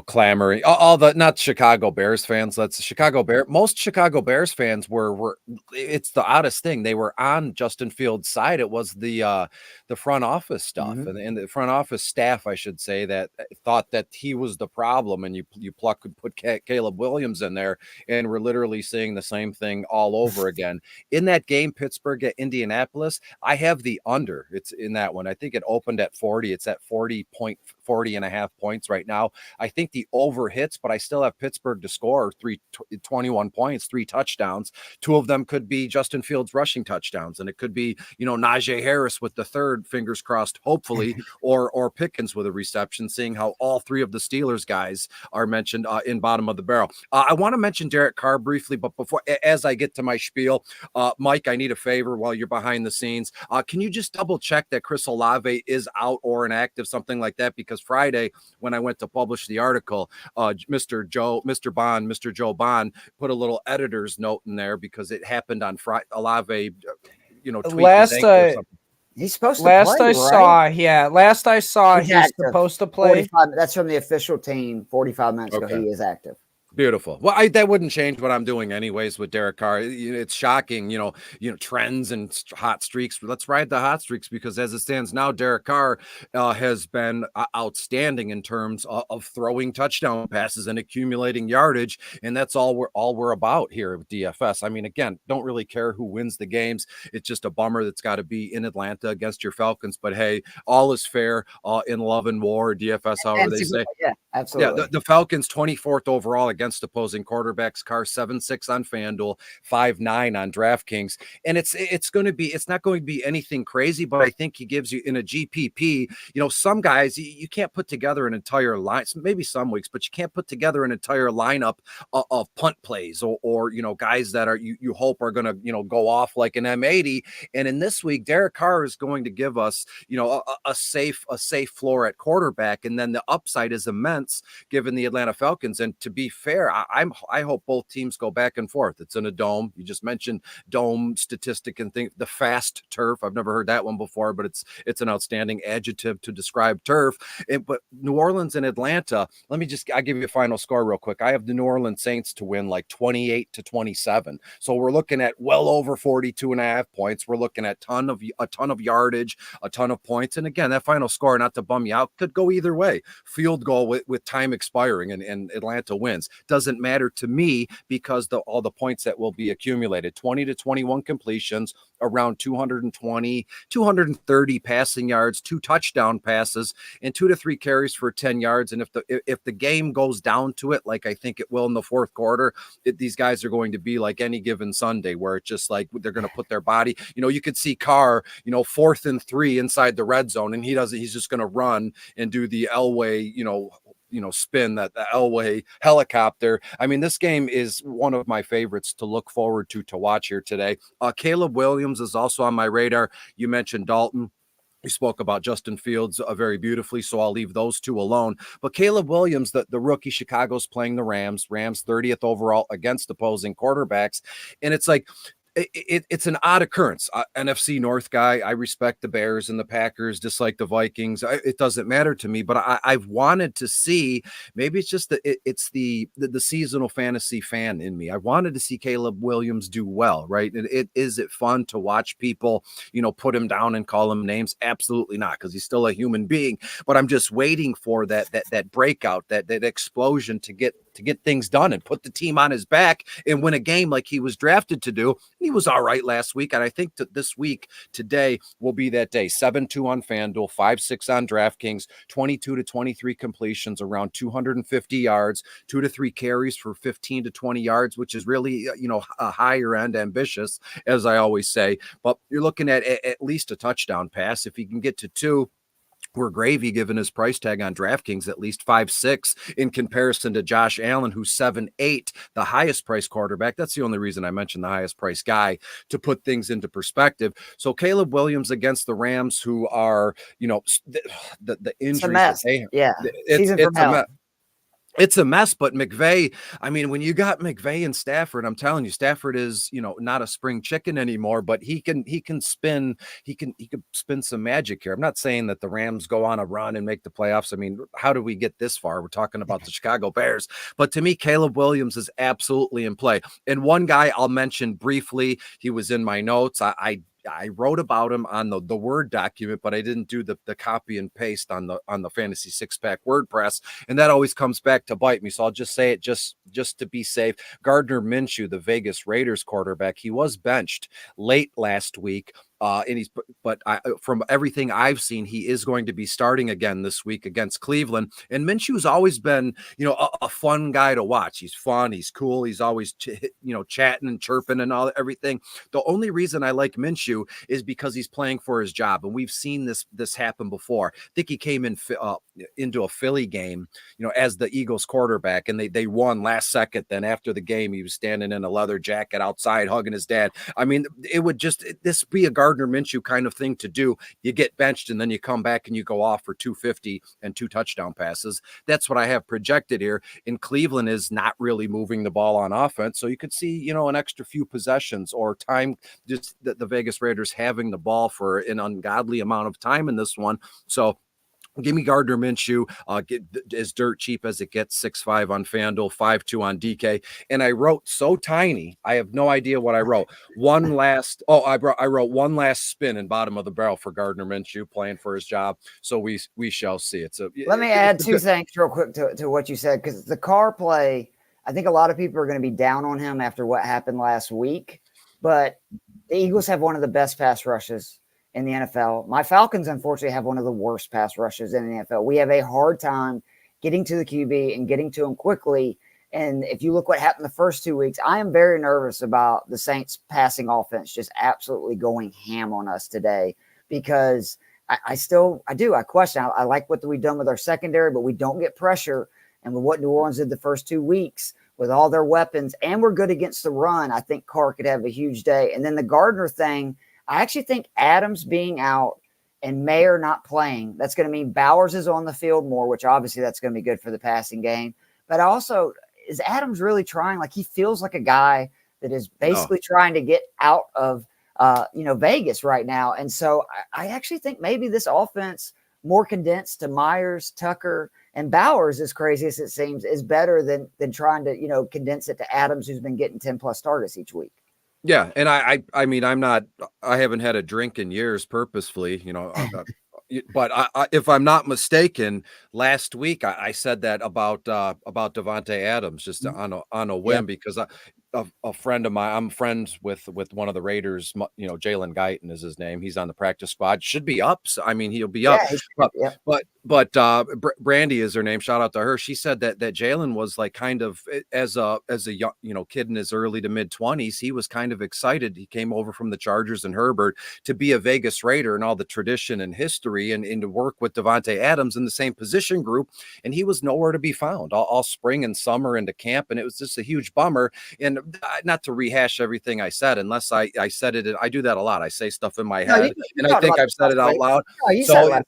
clamoring. All the not Chicago Bears fans. That's Chicago Bear. Most Chicago Bears fans were. It's the oddest thing. They were on Justin Fields' side. It was the front office stuff and the front office staff, I should say, that thought that he was the problem. And you put Caleb Williams in there, and we're literally seeing the same thing all over again. In that game, Pittsburgh at Indianapolis, I have the under. It's in that one. I think it opened at 40. It's at 40.5 points right now. I think the over hits, but I still have Pittsburgh to score 21 points, 3 touchdowns. 2 of them could be Justin Fields rushing touchdowns, and it could be, Najee Harris with the 3rd, fingers crossed, hopefully, or Pickens with a reception, seeing how all 3 of the Steelers guys are mentioned in bottom of the barrel. I want to mention Derek Carr briefly, but before, as I get to my spiel, Mike, I need a favor while you're behind the scenes. Can you just double check that Chris Olave is out or inactive, something like that? Because Friday, when I went to publish the article, Mr. Joe Bond put a little editor's note in there because it happened on Friday. Olave, tweaked his ankle or something. He's supposed to play, Last I saw, he's supposed to play. That's from the official team 45 minutes ago. He is active. Beautiful. Well, that wouldn't change what I'm doing anyways with Derek Carr. It's shocking, trends and hot streaks. Let's ride the hot streaks, because as it stands now, Derek Carr has been outstanding in terms of throwing touchdown passes and accumulating yardage, and that's all we're about here at DFS. I mean, again, don't really care who wins the games. It's just a bummer that's got to be in Atlanta against your Falcons. But hey, all is fair in love and war, DFS, however they say. Yeah, absolutely. Yeah, the Falcons 24th overall against opposing quarterbacks. Carr 7-6 on FanDuel, 5-9 on DraftKings, and it's not going to be anything crazy, but I think he gives you in a GPP. Some guys you can't put together an entire line. Maybe some weeks, but you can't put together an entire lineup of punt plays or guys that are you hope are going to go off like an M80. And in this week, Derek Carr is going to give us a safe floor at quarterback, and then the upside is immense given the Atlanta Falcons. And to be fair, I hope both teams go back and forth. It's in a dome. You just mentioned dome statistic and think the fast turf. I've never heard that one before, but it's an outstanding adjective to describe turf. But New Orleans and Atlanta, I'll give you a final score real quick. I have the New Orleans Saints to win like 28-27. So we're looking at well over 42.5 points. We're looking at a ton of yardage, a ton of points. And again, that final score, not to bum you out, could go either way. Field goal with time expiring and Atlanta wins. Doesn't matter to me because all the points that will be accumulated, 20 to 21 completions, around 220, 230 passing yards, 2 touchdown passes, and 2 to 3 carries for 10 yards. And if the game goes down to it, like I think it will in the fourth quarter, these guys are going to be like any given Sunday, where it's just like they're going to put their body. You could see Carr, 4th and 3 inside the red zone, and he's just going to run and do the Elway, spin, that the Elway helicopter. I mean, this game is one of my favorites to look forward to watch here today. Caleb Williams is also on my radar. You mentioned Dalton. We spoke about Justin Fields very beautifully, so I'll leave those two alone. But Caleb Williams, the rookie, Chicago's playing the Rams 30th overall against opposing quarterbacks. And it's like, it's an odd occurrence. NFC North guy. I respect the Bears and the Packers, just like the Vikings. It doesn't matter to me, but I've wanted to see, maybe it's just it's the seasonal fantasy fan in me. I wanted to see Caleb Williams do well, right? Is it fun to watch people, put him down and call him names? Absolutely not, because he's still a human being. But I'm just waiting for that breakout, that explosion to get things done and put the team on his back and win a game like he was drafted to do. He was all right last week, and I think that this week, today, will be that day. 7-2 on FanDuel, 5-6 on DraftKings, 22 to 23 completions, around 250 yards, 2 to 3 carries for 15 to 20 yards, which is really, a higher end ambitious, as I always say. But you're looking at least a touchdown pass. If he can get to 2, we're gravy, given his price tag on DraftKings, at least 5-6 in comparison to Josh Allen, who's 7-8, the highest price quarterback. That's the only reason I mentioned the highest price guy, to put things into perspective. So Caleb Williams against the Rams, who are, the injuries. It's a mess, but McVay, I mean, when you got McVay and Stafford, I'm telling you, Stafford is, not a spring chicken anymore, but he can spin some magic here. I'm not saying that the Rams go on a run and make the playoffs. I mean, how do we get this far? We're talking about the Chicago Bears, but to me, Caleb Williams is absolutely in play. And one guy I'll mention briefly, he was in my notes. I wrote about him on the Word document, but I didn't do the copy and paste on the Fantasy Six-Pack WordPress, and that always comes back to bite me. So I'll just say it just to be safe. Gardner Minshew, the Vegas Raiders quarterback, he was benched late last week. From everything I've seen, he is going to be starting again this week against Cleveland. And Minshew's always been, a fun guy to watch. He's fun. He's cool. He's always, chatting and chirping and everything. The only reason I like Minshew is because he's playing for his job. And we've seen this happen before. I think he came into a Philly game, as the Eagles quarterback, and they won last second. Then after the game, he was standing in a leather jacket outside hugging his dad. I mean, this be a Gardner Minshew kind of thing to do. You get benched and then you come back and you go off for 250 and 2 touchdown passes. That's what I have projected here. And Cleveland is not really moving the ball on offense. So you could see, an extra few possessions or time, just the Vegas Raiders having the ball for an ungodly amount of time in this one. So give me Gardner Minshew, get as dirt cheap as it gets, 6.5 on FanDuel, 5.2 on DK. And I wrote so tiny, I have no idea what I wrote. I wrote one last spin in bottom of the barrel for Gardner Minshew playing for his job. So we shall see. Let me add 2 things real quick to what you said, because the Carr play, I think a lot of people are going to be down on him after what happened last week. But the Eagles have one of the best pass rushes in the NFL. My Falcons, unfortunately, have one of the worst pass rushes in the NFL. We have a hard time getting to the QB and getting to him quickly. And if you look what happened the first 2 weeks, I am very nervous about the Saints passing offense just absolutely going ham on us today, because I question. I like what we've done with our secondary, but we don't get pressure. And with what New Orleans did the first 2 weeks with all their weapons, and we're good against the run, I think Carr could have a huge day. And then the Gardner thing, I actually think Adams being out and Mayer not playing, that's going to mean Bowers is on the field more, which obviously that's going to be good for the passing game. But also, is Adams really trying? Like, he feels like a guy that is basically trying to get out of, Vegas right now. And so I actually think maybe this offense, more condensed to Myers, Tucker, and Bowers, as crazy as it seems, is better than trying to, condense it to Adams, who's been getting 10+ targets each week. Yeah. And I mean, I haven't had a drink in years purposefully, but if I'm not mistaken, last week I said that about Devontae Adams, just on a whim, because a friend of mine, I'm friends with one of the Raiders, Jalen Guyton is his name. He's on the practice squad, should be up. So, I mean, he'll be up, but Brandy is her name. Shout out to her. She said that Jalen was like kind of as a young, kid in his early to mid 20s. He was kind of excited. He came over from the Chargers and Herbert to be a Vegas Raider and all the tradition and history and to work with Devontae Adams in the same position group. And he was nowhere to be found all spring and summer into camp. And it was just a huge bummer. And not to rehash everything I said, unless I said it. I do that a lot. I say stuff in my head and I think I've said it out loud. So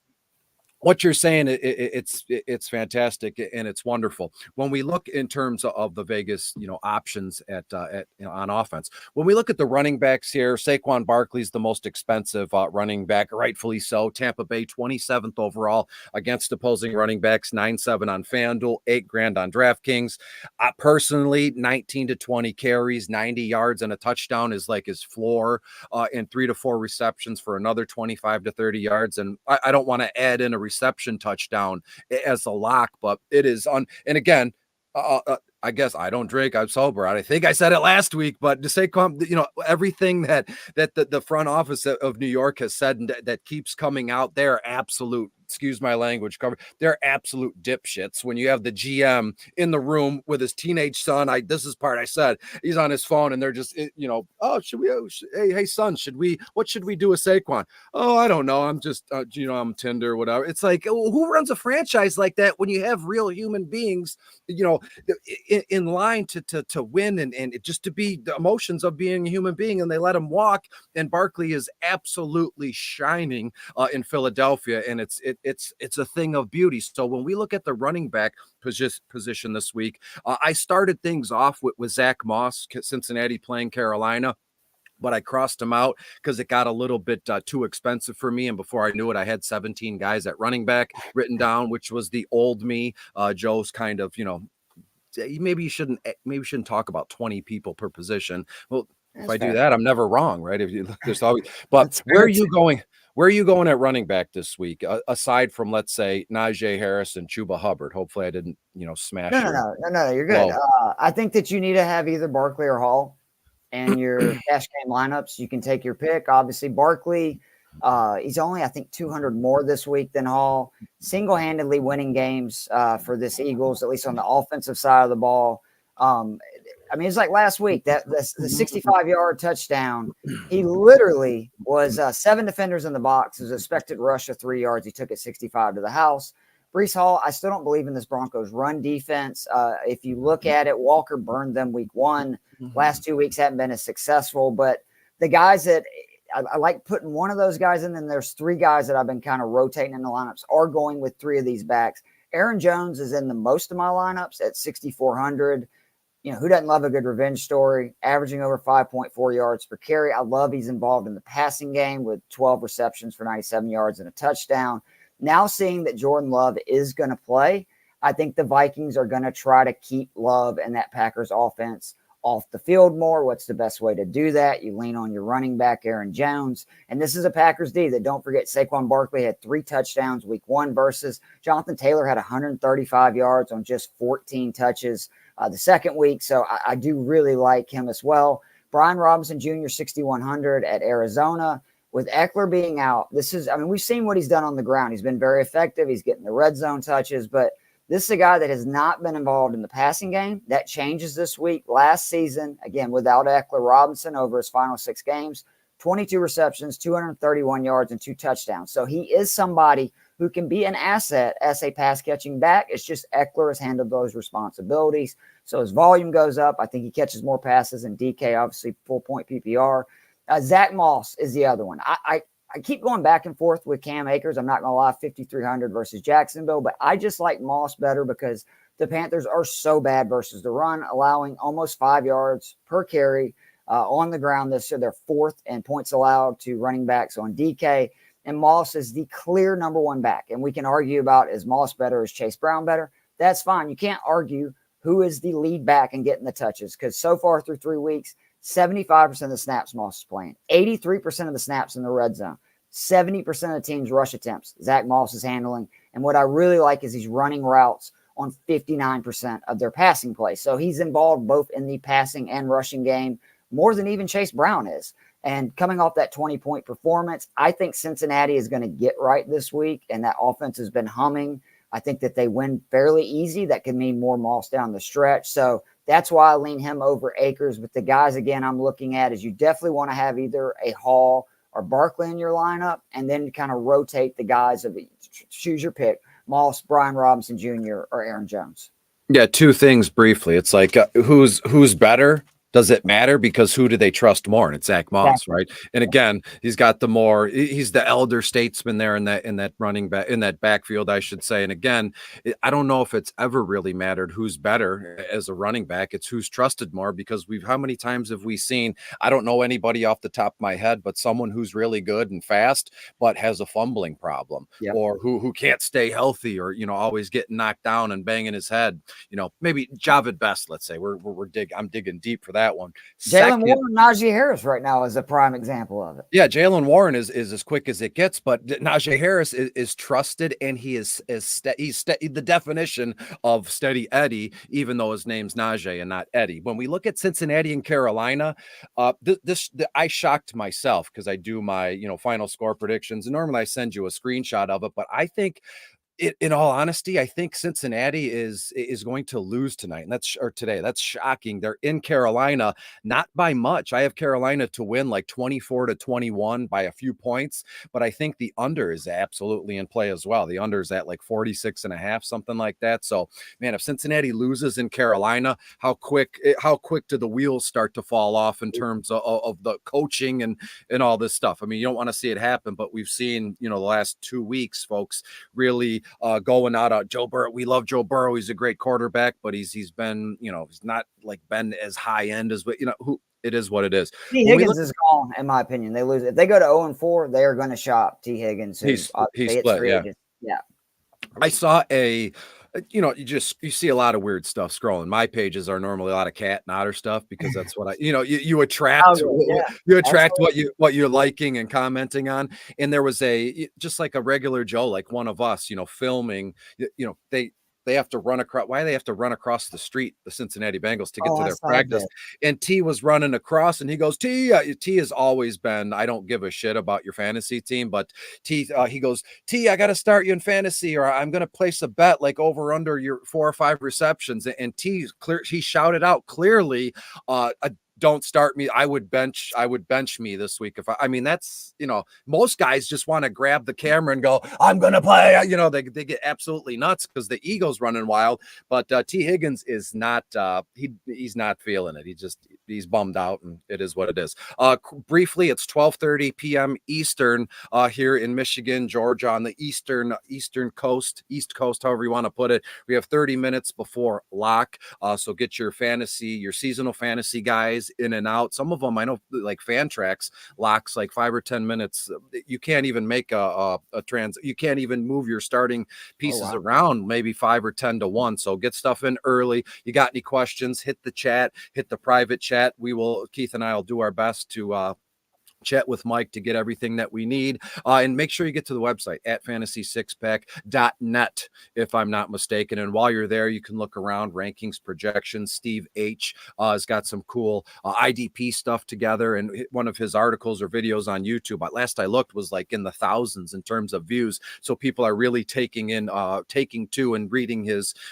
what you're saying, it's fantastic and it's wonderful. When we look in terms of the Vegas, options at on offense, when we look at the running backs here, Saquon Barkley's the most expensive running back, rightfully so. Tampa Bay 27th overall against opposing running backs, 9-7 on FanDuel, $8,000 on DraftKings. Personally, 19 to 20 carries, 90 yards and a touchdown is like his floor, and 3 to 4 receptions for another 25 to 30 yards. And I don't want to add in a reception touchdown as a lock, but it is on. And again, I guess I don't drink. I'm sober. I think I said it last week, but to say, everything that the front office of New York has said and that keeps coming out, they're absolute. Excuse my language. They're absolute dipshits. When you have the GM in the room with his teenage son, this is part I said. He's on his phone, and they're just, hey son, what should we do with Saquon? Oh, I don't know. I'm just, I'm Tinder, whatever. It's like, who runs a franchise like that when you have real human beings, in line to win and just to be the emotions of being a human being, and they let him walk. And Barkley is absolutely shining in Philadelphia, and it's a thing of beauty. So when we look at the running back position this week, I started things off with Zach Moss, Cincinnati playing Carolina, but I crossed him out because it got a little bit too expensive for me. And before I knew it, I had 17 guys at running back written down, which was the old me. Joe's kind of, maybe you shouldn't talk about 20 people per position. Well, if I do that, I'm never wrong, right? If you look, there's always. But where are you going? Where are you going at running back this week? Aside from, let's say, Najee Harris and Chuba Hubbard. Hopefully, I didn't, smash. No, you're good. I think that you need to have either Barkley or Hall in your cash game lineups. You can take your pick. Obviously, Barkley, he's only, I think, 200 more this week than Hall. Single-handedly winning games for this Eagles, at least on the offensive side of the ball. It's like last week, the 65-yard touchdown. He literally was 7 defenders in the box. His expected rush of 3 yards. He took it 65 to the house. Breece Hall, I still don't believe in this Broncos run defense. If you look at it, Walker burned them week 1. Last 2 weeks haven't been as successful. But the guys that I like putting one of those guys in, and there's 3 guys that I've been kind of rotating in the lineups are going with 3 of these backs. Aaron Jones is in the most of my lineups at 6,400. Who doesn't love a good revenge story? Averaging over 5.4 yards per carry. I love he's involved in the passing game with 12 receptions for 97 yards and a touchdown. Now seeing that Jordan Love is going to play, I think the Vikings are going to try to keep Love and that Packers offense off the field more. What's the best way to do that? You lean on your running back, Aaron Jones. And this is a Packers D that, don't forget, Saquon Barkley had 3 touchdowns week 1 versus Jonathan Taylor had 135 yards on just 14 touches the second week. So I do really like him as well. Brian Robinson Jr., 6,100 at Arizona. With Eckler being out, we've seen what he's done on the ground. He's been very effective. He's getting the red zone touches, but this is a guy that has not been involved in the passing game. That changes this week. Last season, again, without Eckler, Robinson over his final 6 games, 22 receptions, 231 yards, and 2 touchdowns. So he is somebody who can be an asset as a pass-catching back. It's just Eckler has handled those responsibilities. So his volume goes up. I think he catches more passes than DK, obviously full-point PPR. Zach Moss is the other one. I keep going back and forth with Cam Akers. I'm not going to lie, 5,300 versus Jacksonville, but I just like Moss better because the Panthers are so bad versus the run, allowing almost 5 yards per carry on the ground this year. They're 4th in points allowed to running backs on DK. And Moss is the clear number 1 back. And we can argue about, is Moss better, is Chase Brown better? That's fine. You can't argue who is the lead back and getting the touches, because so far through 3 weeks, 75% of the snaps Moss is playing, 83% of the snaps in the red zone, 70% of the team's rush attempts Zach Moss is handling. And what I really like is he's running routes on 59% of their passing play. So he's involved both in the passing and rushing game more than even Chase Brown is. And coming off that 20-point performance, I think Cincinnati is going to get right this week, and that offense has been humming. I think that they win fairly easy. That could mean more Moss down the stretch. So that's why I lean him over Akers. But the guys, again, I'm looking at is you definitely want to have either a Hall or Barkley in your lineup, and then kind of rotate the guys of choose your pick: Moss, Brian Robinson Jr., or Aaron Jones. Yeah, two things briefly. It's like who's better? Does it matter? Because who do they trust more? And it's Zach Moss, right? And again, he's the elder statesman there in that running back, in that backfield, I should say. And again, I don't know if it's ever really mattered who's better as a running back. It's who's trusted more, because how many times have we seen, I don't know anybody off the top of my head, but someone who's really good and fast, but has a fumbling problem, or who can't stay healthy, or, always getting knocked down and banging his head, maybe Javid Best, let's say I'm digging deep for that one. Jalen Warren, Najee Harris right now is a prime example of it. Yeah, Jalen Warren is as quick as it gets, but Najee Harris is trusted, and he's the definition of steady Eddie, even though his name's Najee and not Eddie. When we look at Cincinnati and Carolina, I shocked myself, because I do my final score predictions, and normally I send you a screenshot of it, but I think, in all honesty, I think Cincinnati is going to lose tonight, today. That's shocking. They're in Carolina, not by much. I have Carolina to win like 24-21 by a few points, but I think the under is absolutely in play as well. The under is at like 46.5, something like that. So, man, if Cincinnati loses in Carolina, how quick do the wheels start to fall off in terms of the coaching and all this stuff? I mean, you don't want to see it happen, but we've seen, the last 2 weeks, folks, really going out. Joe Burrow. We love Joe Burrow. He's a great quarterback, but he's been, he's not like been as high end as, who it is what it is. T. Higgins is gone, in my opinion. They lose. If they go to 0-4, they are going to shop T. Higgins. He's split, yeah. I saw you see a lot of weird stuff scrolling. My pages are normally a lot of cat and otter stuff, because that's what you attract. You attract what you're liking and commenting on. And there was just like a regular Joe, like one of us, filming, they have to run across. Why do they have to run across the street, the Cincinnati Bengals, to get to their practice? And T was running across, and he goes, T has always been, I don't give a shit about your fantasy team, but he goes, T, I got to start you in fantasy, or I'm going to place a bet like over under your 4 or 5 receptions. And he shouted out clearly, don't start me. I would bench me this week. That's, most guys just want to grab the camera and go, I'm going to play, they get absolutely nuts because the ego's running wild. But T. Higgins is not, he's not feeling it. He's bummed out, and it is what it is. Briefly, it's 12:30 p.m. Eastern here in Michigan, Georgia, on the East Coast, however you want to put it. We have 30 minutes before lock. So get your seasonal fantasy guys in and out. Some of them, I know, like Fantrax locks like 5 or 10 minutes. You can't even make you can't even move your starting pieces around, maybe 5 or 10 to 1. So get stuff in early. You got any questions, hit the chat, hit the private chat. Keith and I will do our best to chat with Mike to get everything that we need. And make sure you get to the website at fantasy6pack.net, if I'm not mistaken. And while you're there, you can look around, rankings, projections. Steve H has got some cool IDP stuff together, and one of his articles or videos on YouTube, last I looked, was like in the thousands in terms of views. So people are really taking to and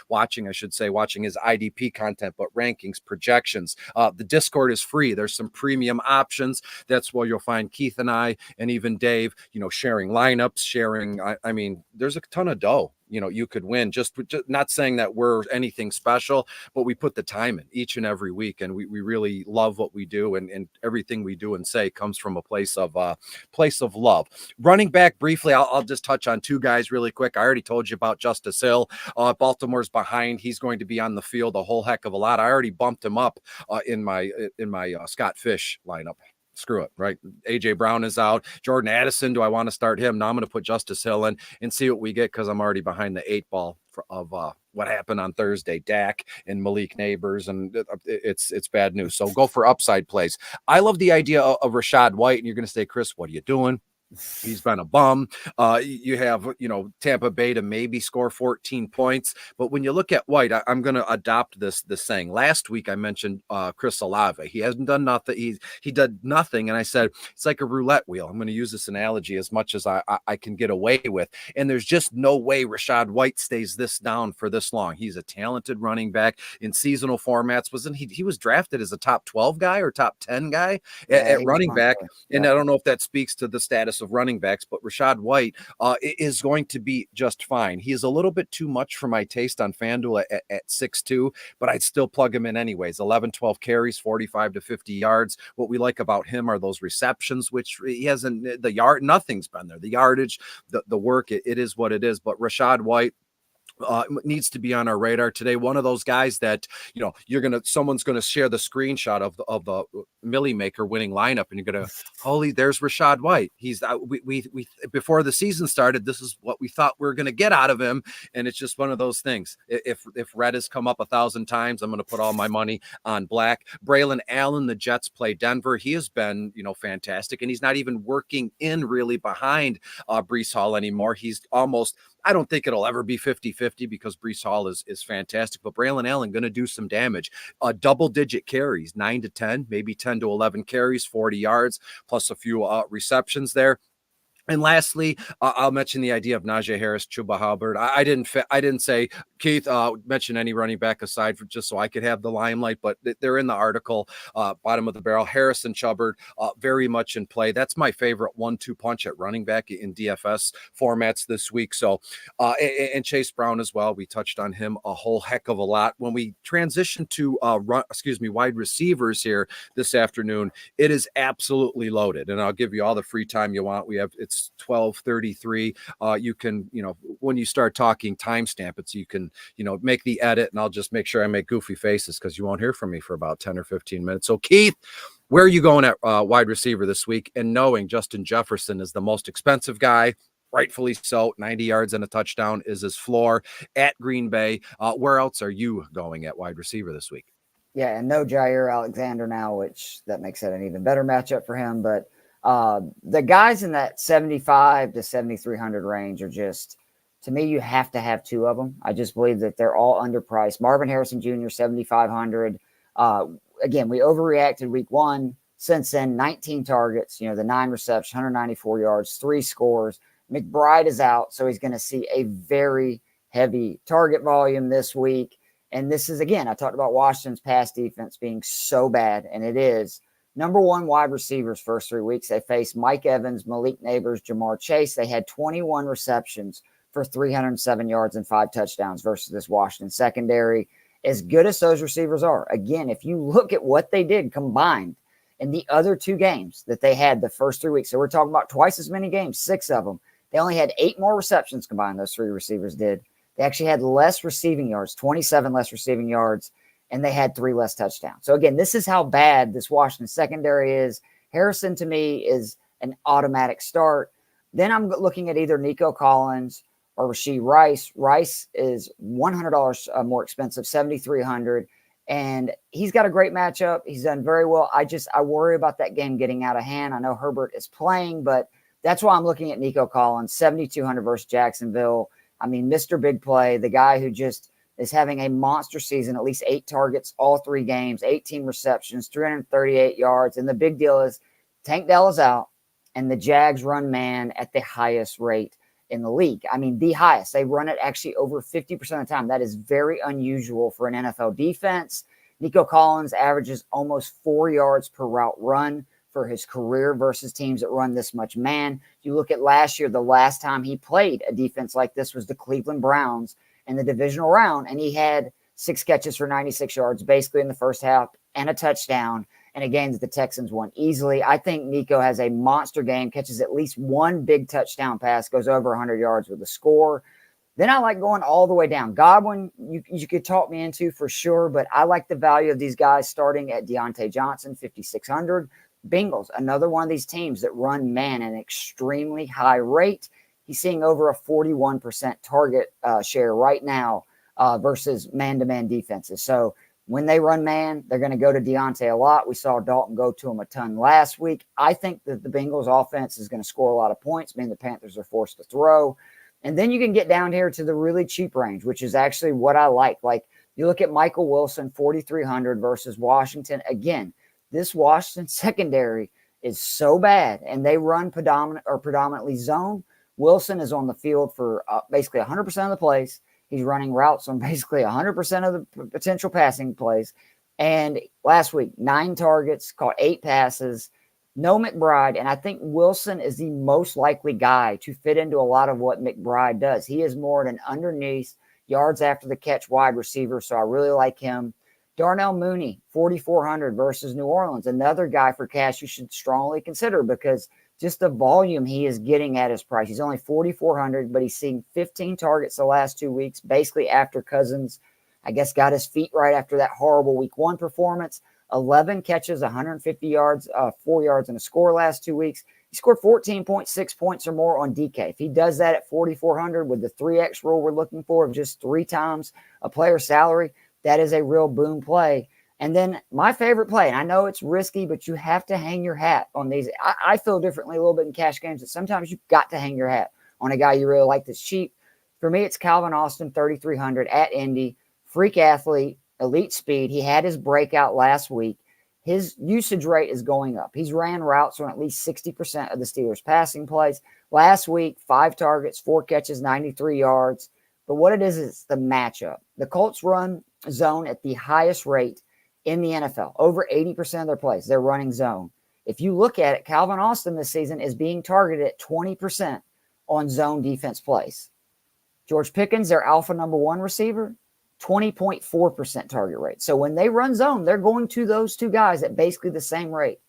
watching his IDP content, but rankings, projections. The Discord is free. There's some premium options. That's where you'll find Keith and I, and even Dave, sharing lineups, there's a ton of dough you could win. Just not saying that we're anything special, but we put the time in each and every week, and we really love what we do, and everything we do and say comes from a place of love. Running back, briefly, I'll just touch on 2 guys really quick. I already told you about Justice Hill. Baltimore's behind. He's going to be on the field a whole heck of a lot. I already bumped him up in my Scott Fish lineup. Screw it, right? AJ Brown is out. Jordan Addison, do I want to start him? No, I'm going to put Justice Hill in and see what we get, because I'm already behind the 8 ball of what happened on Thursday. Dak and Malik Neighbors, and it's bad news. So go for upside plays. I love the idea of Rachaad White, and you're going to say, Chris, what are you doing? He's been a bum. You have, Tampa Bay to maybe score 14 points. But when you look at White, I'm going to adopt this saying. Last week I mentioned Chris Olave. He hasn't done nothing. He did nothing. And I said, it's like a roulette wheel. I'm going to use this analogy as much as I can get away with. And there's just no way Rachaad White stays this down for this long. He's a talented running back in seasonal formats. Wasn't he was drafted as a top 12 guy or top 10 guy at running back. And I don't know if that speaks to the status of running backs, but Rachaad White is going to be just fine. He is a little bit too much for my taste on FanDuel at 6'2", but I'd still plug him in anyways. 11, 12 carries, 45 to 50 yards. What we like about him are those receptions, which he hasn't, nothing's been there. The yardage, the work, it is what it is. But Rachaad White needs to be on our radar today. One of those guys that, someone's going to share the screenshot of the Millie Maker winning lineup, and you're going to, there's Rachaad White. He's we before the season started, this is what we thought we were going to get out of him. And it's just one of those things. If red has come up 1,000 times, I'm going to put all my money on black. Braylon Allen, the Jets play Denver. He has been, fantastic. And he's not even working in really behind Breece Hall anymore. He's almost, I don't think it'll ever be 50-50 because Breece Hall is fantastic, but Braylon Allen going to do some damage. Double-digit carries, 9 to 10, maybe 10 to 11 carries, 40 yards, plus a few receptions there. And lastly, I'll mention the idea of Najee Harris, Chuba Hubbard. I didn't say, Keith, mention any running back aside for just so I could have the limelight, but they're in the article, bottom of the barrel. Harris and Chubbard, very much in play. That's my favorite 1-2 punch at running back in DFS formats this week. So, and Chase Brown as well. We touched on him a whole heck of a lot. When we transition to wide receivers here this afternoon, it is absolutely loaded, and I'll give you all the free time you want. It's 12:33. You can, when you start talking timestamp it, so you can, make the edit, and I'll just make sure I make goofy faces because you won't hear from me for about 10 or 15 minutes. So Keith, where are you going at wide receiver this week? And knowing Justin Jefferson is the most expensive guy, rightfully so, 90 yards and a touchdown is his floor at Green Bay. Where else are you going at wide receiver this week? Yeah, and no Jair Alexander now, which that makes it an even better matchup for him. But the guys in that 7,500 to 7,300 range are just, to me, you have to have two of them. I just believe that they're all underpriced. Marvin Harrison Jr., 7,500. Again, we overreacted week one. Since then, 19 targets, the 9 receptions, 194 yards, 3 scores. McBride is out, so he's going to see a very heavy target volume this week. And this is, again, I talked about Washington's pass defense being so bad, and it is. Number one wide receivers first 3 weeks. They faced Mike Evans, Malik Neighbors, Jamar Chase. They had 21 receptions for 307 yards and 5 touchdowns versus this Washington secondary. As good as those receivers are, again, if you look at what they did combined in the other 2 games that they had the first 3 weeks, so we're talking about twice as many games, 6 of them. They only had 8 more receptions combined, those 3 receivers did. They actually had less receiving yards, 27 less receiving yards, and they had 3 less touchdowns. So again, this is how bad this Washington secondary is. Harrison, to me, is an automatic start. Then I'm looking at either Nico Collins or Rashee Rice. Rice is $100 more expensive, $7,300, and he's got a great matchup. He's done very well. I worry about that game getting out of hand. I know Herbert is playing, but that's why I'm looking at Nico Collins, $7,200 versus Jacksonville. I mean, Mr. Big Play, the guy who just is having a monster season, at least 8 targets, all 3 games, 18 receptions, 338 yards. And the big deal is Tank Dell is out, and the Jags run man at the highest rate in the league. I mean, the highest. They run it actually over 50% of the time. That is very unusual for an NFL defense. Nico Collins averages almost 4 yards per route run for his career versus teams that run this much man. You look at last year, the last time he played a defense like this was the Cleveland Browns in the divisional round, and he had 6 catches for 96 yards basically in the first half and a touchdown in a game that the Texans won easily. I think Nico has a monster game, catches at least 1 big touchdown pass, goes over 100 yards with a score. Then I like going all the way down. Godwin, you could talk me into for sure, but I like the value of these guys starting at Deontay Johnson, 5,600. Bengals, another one of these teams that run man at an extremely high rate. He's seeing over a 41% target share right now versus man-to-man defenses. So When they run man, they're going to go to Deontay a lot. We saw Dalton go to him a ton last week. I think that the Bengals offense is going to score a lot of points, meaning the Panthers are forced to throw. And then you can get down here to the really cheap range, which is actually what I like. Like you look at Michael Wilson, 4,300 versus Washington. Again, this Washington secondary is so bad, and they run predominantly zone. Wilson is on the field for basically 100% of the plays. He's running routes on basically 100% of the potential passing plays. And last week, 9 targets, caught 8 passes, no McBride. And I think Wilson is the most likely guy to fit into a lot of what McBride does. He is more an underneath yards after the catch wide receiver. So I really like him. Darnell Mooney, 4,400 versus New Orleans. Another guy for cash you should strongly consider because just the volume he is getting at his price. He's only 4,400, but he's seeing 15 targets the last 2 weeks, basically after Cousins, I guess, got his feet right after that horrible week 1 performance. 11 catches, 150 yards, 4 yards and a score last 2 weeks. He scored 14.6 points or more on DK. If he does that at 4,400 with the 3X rule we're looking for of just 3 times a player's salary, that is a real boom play. And then my favorite play, and I know it's risky, but you have to hang your hat on these. I feel differently a little bit in cash games that sometimes you've got to hang your hat on a guy you really like that's cheap. For me, it's Calvin Austin, 3,300 at Indy. Freak athlete, elite speed. He had his breakout last week. His usage rate is going up. He's ran routes on at least 60% of the Steelers' passing plays. Last week, 5 targets, 4 catches, 93 yards. But what it is the matchup. The Colts run zone at the highest rate in the NFL. Over 80% of their plays, they're running zone. If you look at it, Calvin Austin this season is being targeted at 20% on zone defense plays. George Pickens, their alpha number 1 receiver, 20.4% target rate. So when they run zone, they're going to those 2 guys at basically the same rate.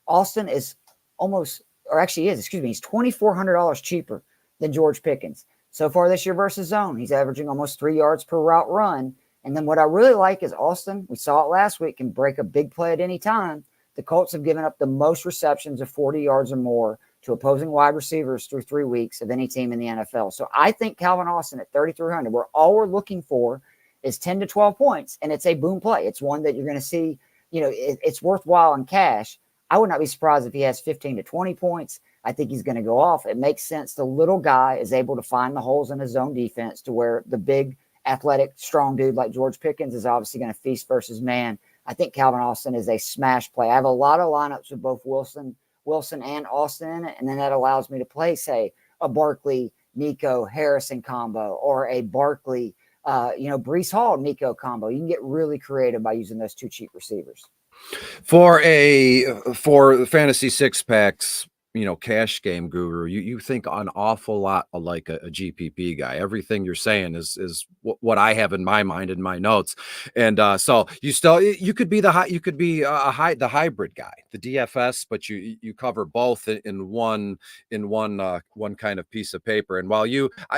Austin is he's $2,400 cheaper than George Pickens. So far this year versus zone, he's averaging almost 3 yards per route run. And then what I really like is Austin, we saw it last week, can break a big play at any time. The Colts have given up the most receptions of 40 yards or more to opposing wide receivers through 3 weeks of any team in the NFL. So I think Calvin Austin at 3,300, where all we're looking for is 10 to 12 points, and it's a boom play. It's one that you're going to see, it's worthwhile in cash. I would not be surprised if he has 15 to 20 points. I think he's going to go off. It makes sense. The little guy is able to find the holes in his zone defense to where the big, athletic, strong dude like George Pickens is obviously going to feast versus man. I think Calvin Austin is a smash play. I have a lot of lineups with both Wilson and Austin in it, and then that allows me to play, say, a Barkley, Nico, Harrison combo, or a Barkley, Breece Hall, Nico combo. You can get really creative by using those 2 cheap receivers. For fantasy 6-packs, cash game guru, you think an awful lot like a GPP guy. Everything you're saying is what I have in my mind in my notes. And so you could be the hybrid guy, the DFS, but you cover both in one kind of piece of paper. And while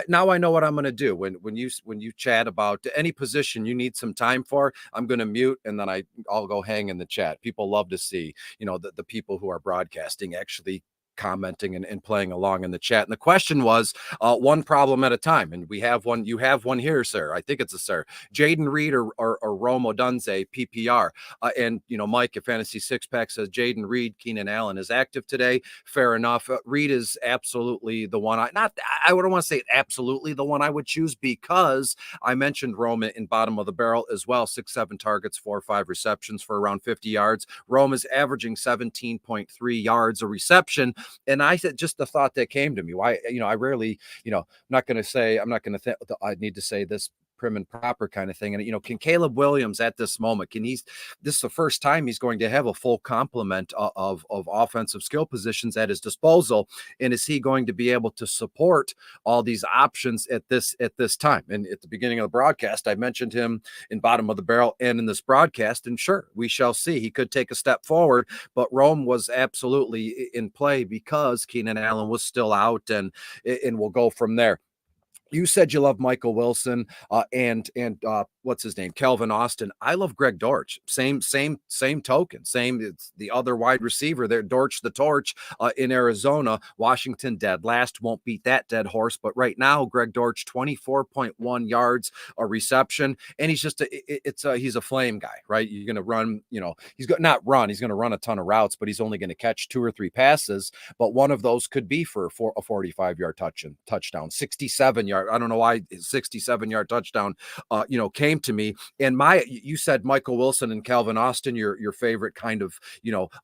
now I know what I'm going to do when you chat about any position you need some time for, I'm going to mute and then I'll go hang in the chat. People love to see, the people who are broadcasting actually commenting and playing along in the chat. And the question was one problem at a time. And we have one. You have one here, sir. I think it's a sir. Jaden Reed or Rome Odunze, PPR. And, Mike at Fantasy 6-Pack says Jaden Reed, Keenan Allen is active today. Fair enough. Reed is absolutely the one. I wouldn't want to say absolutely the one I would choose because I mentioned Rome in bottom of the barrel as well. 6-7 targets, 4 or 5 receptions for around 50 yards. Rome is averaging 17.3 yards a reception. And I said, just the thought that came to me, why, I rarely, I'm not going to I need to say this prim and proper kind of thing. And, can Caleb Williams at this moment, this is the first time he's going to have a full complement of offensive skill positions at his disposal. And is he going to be able to support all these options at this time? And at the beginning of the broadcast, I mentioned him in bottom of the barrel and in this broadcast. And sure, we shall see. He could take a step forward, but Rome was absolutely in play because Keenan Allen was still out, and we'll go from there. You said you love Michael Wilson and what's his name, Calvin Austin. I love Greg Dortch. Same token. It's the other wide receiver there, Dortch the Torch in Arizona. Washington dead last, won't beat that dead horse. But right now, Greg Dortch 24.1 yards a reception, and he's just he's a flame guy, right? You're gonna run, he's gonna run a ton of routes, but he's only gonna catch 2 or 3 passes. But one of those could be for a 45-yard touchdown, 67-yard. I don't know why 67-yard touchdown, came to me. And you said Michael Wilson and Calvin Austin, your favorite kind of,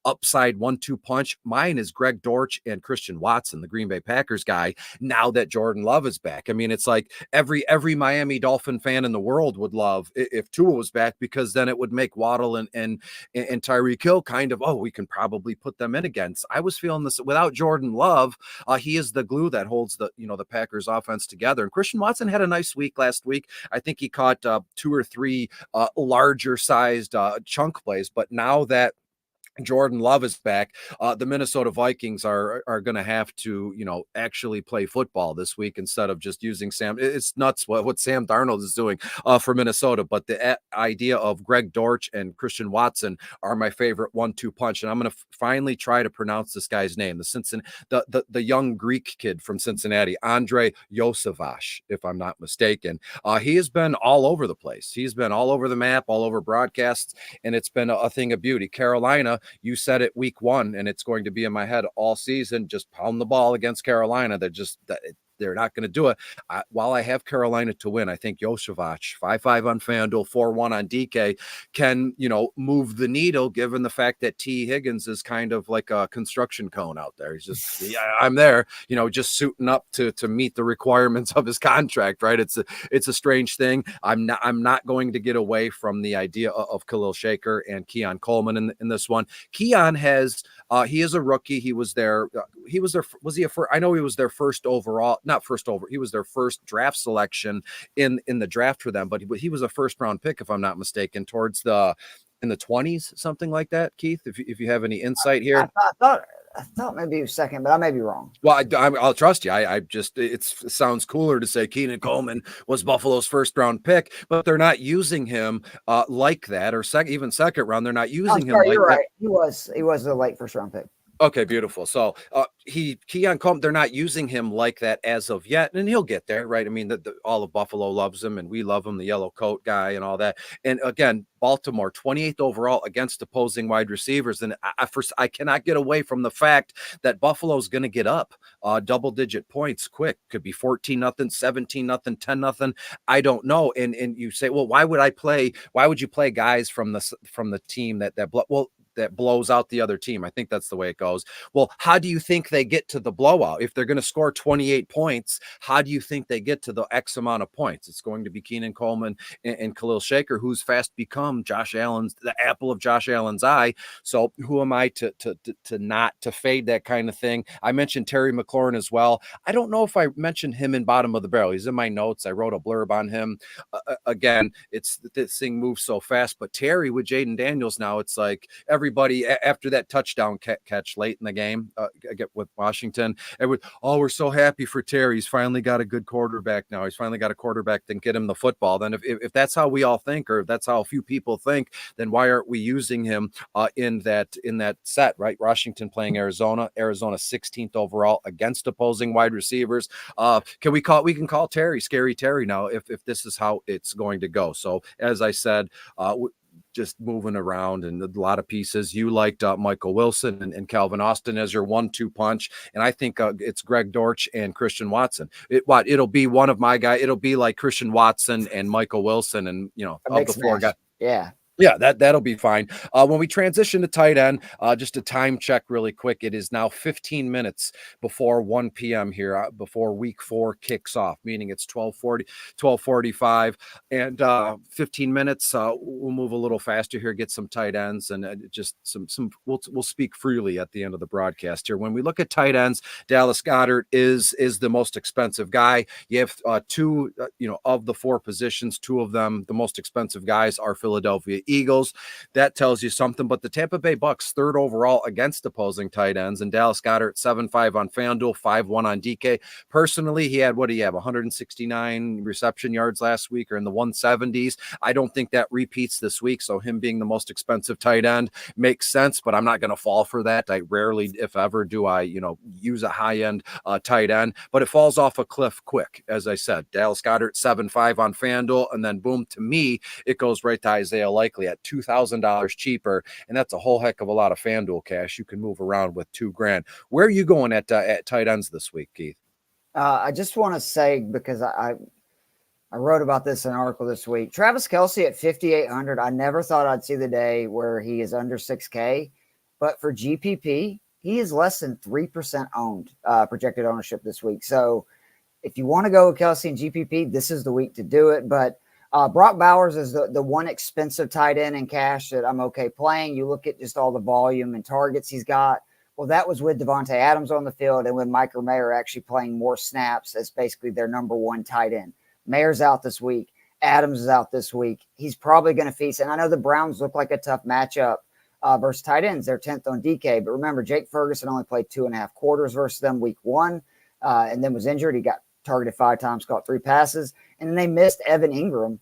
upside 1-2 punch. Mine is Greg Dortch and Christian Watson, the Green Bay Packers guy. Now that Jordan Love is back, I mean, it's like every Miami Dolphin fan in the world would love if Tua was back, because then it would make Waddle and Tyreek Hill kind of, we can probably put them in again. So I was feeling this without Jordan Love. He is the glue that holds the Packers offense together. And Christian Watson had a nice week last week. I think he caught 2 or 3 larger sized chunk plays. But now that Jordan Love is back, the Minnesota Vikings are going to have to, actually play football this week instead of just using Sam. It's nuts what Sam Darnold is doing for Minnesota. But the idea of Greg Dortch and Christian Watson are my favorite 1-2 punch. And I'm going to finally try to pronounce this guy's name, the young Greek kid from Cincinnati, Andre Yosevach, if I'm not mistaken. He has been all over the place. He's been all over the map, all over broadcasts, and it's been a thing of beauty. Carolina, you said it week 1, and it's going to be in my head all season. Just pound the ball against Carolina. They're not going to do it. While I have Carolina to win, I think Yosevach, 5-5 on FanDuel, 4-1 on DK, can, move the needle, given the fact that T. Higgins is kind of like a construction cone out there. He's just, I'm there, just suiting up to meet the requirements of his contract, right? It's a strange thing. I'm not going to get away from the idea of Khalil Shaker and Keon Coleman in this one. Keon has, he is a rookie. He was their first overall. Not first over. He was their first draft selection in the draft for them, but he was a first round pick, if I'm not mistaken, in the 20s, something like that. Keith, if you have any insight here. I thought maybe he was second, but I may be wrong. Well, I'll trust you. It sounds cooler to say Keenan Coleman was Buffalo's first round pick, but they're not using him like that, or even second round. They're not using him like you're that. Right. He was a late first round pick. Okay, beautiful. So Keon Coleman, they're not using him like that as of yet, and he'll get there, right? I mean, all of Buffalo loves him, and we love him, the yellow coat guy and all that. And again, Baltimore, 28th overall against opposing wide receivers. And I cannot get away from the fact that Buffalo's going to get up double-digit points quick. Could be 14-0, 17-0, 10-0. I don't know. And you say, well, why would you play guys from the team that blows out the other team? I think that's the way it goes. Well, how do you think they get to the blowout? If they're going to score 28 points, how do you think they get to the X amount of points? It's going to be Keenan Coleman and Khalil Shaker, who's fast become the apple of Josh Allen's eye. So who am I to not to fade that kind of thing? I mentioned Terry McLaurin as well. I don't know if I mentioned him in bottom of the barrel. He's in my notes. I wrote a blurb on him. Again, this thing moves so fast, but Terry with Jaden Daniels now, it's like everybody after that touchdown catch late in the game with Washington, we're so happy for Terry. He's finally got a good quarterback now. He's finally got a quarterback that can get him the football. Then if that's how we all think, or if that's how a few people think, then why aren't we using him in that set, right? Washington playing Arizona 16th overall against opposing wide receivers. We can call Terry Scary Terry now if this is how it's going to go. So as I said, just moving around and a lot of pieces. You liked Michael Wilson and Calvin Austin as your 1-2 punch. And I think it's Greg Dortch and Christian Watson. It'll be one of my guys. It'll be like Christian Watson and Michael Wilson and, of the 4 guys. Yeah, that'll be fine. When we transition to tight end, just a time check really quick. It is now 15 minutes before 1 p.m. here, before week 4 kicks off, meaning it's 12:45, and 15 minutes. We'll move a little faster here, get some tight ends, and just some. We'll speak freely at the end of the broadcast here. When we look at tight ends, Dallas Goedert is the most expensive guy. You have 2, of the 4 positions, 2 of them, the most expensive guys are Philadelphia Eagles. That tells you something. But the Tampa Bay Bucks, 3rd overall against opposing tight ends, and Dallas Goedert 7.5 on FanDuel, 5.1 on DK. Personally, he had, what do you have, 169 reception yards last week, or in the 170s. I don't think that repeats this week, so him being the most expensive tight end makes sense, but I'm not going to fall for that. I rarely, if ever, do I, use a high-end tight end, but it falls off a cliff quick. As I said, Dallas Goedert 7.5 on FanDuel, and then boom, to me, it goes right to Isaiah Likely at $2,000 cheaper, and that's a whole heck of a lot of FanDuel cash you can move around with $2,000. Where are you going at tight ends this week, Keith? I just want to say, because I wrote about this in an article this week, Travis Kelce at 5,800. I never thought I'd see the day where he is under 6K, but for GPP, he is less than 3% owned, projected ownership this week. So if you want to go with Kelce and GPP, this is the week to do it. But Brock Bowers is the one expensive tight end in cash that I'm okay playing. You look at just all the volume and targets he's got. Well, that was with Devontae Adams on the field and with Micah Mayer actually playing more snaps as basically their number one tight end. Mayer's out this week. Adams is out this week. He's probably going to feast. And I know the Browns look like a tough matchup versus tight ends. They're 10th on DK. But remember, Jake Ferguson only played 2.5 quarters versus them week 1 and then was injured. He got targeted 5 times, caught 3 passes. And then they missed Evan Ingram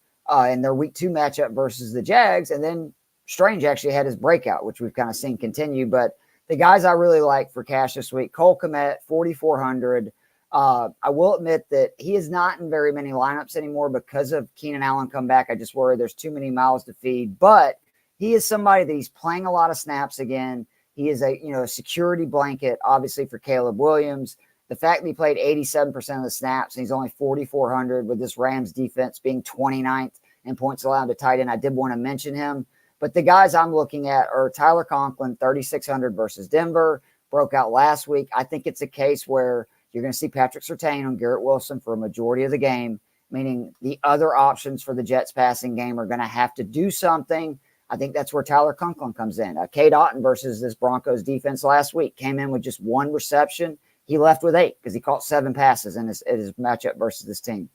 in their week 2 matchup versus the Jags. And then Strange actually had his breakout, which we've kind of seen continue. But the guys I really like for cash this week, Cole Kmet, 4,400. I will admit that he is not in very many lineups anymore because of Keenan Allen come back. I just worry there's too many mouths to feed. But he is somebody that he's playing a lot of snaps again. He is a security blanket, obviously, for Caleb Williams. The fact that he played 87% of the snaps and he's only 4,400 with this Rams defense being 29th in points allowed to tight end, I did want to mention him. But the guys I'm looking at are Tyler Conklin, 3,600 versus Denver, broke out last week. I think it's a case where you're going to see Patrick Surtain on Garrett Wilson for a majority of the game, meaning the other options for the Jets passing game are going to have to do something. I think that's where Tyler Conklin comes in. Cade Otton versus this Broncos defense last week came in with just 1 reception. He left with 8 because he caught 7 passes in his matchup versus this team.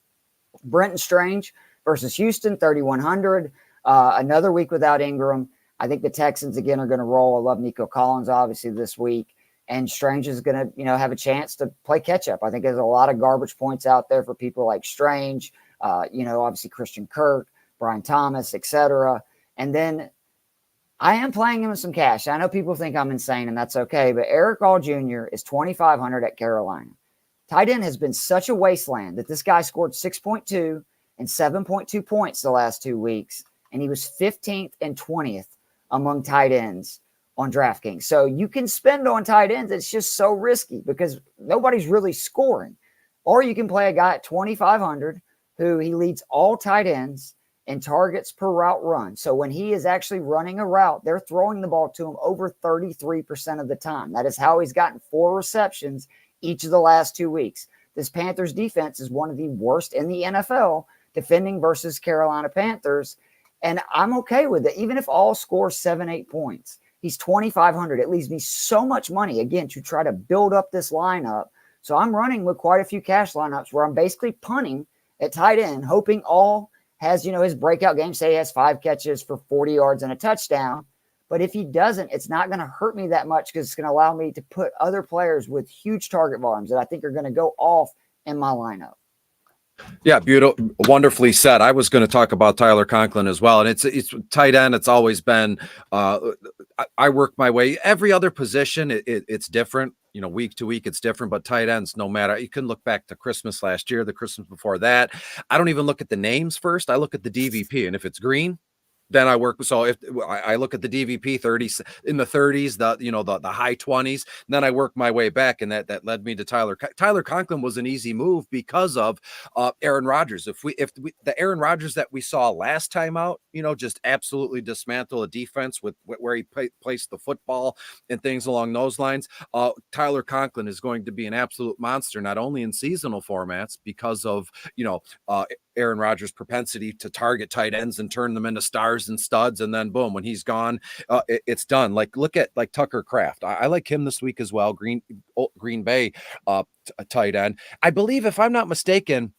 Brenton Strange versus Houston, 3,100. Another week without Ingram. I think the Texans, again, are going to roll. I love Nico Collins, obviously, this week. And Strange is going to, have a chance to play catch-up. I think there's a lot of garbage points out there for people like Strange, obviously Christian Kirk, Brian Thomas, etc. And then I am playing him with some cash. I know people think I'm insane, and that's okay. But Eric All Jr. is 2,500 at Carolina. Tight end has been such a wasteland that this guy scored 6.2 and 7.2 points the last 2 weeks. And he was 15th and 20th among tight ends on DraftKings. So you can spend on tight ends. It's just so risky because nobody's really scoring. Or you can play a guy at 2,500 who he leads all tight ends in targets per route run. So when he is actually running a route, they're throwing the ball to him over 33% of the time. That is how he's gotten 4 receptions each of the last 2 weeks. This Panthers defense is one of the worst in the NFL defending versus Carolina Panthers. And I'm okay with it. Even if all scores 7-8 points, he's 2,500. It leaves me so much money, again, to try to build up this lineup. So I'm running with quite a few cash lineups where I'm basically punting at tight end, hoping all has, his breakout game. Say he has 5 catches for 40 yards and a touchdown. But if he doesn't, it's not going to hurt me that much because it's going to allow me to put other players with huge target volumes that I think are going to go off in my lineup. Yeah, beautiful, wonderfully said. I was going to talk about Tyler Conklin as well, and it's tight end. It's always been. I work my way. Every other position, it's different. Week to week, it's different. But tight ends, no matter. You can look back to Christmas last year, the Christmas before that. I don't even look at the names first. I look at the DVP, and if it's green, then I work. So if I look at the DVP 30 in the 30s, the high 20s, then I work my way back. And that led me to Tyler Conklin was an easy move because of Aaron Rodgers. If the Aaron Rodgers that we saw last time out, just absolutely dismantle a defense with where he placed the football and things along those lines. Tyler Conklin is going to be an absolute monster, not only in seasonal formats because of, Aaron Rodgers' propensity to target tight ends and turn them into stars and studs. And then boom, when he's gone, it's done. Look at Tucker Kraft. I like him this week as well. Green Bay tight end. I believe, if I'm not mistaken,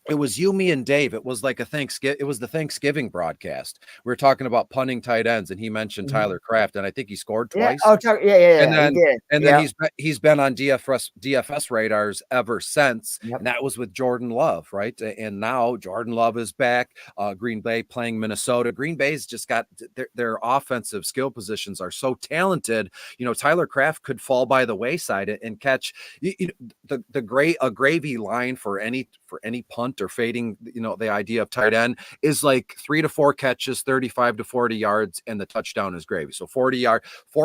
It was you, me, and Dave. It was like a Thanksgiving. It was the Thanksgiving broadcast. We were talking about punting tight ends, and he mentioned Tyler Kraft, and I think he scored twice. Yeah. Oh, yeah. And then, he did. then he's been on DFS radars ever since, and that was with Jordan Love, right? And now Jordan Love is back. Green Bay playing Minnesota. Green Bay's just got their offensive skill positions are so talented. You know, Tyler Kraft could fall by the wayside and catch a gravy line for any punt or fading. You know, the idea of tight end is like 3 to 4 catches, 35 to 40 yards, and the touchdown is gravy. So 4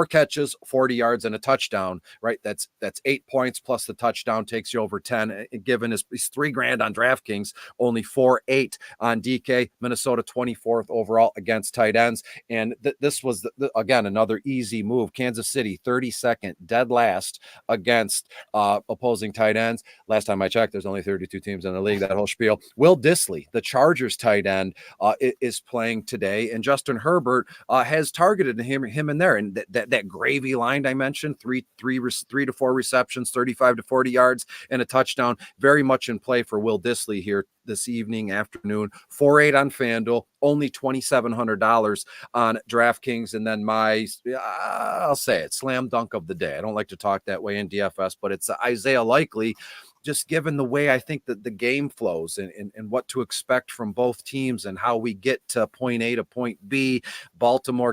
catches, 40 yards, and a touchdown, right? That's 8 points plus the touchdown takes you over 10. Given his $3,000 on DraftKings, only 4.8 on DK. Minnesota 24th overall against tight ends, and this was again another easy move. Kansas City 32nd, dead last against opposing tight ends. Last time I checked, there's only 32 teams in the league. That whole spiel. Will Dissly, the Chargers tight end, is playing today, and Justin Herbert has targeted him in there. And that gravy line I mentioned, 3 to 4 receptions, 35 to 40 yards, and a touchdown, very much in play for Will Dissly here this afternoon. 4.8 on FanDuel, only $2,700 on DraftKings. And then I'll say it, slam dunk of the day. I don't like to talk that way in DFS, but it's Isaiah Likely. Just given the way I think that the game flows and what to expect from both teams and how we get to point A to point B, Buffalo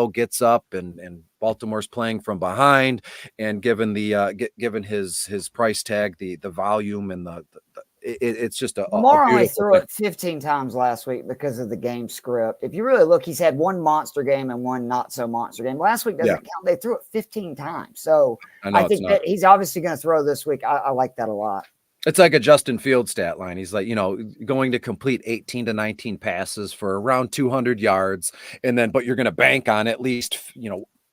gets up and Baltimore's playing from behind, and given given his price tag, the volume and it's just Lamar only threw it 15 times last week because of the game script. If you really look, he's had one monster game and one not so monster game. Last week doesn't count. They threw it 15 times. So I think that he's obviously going to throw this week. I like that a lot. It's like a Justin Fields stat line. He's like, going to complete 18 to 19 passes for around 200 yards. But you're going to bank on at least,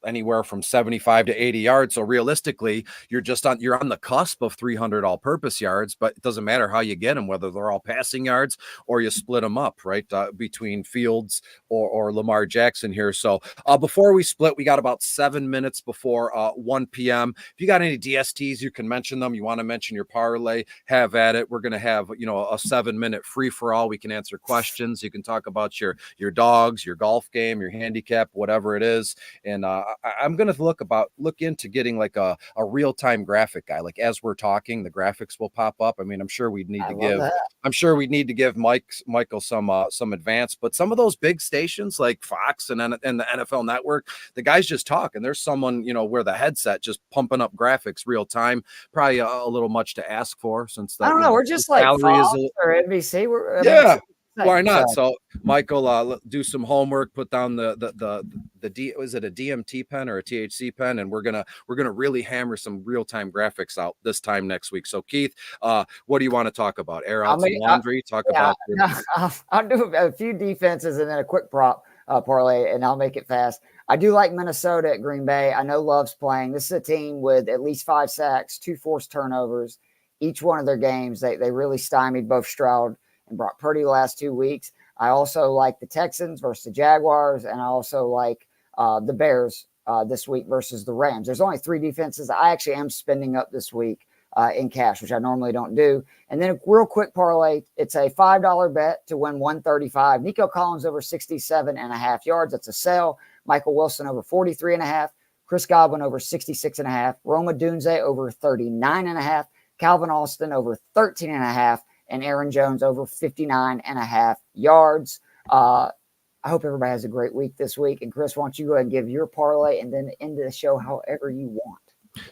anywhere from 75 to 80 yards. So realistically, you're on the cusp of 300 all-purpose yards, but it doesn't matter how you get them, whether they're all passing yards or you split them up, right? Between Fields or Lamar Jackson here. So before we split, we got about 7 minutes before 1 p.m. If you got any DSTs, you can mention them. You want to mention your parlay, have at it. We're going to have, a 7-minute free for all. We can answer questions. You can talk about your dogs, your golf game, your handicap, whatever it is. And I'm going to look into getting like a real-time graphic guy. Like as we're talking, the graphics will pop up. I mean, I'm sure we'd need to give Michael some advance, but some of those big stations like Fox and the NFL Network, the guys just talk, and there's someone, where the headset just pumping up graphics real time. Probably a little much to ask for, since I don't know. We're just like Fox or NBC. Why not? So Michael, do some homework, put down is it a DMT pen or a THC pen? And we're gonna really hammer some real-time graphics out this time next week. So Keith, what do you want to talk about? Air out some laundry, I'll do a few defenses and then a quick prop parlay, and I'll make it fast. I do like Minnesota at Green Bay. I know Love's playing. This is a team with at least 5 sacks, 2 forced turnovers. Each one of their games, they really stymied both Stroud and Brock Purdy the last 2 weeks. I also like the Texans versus the Jaguars, and I also like the Bears this week versus the Rams. There's only 3 defenses. I actually am spending up this week in cash, which I normally don't do. And then a real quick parlay. It's a $5 bet to win 135. Nico Collins over 67.5 yards. That's a sell. Michael Wilson over 43.5. Chris Godwin over 66.5. Roma Dunze over 39.5. Calvin Austin over 13.5. And Aaron Jones over 59.5 yards. I hope everybody has a great week this week. And Chris, why don't you go ahead and give your parlay and then end the show however you want.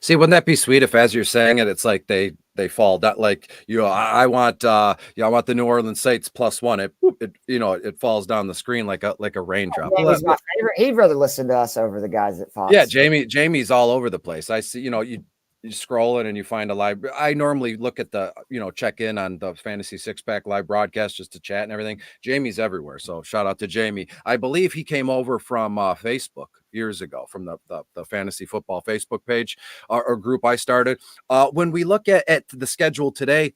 See, wouldn't that be sweet if, as you're saying it, it's like they fall down, like, I want the New Orleans Saints +1. It falls down the screen like a raindrop. Jamie's my favorite. He'd rather listen to us over the guys at Fox. Yeah, Jamie's all over the place. I see, you scroll in and you find a live. I normally look at check in on the Fantasy Six Pack live broadcast just to chat and everything. Jamie's everywhere. So shout out to Jamie. I believe he came over from Facebook years ago, from the Fantasy Football Facebook page or group I started. When we look at the schedule today,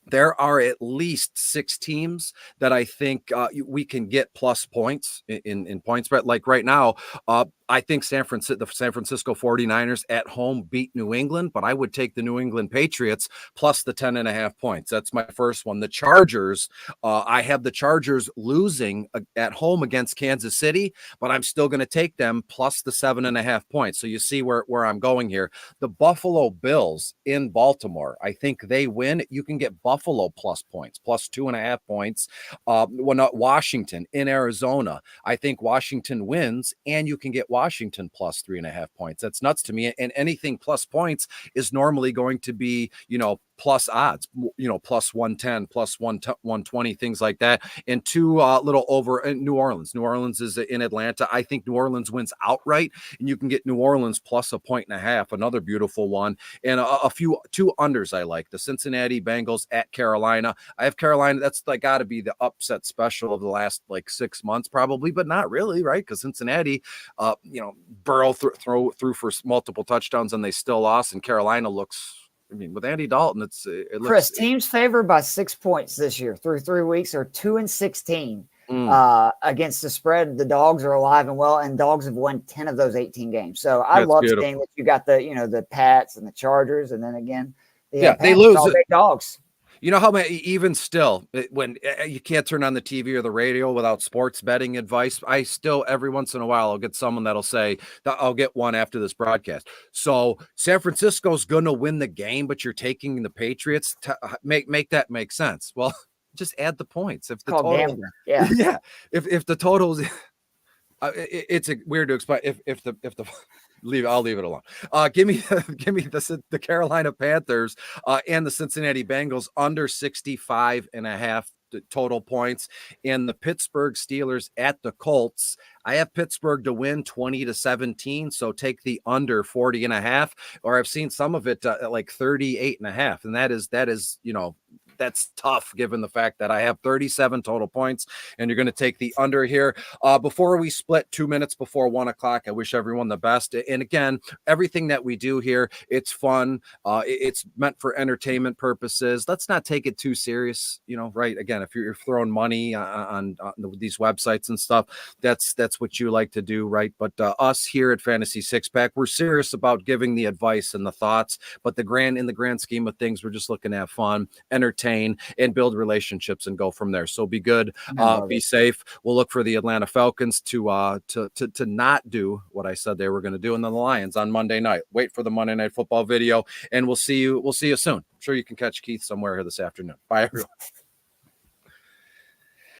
there are at least 6 teams that I think we can get plus points in points spread. Like right now, I think the San Francisco 49ers at home beat New England, but I would take the New England Patriots plus the 10.5 points. That's my first one. The Chargers, I have the Chargers losing at home against Kansas City, but I'm still going to take them plus the 7.5 points. So you see where I'm going here. The Buffalo Bills in Baltimore, I think they win. You can get Buffalo plus points, plus 2.5 points. Washington in Arizona, I think Washington wins, and you can get Washington plus 3.5 points. That's nuts to me. And anything plus points is normally going to be, plus odds, plus 110, plus 120, things like that. And two little over in New Orleans. New Orleans is in Atlanta. I think New Orleans wins outright, and you can get New Orleans plus 1.5, another beautiful one. And two unders I like. The Cincinnati Bengals at Carolina. I have Carolina. That's got to be the upset special of the last 6 months, probably, but not really, right? Because Cincinnati, Burrow threw for multiple touchdowns, and they still lost. And Carolina looks, with Andy Dalton, it looks. Chris, teams favored by 6 points this year through 3 weeks are 2-16 against the spread. The dogs are alive and well, and dogs have won 10 of those 18 games. So I love seeing that you got the Pats and the Chargers, and then again, they lose. All big dogs. You know how many, even still, when you can't turn on the TV or the radio without sports betting advice, I still, every once in a while, I'll get someone that'll say, I'll get one after this broadcast. So San Francisco's going to win the game, but you're taking the Patriots to make that make sense. Well, just add the points. If the total, yeah. If the totals, it's weird to explain. If the I'll leave it alone. Give me the Carolina Panthers and the Cincinnati Bengals under 65.5 total points, and the Pittsburgh Steelers at the Colts. I have Pittsburgh to win 20-17, so take the under 40.5, or I've seen some of it at 38.5, and that is that's tough given the fact that I have 37 total points, and you're going to take the under here. Before we split 2 minutes before 1 o'clock, I wish everyone the best. And again, everything that we do here, it's fun. It's meant for entertainment purposes. Let's not take it too serious, right? Again, if you're throwing money on these websites and stuff, that's what you like to do, right? But us here at Fantasy Six Pack, we're serious about giving the advice and the thoughts, but in the grand scheme of things, we're just looking to have fun, entertain, and build relationships and go from there. So be good, be safe. We'll look for the Atlanta Falcons to not do what I said they were going to do, and then the Lions on Monday night. Wait for the Monday Night Football video, and we'll see you soon. I'm sure you can catch Keith somewhere here this afternoon. Bye, everyone.